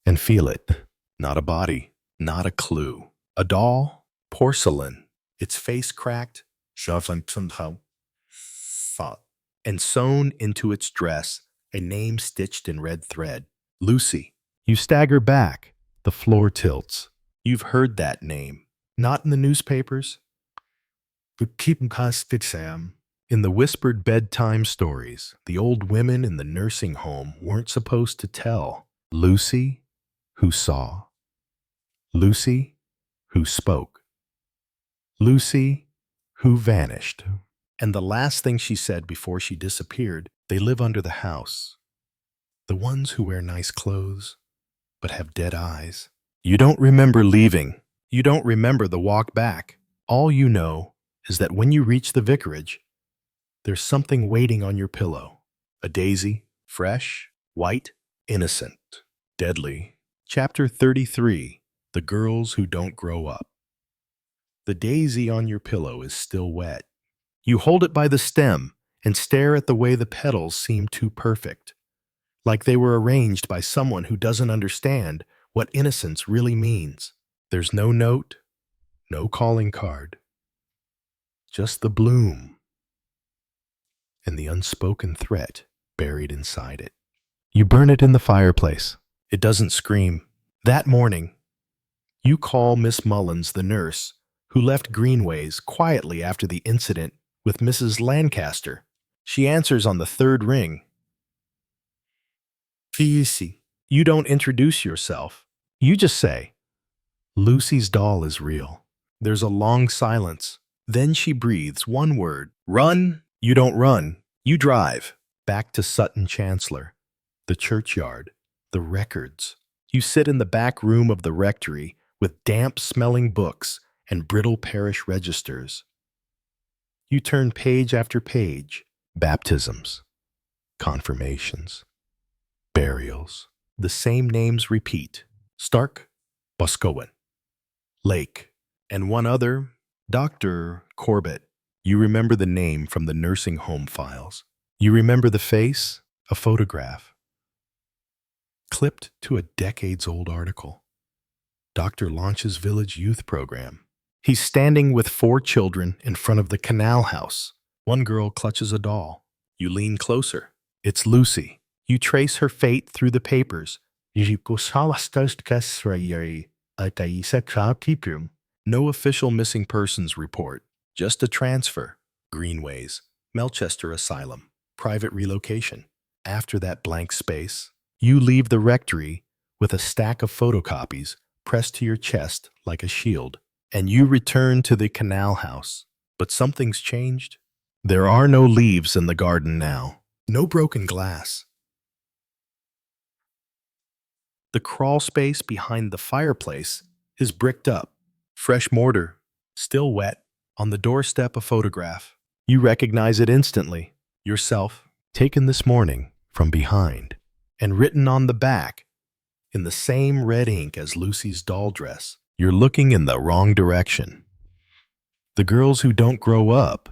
and feel it. Not a body, not a clue. A doll, porcelain, its face cracked, and sewn into its dress, a name stitched in red thread. Lucy. You stagger back. The floor tilts. You've heard that name. Not in the newspapers. In the whispered bedtime stories, the old women in the nursing home weren't supposed to tell. Lucy, who saw. Lucy, who spoke. Lucy, who vanished. And the last thing she said before she disappeared, they live under the house. The ones who wear nice clothes, but have dead eyes. You don't remember leaving. You don't remember the walk back. All you know is that when you reach the vicarage, there's something waiting on your pillow. A daisy, fresh, white, innocent, deadly. Chapter 33, The Girls Who Don't Grow Up. The daisy on your pillow is still wet. You hold it by the stem and stare at the way the petals seem too perfect, like they were arranged by someone who doesn't understand what innocence really means. There's no note, no calling card, just the bloom and the unspoken threat buried inside it. You burn it in the fireplace. It doesn't scream. That morning, you call Miss Mullins, the nurse, who left Greenways quietly after the incident with Mrs. Lancaster. She answers on the third ring. You don't introduce yourself. You just say, Lucy's doll is real. There's a long silence. Then she breathes one word. Run. You don't run. You drive. Back to Sutton Chancellor, the churchyard, the records. You sit in the back room of the rectory with damp-smelling books and brittle parish registers. You turn page after page. Baptisms, confirmations, burials. The same names repeat. Stark, Boscawen, Lake, and one other, Dr. Corbett. You remember the name from the nursing home files. You remember the face, a photograph, clipped to a decades-old article. Doctor launches village youth program. He's standing with 4 children in front of the canal house. One girl clutches a doll. You lean closer. It's Lucy. You trace her fate through the papers. No official missing persons report. Just a transfer. Greenways. Melchester Asylum. Private relocation. After that blank space, you leave the rectory with a stack of photocopies pressed to your chest like a shield, and you return to the canal house. But something's changed. There are no leaves in the garden now. No broken glass. The crawl space behind the fireplace is bricked up. Fresh mortar, still wet. On the doorstep, a photograph. You recognize it instantly. Yourself, taken this morning from behind, and written on the back in the same red ink as Lucy's doll dress. You're looking in the wrong direction. The girls who don't grow up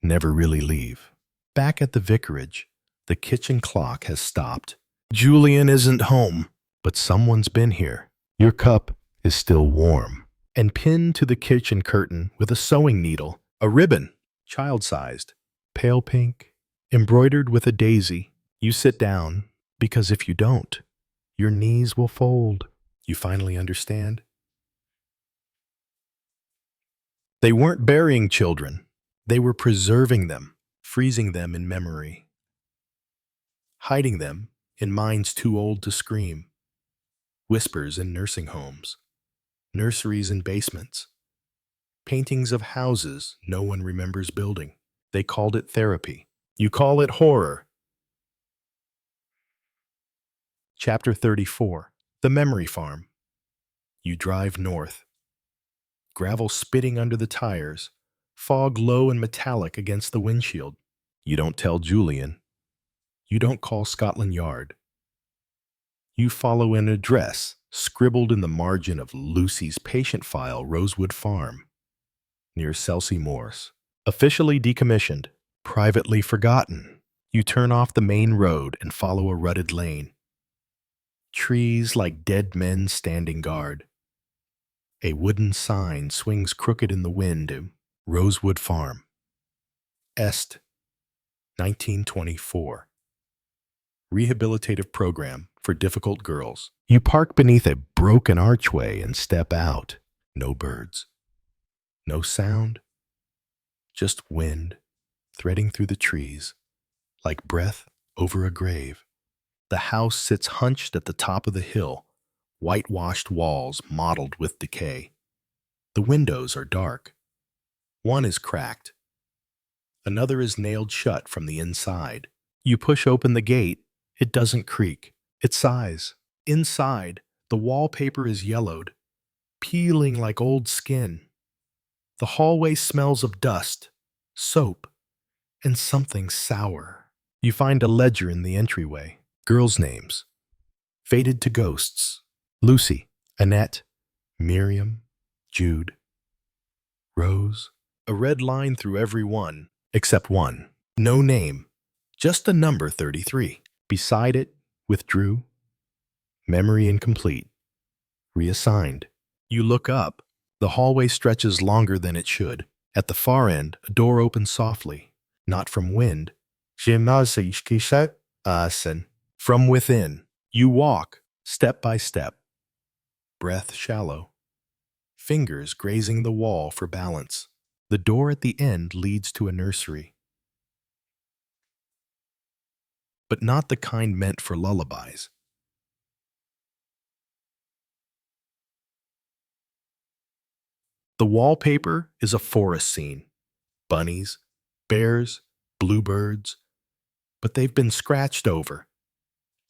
never really leave. Back at the vicarage, the kitchen clock has stopped. Julian isn't home, but someone's been here. Your cup is still warm, and pinned to the kitchen curtain with a sewing needle, a ribbon, child-sized, pale pink, embroidered with a daisy. You sit down, because if you don't, your knees will fold. You finally understand? They weren't burying children. They were preserving them, freezing them in memory, hiding them in minds too old to scream. Whispers in nursing homes, nurseries and basements, paintings of houses no one remembers building. They called it therapy. You call it horror. Chapter 34. The Memory Farm. You drive north. Gravel spitting under the tires, fog low and metallic against the windshield. You don't tell Julian. You don't call Scotland Yard. You follow an address scribbled in the margin of Lucy's patient file, Rosewood Farm, near Selsey Morse. Officially decommissioned, privately forgotten. You turn off the main road and follow a rutted lane. Trees like dead men standing guard. A wooden sign swings crooked in the wind. Rosewood Farm. Est. 1924. Rehabilitative program for difficult girls. You park beneath a broken archway and step out. No birds. No sound. Just wind threading through the trees, like breath over a grave. The house sits hunched at the top of the hill, whitewashed walls mottled with decay. The windows are dark. One is cracked. Another is nailed shut from the inside. You push open the gate. It doesn't creak. It sighs. Inside, the wallpaper is yellowed, peeling like old skin. The hallway smells of dust, soap, and something sour. You find a ledger in the entryway. Girls' names. Faded to ghosts. Lucy, Annette, Miriam, Jude, Rose. A red line through every one, except one. No name, just a number 33. Beside it, withdrew. Memory incomplete. Reassigned. You look up. The hallway stretches longer than it should. At the far end, a door opens softly. Not from wind. From within. You walk, step by step. Breath shallow. Fingers grazing the wall for balance. The door at the end leads to a nursery. But not the kind meant for lullabies. The wallpaper is a forest scene. Bunnies, bears, bluebirds, but they've been scratched over.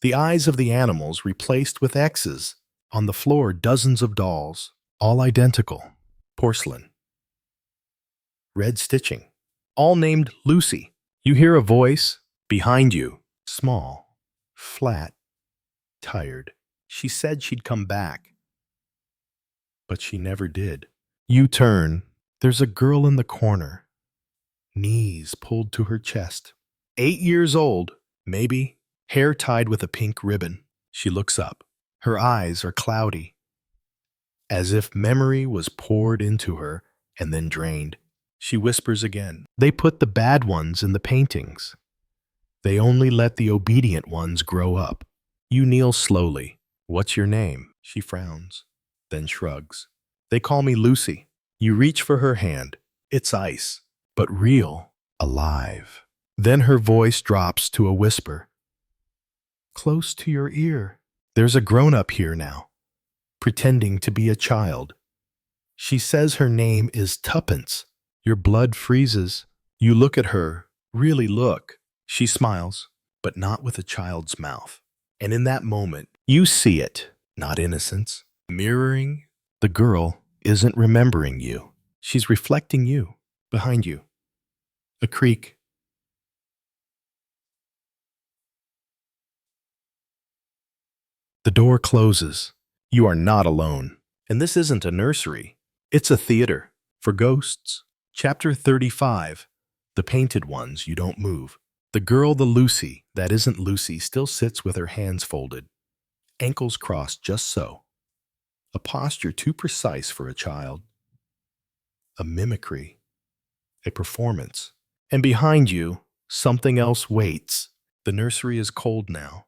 The eyes of the animals replaced with X's. On the floor, dozens of dolls, all identical. Porcelain. Red stitching, all named Lucy. You hear a voice behind you, small, flat, tired. She said she'd come back, but she never did. You turn. There's a girl in the corner, knees pulled to her chest. 8 years old, maybe, hair tied with a pink ribbon. She looks up. Her eyes are cloudy, as if memory was poured into her and then drained. She whispers again. They put the bad ones in the paintings. They only let the obedient ones grow up. You kneel slowly. What's your name? She frowns, then shrugs. They call me Lucy. You reach for her hand. It's ice, but real, alive. Then her voice drops to a whisper. Close to your ear. There's a grown-up here now, pretending to be a child. She says her name is Tuppence. Your blood freezes. You look at her, really look. She smiles, but not with a child's mouth. And in that moment, you see it, not innocence. Mirroring, the girl isn't remembering you. She's reflecting you, behind you. A creak. The door closes. You are not alone. And this isn't a nursery. It's a theater for ghosts. Chapter 35. The painted ones you don't move. The girl, the Lucy, that isn't Lucy, still sits with her hands folded, ankles crossed just so. A posture too precise for a child. A mimicry. A performance. And behind you, something else waits. The nursery is cold now.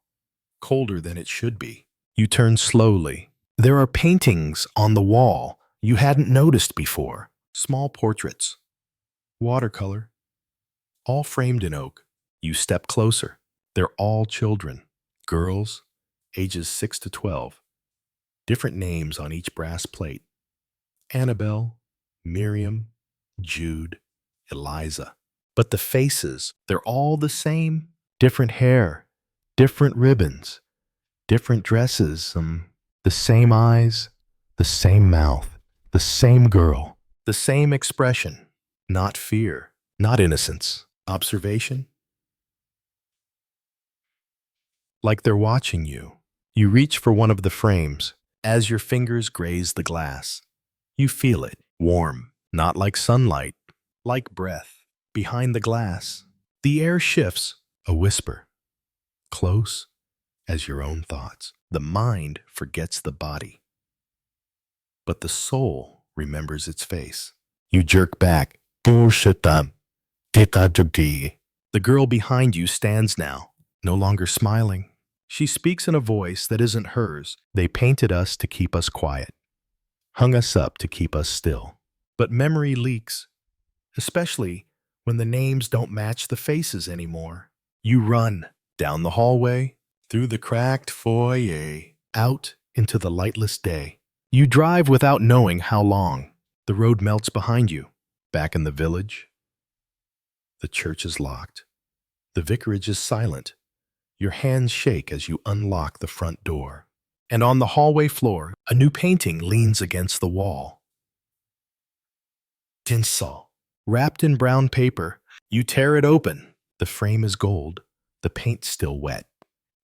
Colder than it should be. You turn slowly. There are paintings on the wall you hadn't noticed before. Small portraits. Watercolor. All framed in oak. You step closer. They're all children. Girls, ages 6 to 12. Different names on each brass plate. Annabelle, Miriam, Jude, Eliza. But the faces, they're all the same. Different hair, different ribbons, different dresses, the same eyes, the same mouth, the same girl, the same expression. Not fear, not innocence. Observation. Like they're watching you. You reach for one of the frames. As your fingers graze the glass, you feel it, warm, not like sunlight, like breath. Behind the glass, the air shifts, a whisper, close as your own thoughts. The mind forgets the body, but the soul remembers its face. You jerk back. The girl behind you stands now, no longer smiling. She speaks in a voice that isn't hers. They painted us to keep us quiet, hung us up to keep us still. But memory leaks, especially when the names don't match the faces anymore. You run down the hallway, through the cracked foyer, out into the lightless day. You drive without knowing how long. The road melts behind you. Back in the village, the church is locked. The vicarage is silent. Your hands shake as you unlock the front door. And on the hallway floor, a new painting leans against the wall. Tinsel. Wrapped in brown paper, you tear it open. The frame is gold. The paint still wet.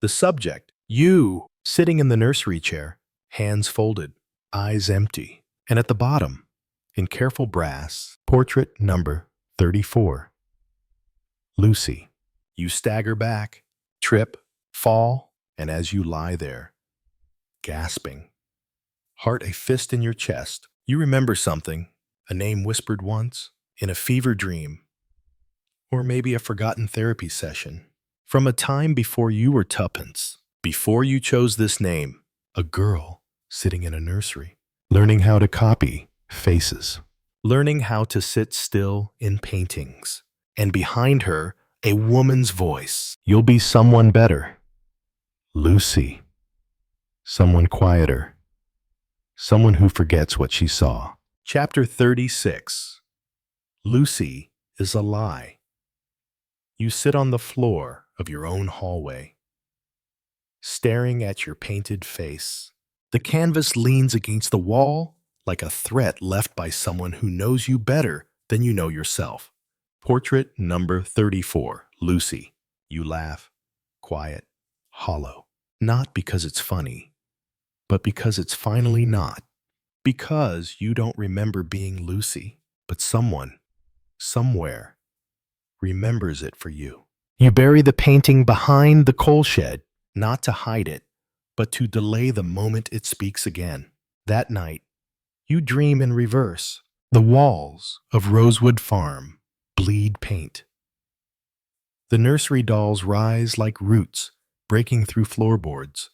The subject, you, sitting in the nursery chair, hands folded, eyes empty. And at the bottom, in careful brass, portrait number 34. Lucy. You stagger back, trip, fall, and as you lie there, gasping, heart a fist in your chest, you remember something, a name whispered once, in a fever dream, or maybe a forgotten therapy session, from a time before you were Tuppence, before you chose this name, a girl sitting in a nursery, learning how to copy faces, learning how to sit still in paintings, and behind her, a woman's voice. You'll be someone better. Lucy. Someone quieter. Someone who forgets what she saw. Chapter 36. Lucy is a lie. You sit on the floor of your own hallway, staring at your painted face. The canvas leans against the wall like a threat left by someone who knows you better than you know yourself. Portrait number 34, Lucy. You laugh, quiet, hollow. Not because it's funny, but because it's finally not. Because you don't remember being Lucy, but someone, somewhere, remembers it for you. You bury the painting behind the coal shed, not to hide it, but to delay the moment it speaks again. That night, you dream in reverse. The walls of Rosewood Farm bleed paint. The nursery dolls rise like roots, breaking through floorboards.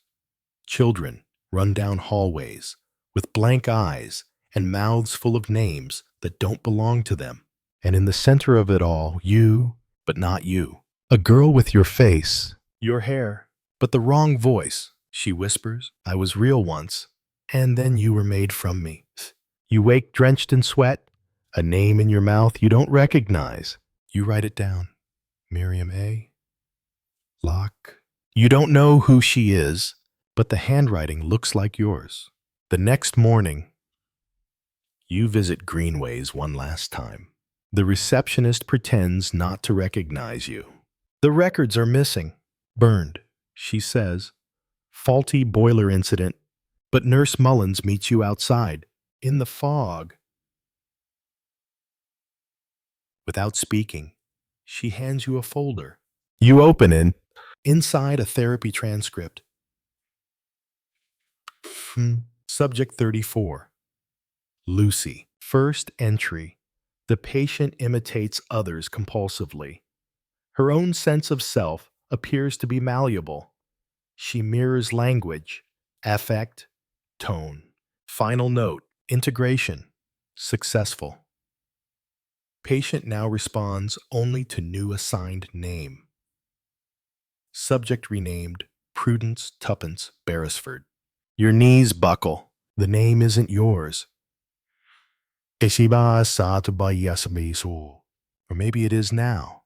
Children run down hallways with blank eyes and mouths full of names that don't belong to them. And in the center of it all, you, but not you. A girl with your face, your hair, but the wrong voice. She whispers, "I was real once, and then you were made from me." You wake drenched in sweat, a name in your mouth you don't recognize. You write it down. Miriam A. Lock. You don't know who she is, but the handwriting looks like yours. The next morning, you visit Greenways one last time. The receptionist pretends not to recognize you. The records are missing. Burned, she says. Faulty boiler incident. But Nurse Mullins meets you outside, in the fog. Without speaking, she hands you a folder. You open it. Inside, a therapy transcript. Subject 34. Lucy. First entry. The patient imitates others compulsively. Her own sense of self appears to be malleable. She mirrors language, affect, tone. Final note. Integration. Successful. Patient now responds only to new assigned name. Subject renamed Prudence Tuppence Beresford. Your knees buckle. The name isn't yours. Or maybe it is now,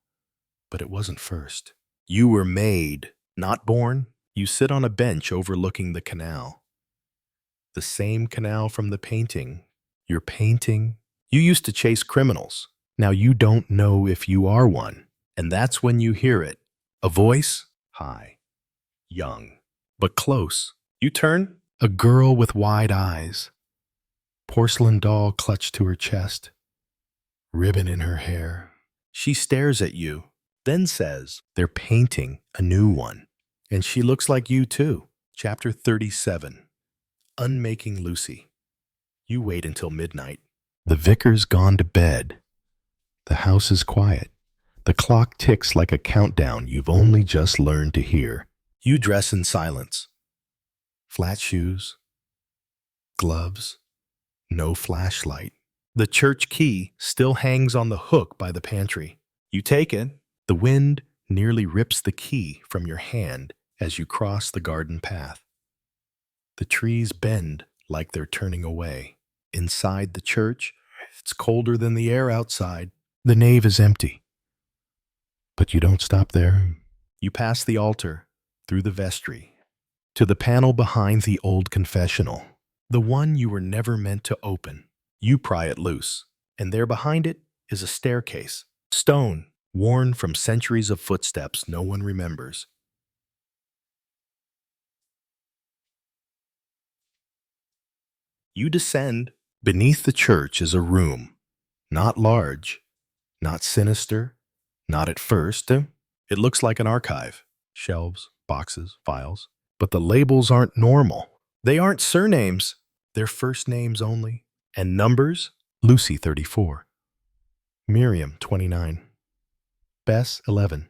but it wasn't first. You were made, not born. You sit on a bench overlooking the canal. The same canal from the painting. You're painting. You used to chase criminals. Now you don't know if you are one. And that's when you hear it. A voice, high, young, but close. You turn, a girl with wide eyes. Porcelain doll clutched to her chest. Ribbon in her hair. She stares at you, then says, they're painting a new one. And she looks like you too. Chapter 37. Unmaking Lucy. You wait until midnight. The vicar's gone to bed. The house is quiet. The clock ticks like a countdown you've only just learned to hear. You dress in silence. Flat shoes, gloves, no flashlight. The church key still hangs on the hook by the pantry. You take it. The wind nearly rips the key from your hand as you cross the garden path. The trees bend like they're turning away. Inside the church, it's colder than the air outside. The nave is empty. But you don't stop there. You pass the altar, through the vestry, to the panel behind the old confessional, the one you were never meant to open. You pry it loose, and there behind it is a staircase, stone, worn from centuries of footsteps no one remembers. You descend. Beneath the church is a room, not large, not sinister, not at first. It looks like an archive. Shelves, boxes, files. But the labels aren't normal. They aren't surnames. They're first names only. And numbers? Lucy, 34. Miriam, 29. Bess, 11.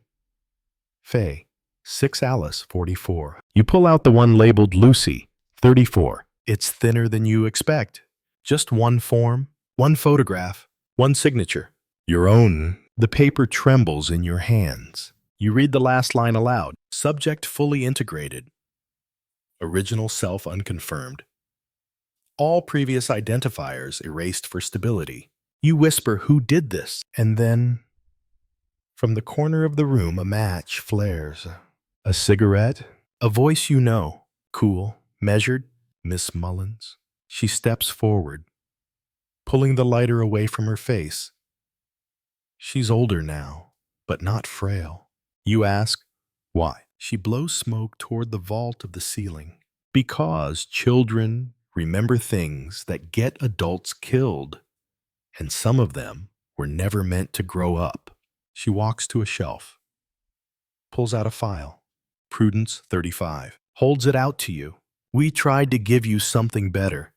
Faye, 6 Alice, 44. You pull out the one labeled Lucy, 34. It's thinner than you expect. Just one form, one photograph, one signature. Your own. The paper trembles in your hands. You read the last line aloud. Subject fully integrated. Original self unconfirmed. All previous identifiers erased for stability. You whisper, who did this? And then, from the corner of the room, a match flares. A cigarette? A voice you know. Cool, measured. Miss Mullins. She steps forward, pulling the lighter away from her face. She's older now, but not frail. You ask, why? She blows smoke toward the vault of the ceiling. Because children remember things that get adults killed, and some of them were never meant to grow up. She walks to a shelf, pulls out a file. Prudence, 35. Holds it out to you. We tried to give you something better.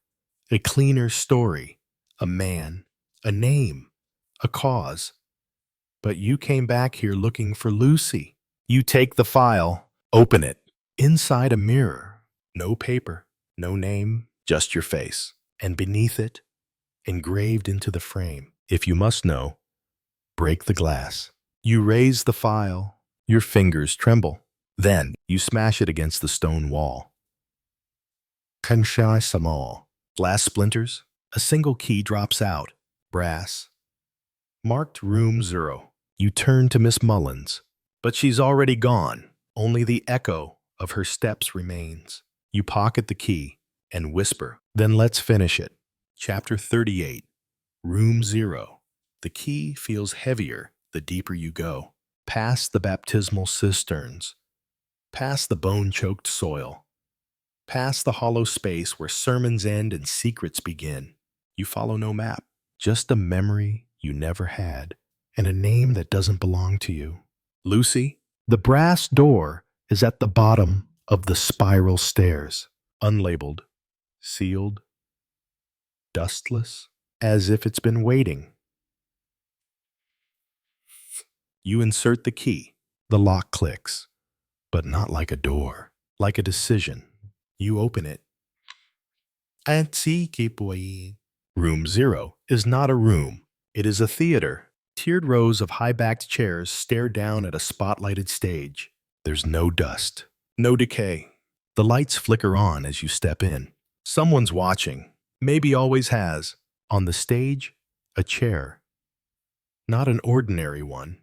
A cleaner story, a man, a name, a cause. But you came back here looking for Lucy. You take the file, open it. Inside a mirror, no paper, no name, just your face. And beneath it, engraved into the frame, if you must know, break the glass. You raise the file, your fingers tremble. Then you smash it against the stone wall. Kanshai-sama. Glass splinters. A single key drops out. Brass. Marked room 0. You turn to Miss Mullins, but she's already gone. Only the echo of her steps remains. You pocket the key and whisper, "Then let's finish it." Chapter 38, Room 0. The key feels heavier the deeper you go. Past the baptismal cisterns, past the bone-choked soil, past the hollow space where sermons end and secrets begin. You follow no map, just a memory you never had, and a name that doesn't belong to you. Lucy, the brass door is at the bottom of the spiral stairs, unlabeled, sealed, dustless, as if it's been waiting. You insert the key. The lock clicks, but not like a door, like a decision. You open it. Room 0 is not a room. It is a theater. Tiered rows of high-backed chairs stare down at a spotlighted stage. There's no dust, no decay. The lights flicker on as you step in. Someone's watching, maybe always has. On the stage, a chair. Not an ordinary one.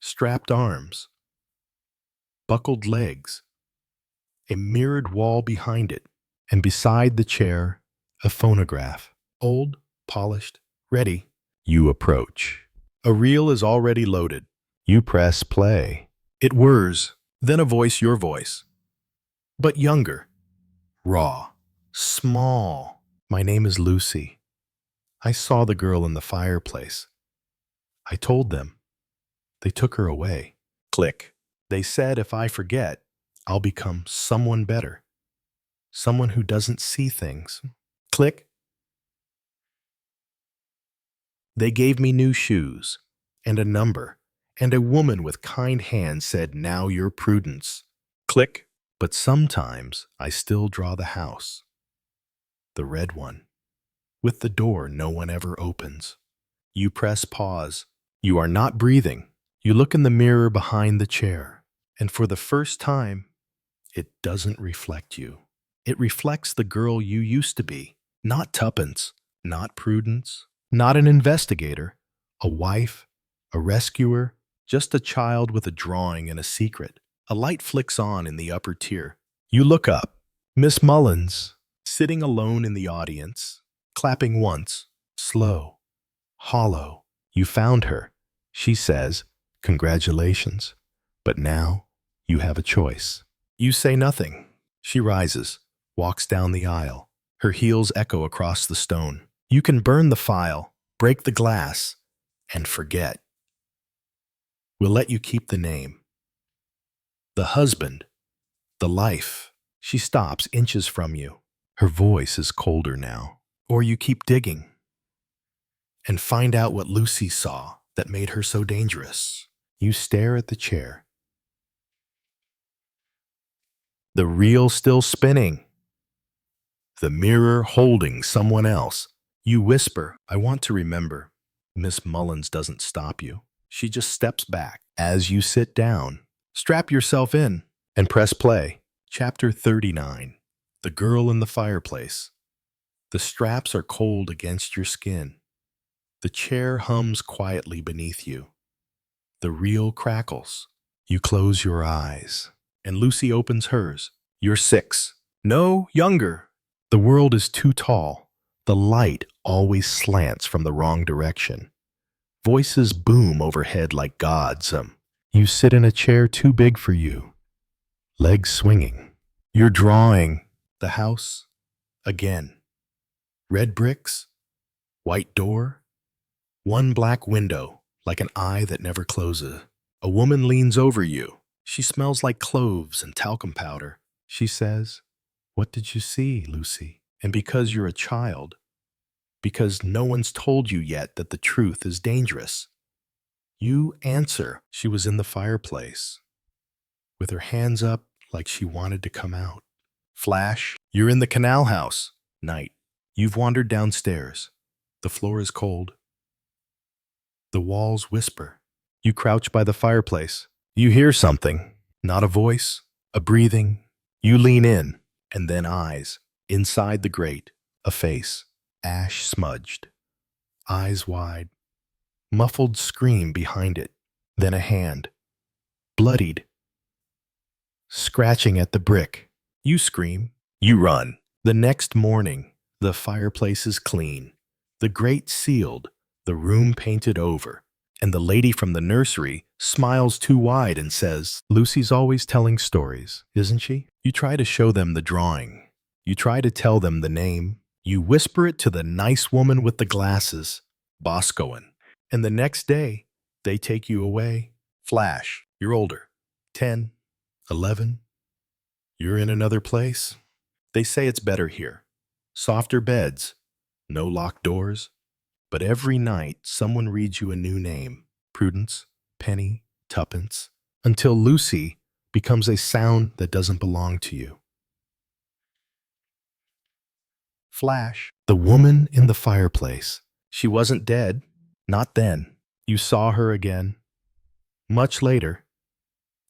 Strapped arms, buckled legs, a mirrored wall behind it, and beside the chair, a phonograph. Old, polished, ready. You approach. A reel is already loaded. You press play. It whirs, then a voice, your voice. But younger, raw, small. "My name is Lucy. I saw the girl in the fireplace. I told them. They took her away." Click. "They said if I forget, I'll become someone better. Someone who doesn't see things." Click. "They gave me new shoes and a number, and a woman with kind hands said, 'Now you're Prudence.'" Click. "But sometimes I still draw the house. The red one, with the door no one ever opens." You press pause. You are not breathing. You look in the mirror behind the chair, and for the first time, it doesn't reflect you. It reflects the girl you used to be. Not Tuppence, not Prudence, not an investigator, a wife, a rescuer, just a child with a drawing and a secret. A light flicks on in the upper tier. You look up. Miss Mullins, sitting alone in the audience, clapping once, slow, hollow. You found her. She says, "Congratulations. But now you have a choice." You say nothing. She rises, walks down the aisle. Her heels echo across the stone. You can burn the file, break the glass, and forget. We'll let you keep the name. The husband, the life. She stops inches from you. Her voice is colder now. Or you keep digging and find out what Lucy saw that made her so dangerous. You stare at the chair. The reel still spinning. The mirror holding someone else. You whisper, "I want to remember." Miss Mullins doesn't stop you. She just steps back. As you sit down, strap yourself in and press play. Chapter 39. The girl in the fireplace. The straps are cold against your skin. The chair hums quietly beneath you. The reel crackles. You close your eyes, and Lucy opens hers. You're 6. No, younger. The world is too tall. The light always slants from the wrong direction. Voices boom overhead like gods. You sit in a chair too big for you, legs swinging. You're drawing the house again. Red bricks, white door, one black window like an eye that never closes. A woman leans over you. She smells like cloves and talcum powder. She says, "What did you see, Lucy?" And because you're a child, because no one's told you yet that the truth is dangerous, you answer, "She was in the fireplace, with her hands up like she wanted to come out." Flash, you're in the canal house. Night. You've wandered downstairs. The floor is cold. The walls whisper. You crouch by the fireplace. You hear something. Not a voice, a breathing. You lean in, and then eyes. Inside the grate, a face, ash smudged, eyes wide. Muffled scream behind it. Then a hand, bloodied, scratching at the brick. You scream. You run. The next morning, the fireplace is clean, the grate sealed, the room painted over, and the lady from the nursery smiles too wide and says, "Lucy's always telling stories, isn't she?" You try to show them the drawing. You try to tell them the name. You whisper it to the nice woman with the glasses, Boscoin. And the next day, they take you away. Flash, you're older. 10, 11. You're in another place. They say it's better here. Softer beds, no locked doors. But every night, someone reads you a new name. Prudence, Penny, Tuppence, until Lucy becomes a sound that doesn't belong to you. Flash, the woman in the fireplace. She wasn't dead. Not then. You saw her again. Much later,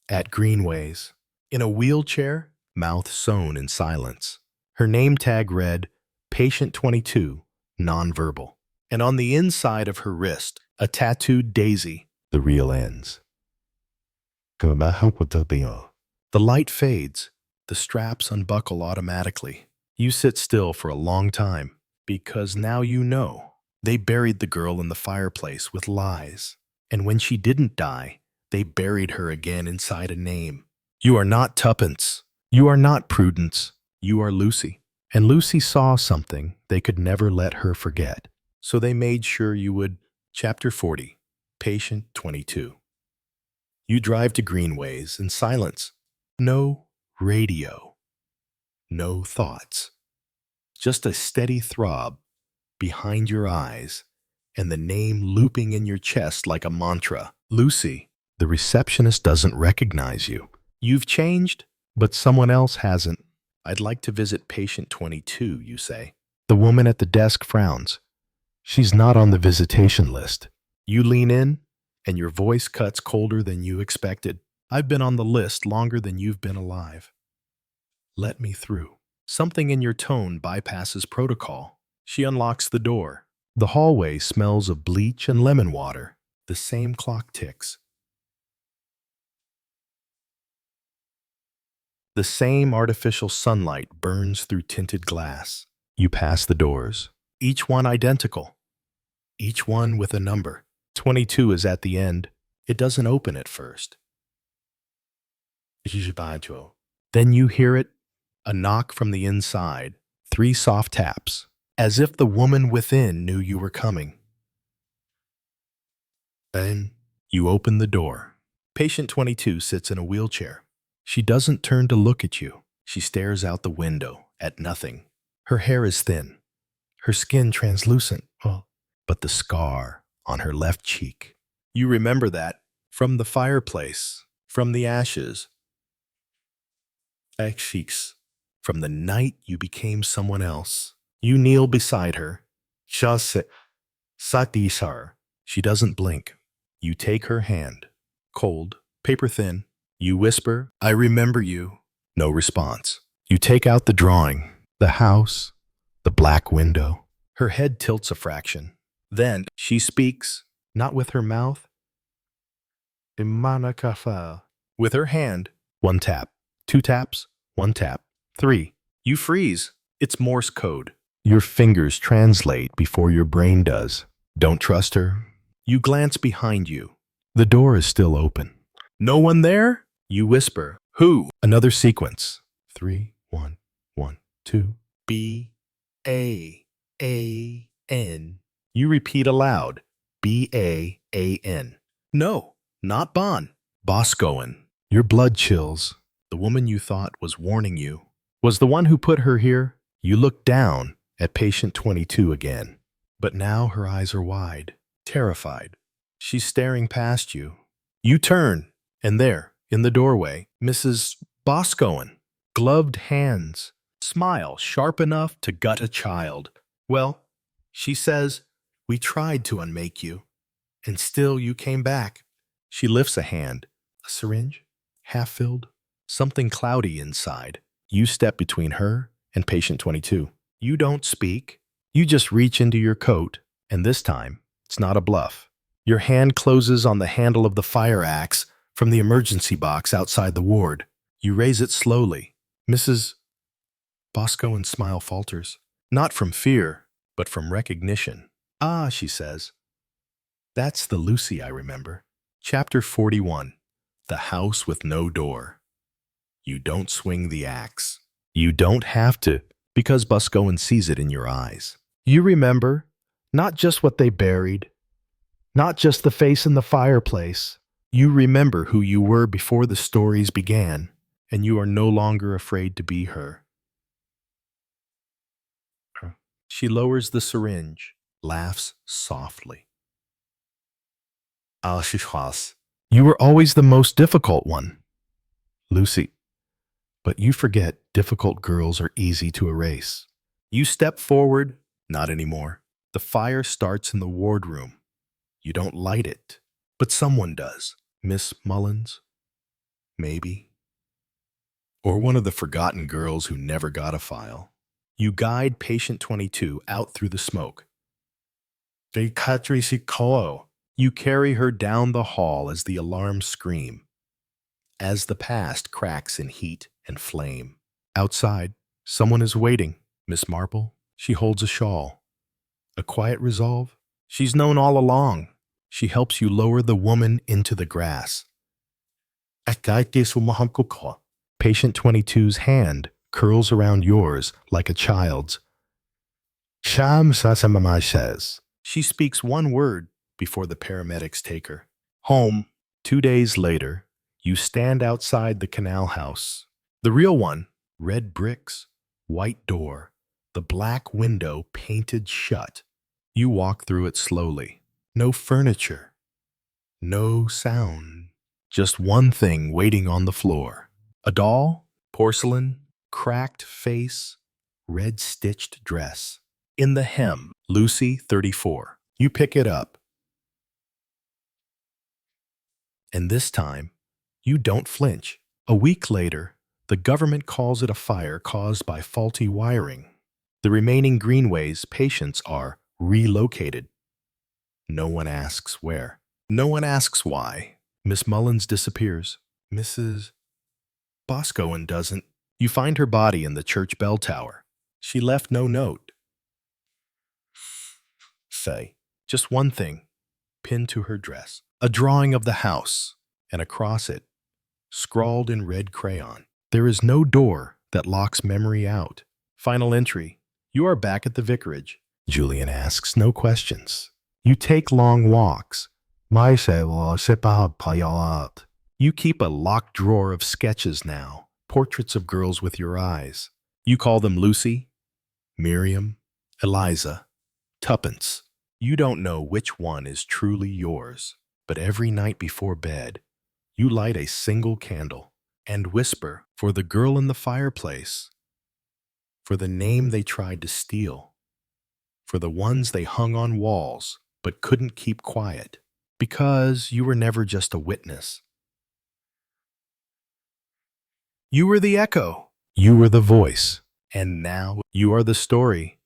at Greenways, in a wheelchair, mouth sewn in silence. Her name tag read, Patient 22, nonverbal. And on the inside of her wrist, a tattooed daisy. The reel ends. The light fades. The straps unbuckle automatically. You sit still for a long time, because now you know. They buried the girl in the fireplace with lies. And when she didn't die, they buried her again inside a name. You are not Tuppence. You are not Prudence. You are Lucy. And Lucy saw something they could never let her forget. So they made sure you would. Chapter 40, Patient 22. You drive to Greenways in silence. No radio. No thoughts. Just a steady throb behind your eyes and the name looping in your chest like a mantra. Lucy, the receptionist doesn't recognize you. You've changed, but someone else hasn't. I'd like to visit patient 22, you say. The woman at the desk frowns. She's not on the visitation list. You lean in, and your voice cuts colder than you expected. I've been on the list longer than you've been alive. Let me through. Something in your tone bypasses protocol. She unlocks the door. The hallway smells of bleach and lemon water. The same clock ticks. The same artificial sunlight burns through tinted glass. You pass the doors, each one identical, each one with a number. 22 is at the end. It doesn't open at first. Then you hear it, a knock from the inside, 3 soft taps, as if the woman within knew you were coming. Then you open the door. Patient 22 sits in a wheelchair. She doesn't turn to look at you. She stares out the window at nothing. Her hair is thin, her skin translucent, but the scar on her left cheek. You remember that from the fireplace, from the ashes. Cheeks. From the night you became someone else. You kneel beside her. She doesn't blink. You take her hand. Cold, paper thin. You whisper, I remember you. No response. You take out the drawing, the house, the black window. Her head tilts a fraction. Then she speaks, not with her mouth. With her hand. 1 tap, 2 taps, 1 tap, 3. You freeze. It's Morse code. Your fingers translate before your brain does. Don't trust her. You glance behind you. The door is still open. No one there? You whisper. Who? Another sequence. 3, 1, 1, 2. B-A-A-N. You repeat aloud. B-A-A-N. No, not Bon. Boscoin. Your blood chills. The woman you thought was warning you was the one who put her here. You look down at patient 22 again. But now her eyes are wide, terrified. She's staring past you. You turn, and there, in the doorway, Mrs. Boscoin, gloved hands, smile sharp enough to gut a child. Well, she says, we tried to unmake you, and still you came back. She lifts a hand, a syringe, half-filled, something cloudy inside. You step between her and patient 22. You don't speak. You just reach into your coat, and this time, it's not a bluff. Your hand closes on the handle of the fire axe from the emergency box outside the ward. You raise it slowly. Mrs. Bosco's smile falters, not from fear, but from recognition. Ah, she says. That's the Lucy I remember. Chapter 41. The House with No Door. You don't swing the axe. You don't have to, because Bosco sees it in your eyes. You remember, not just what they buried, not just the face in the fireplace. You remember who you were before the stories began, and you are no longer afraid to be her. She lowers the syringe, laughs softly. You were always the most difficult one, Lucy. But you forget difficult girls are easy to erase. You step forward, not anymore. The fire starts in the wardroom. You don't light it, but someone does. Miss Mullins? Maybe. Or one of the forgotten girls who never got a file. You guide patient 22 out through the smoke. You carry her down the hall as the alarms scream, as the past cracks in heat and flame. Outside, someone is waiting. Miss Marple, she holds a shawl. A quiet resolve. She's known all along. She helps you lower the woman into the grass. Patient 22's hand curls around yours like a child's. She speaks one word before the paramedics take her home. 2 days later, you stand outside the canal house. The real one, red bricks, white door, the black window painted shut. You walk through it slowly. No furniture, no sound, just one thing waiting on the floor. A doll, porcelain, cracked face, red-stitched dress. In the hem, Lucy 34. You pick it up. And this time, you don't flinch. A week later, the government calls it a fire caused by faulty wiring. The remaining Greenways patients are relocated. No one asks where. No one asks why. Miss Mullins disappears. Mrs. Bosco doesn't. You find her body in the church bell tower. She left no note. Say, just one thing, pinned to her dress. A drawing of the house, and across it, scrawled in red crayon, there is no door that locks memory out. Final entry, you are back at the vicarage. Julian asks no questions. You take long walks. You keep a locked drawer of sketches now, portraits of girls with your eyes. You call them Lucy, Miriam, Eliza, Tuppence. You don't know which one is truly yours, but every night before bed, you light a single candle and whisper for the girl in the fireplace, for the name they tried to steal, for the ones they hung on walls but couldn't keep quiet, because you were never just a witness. You were the echo. You were the voice. And now you are the story.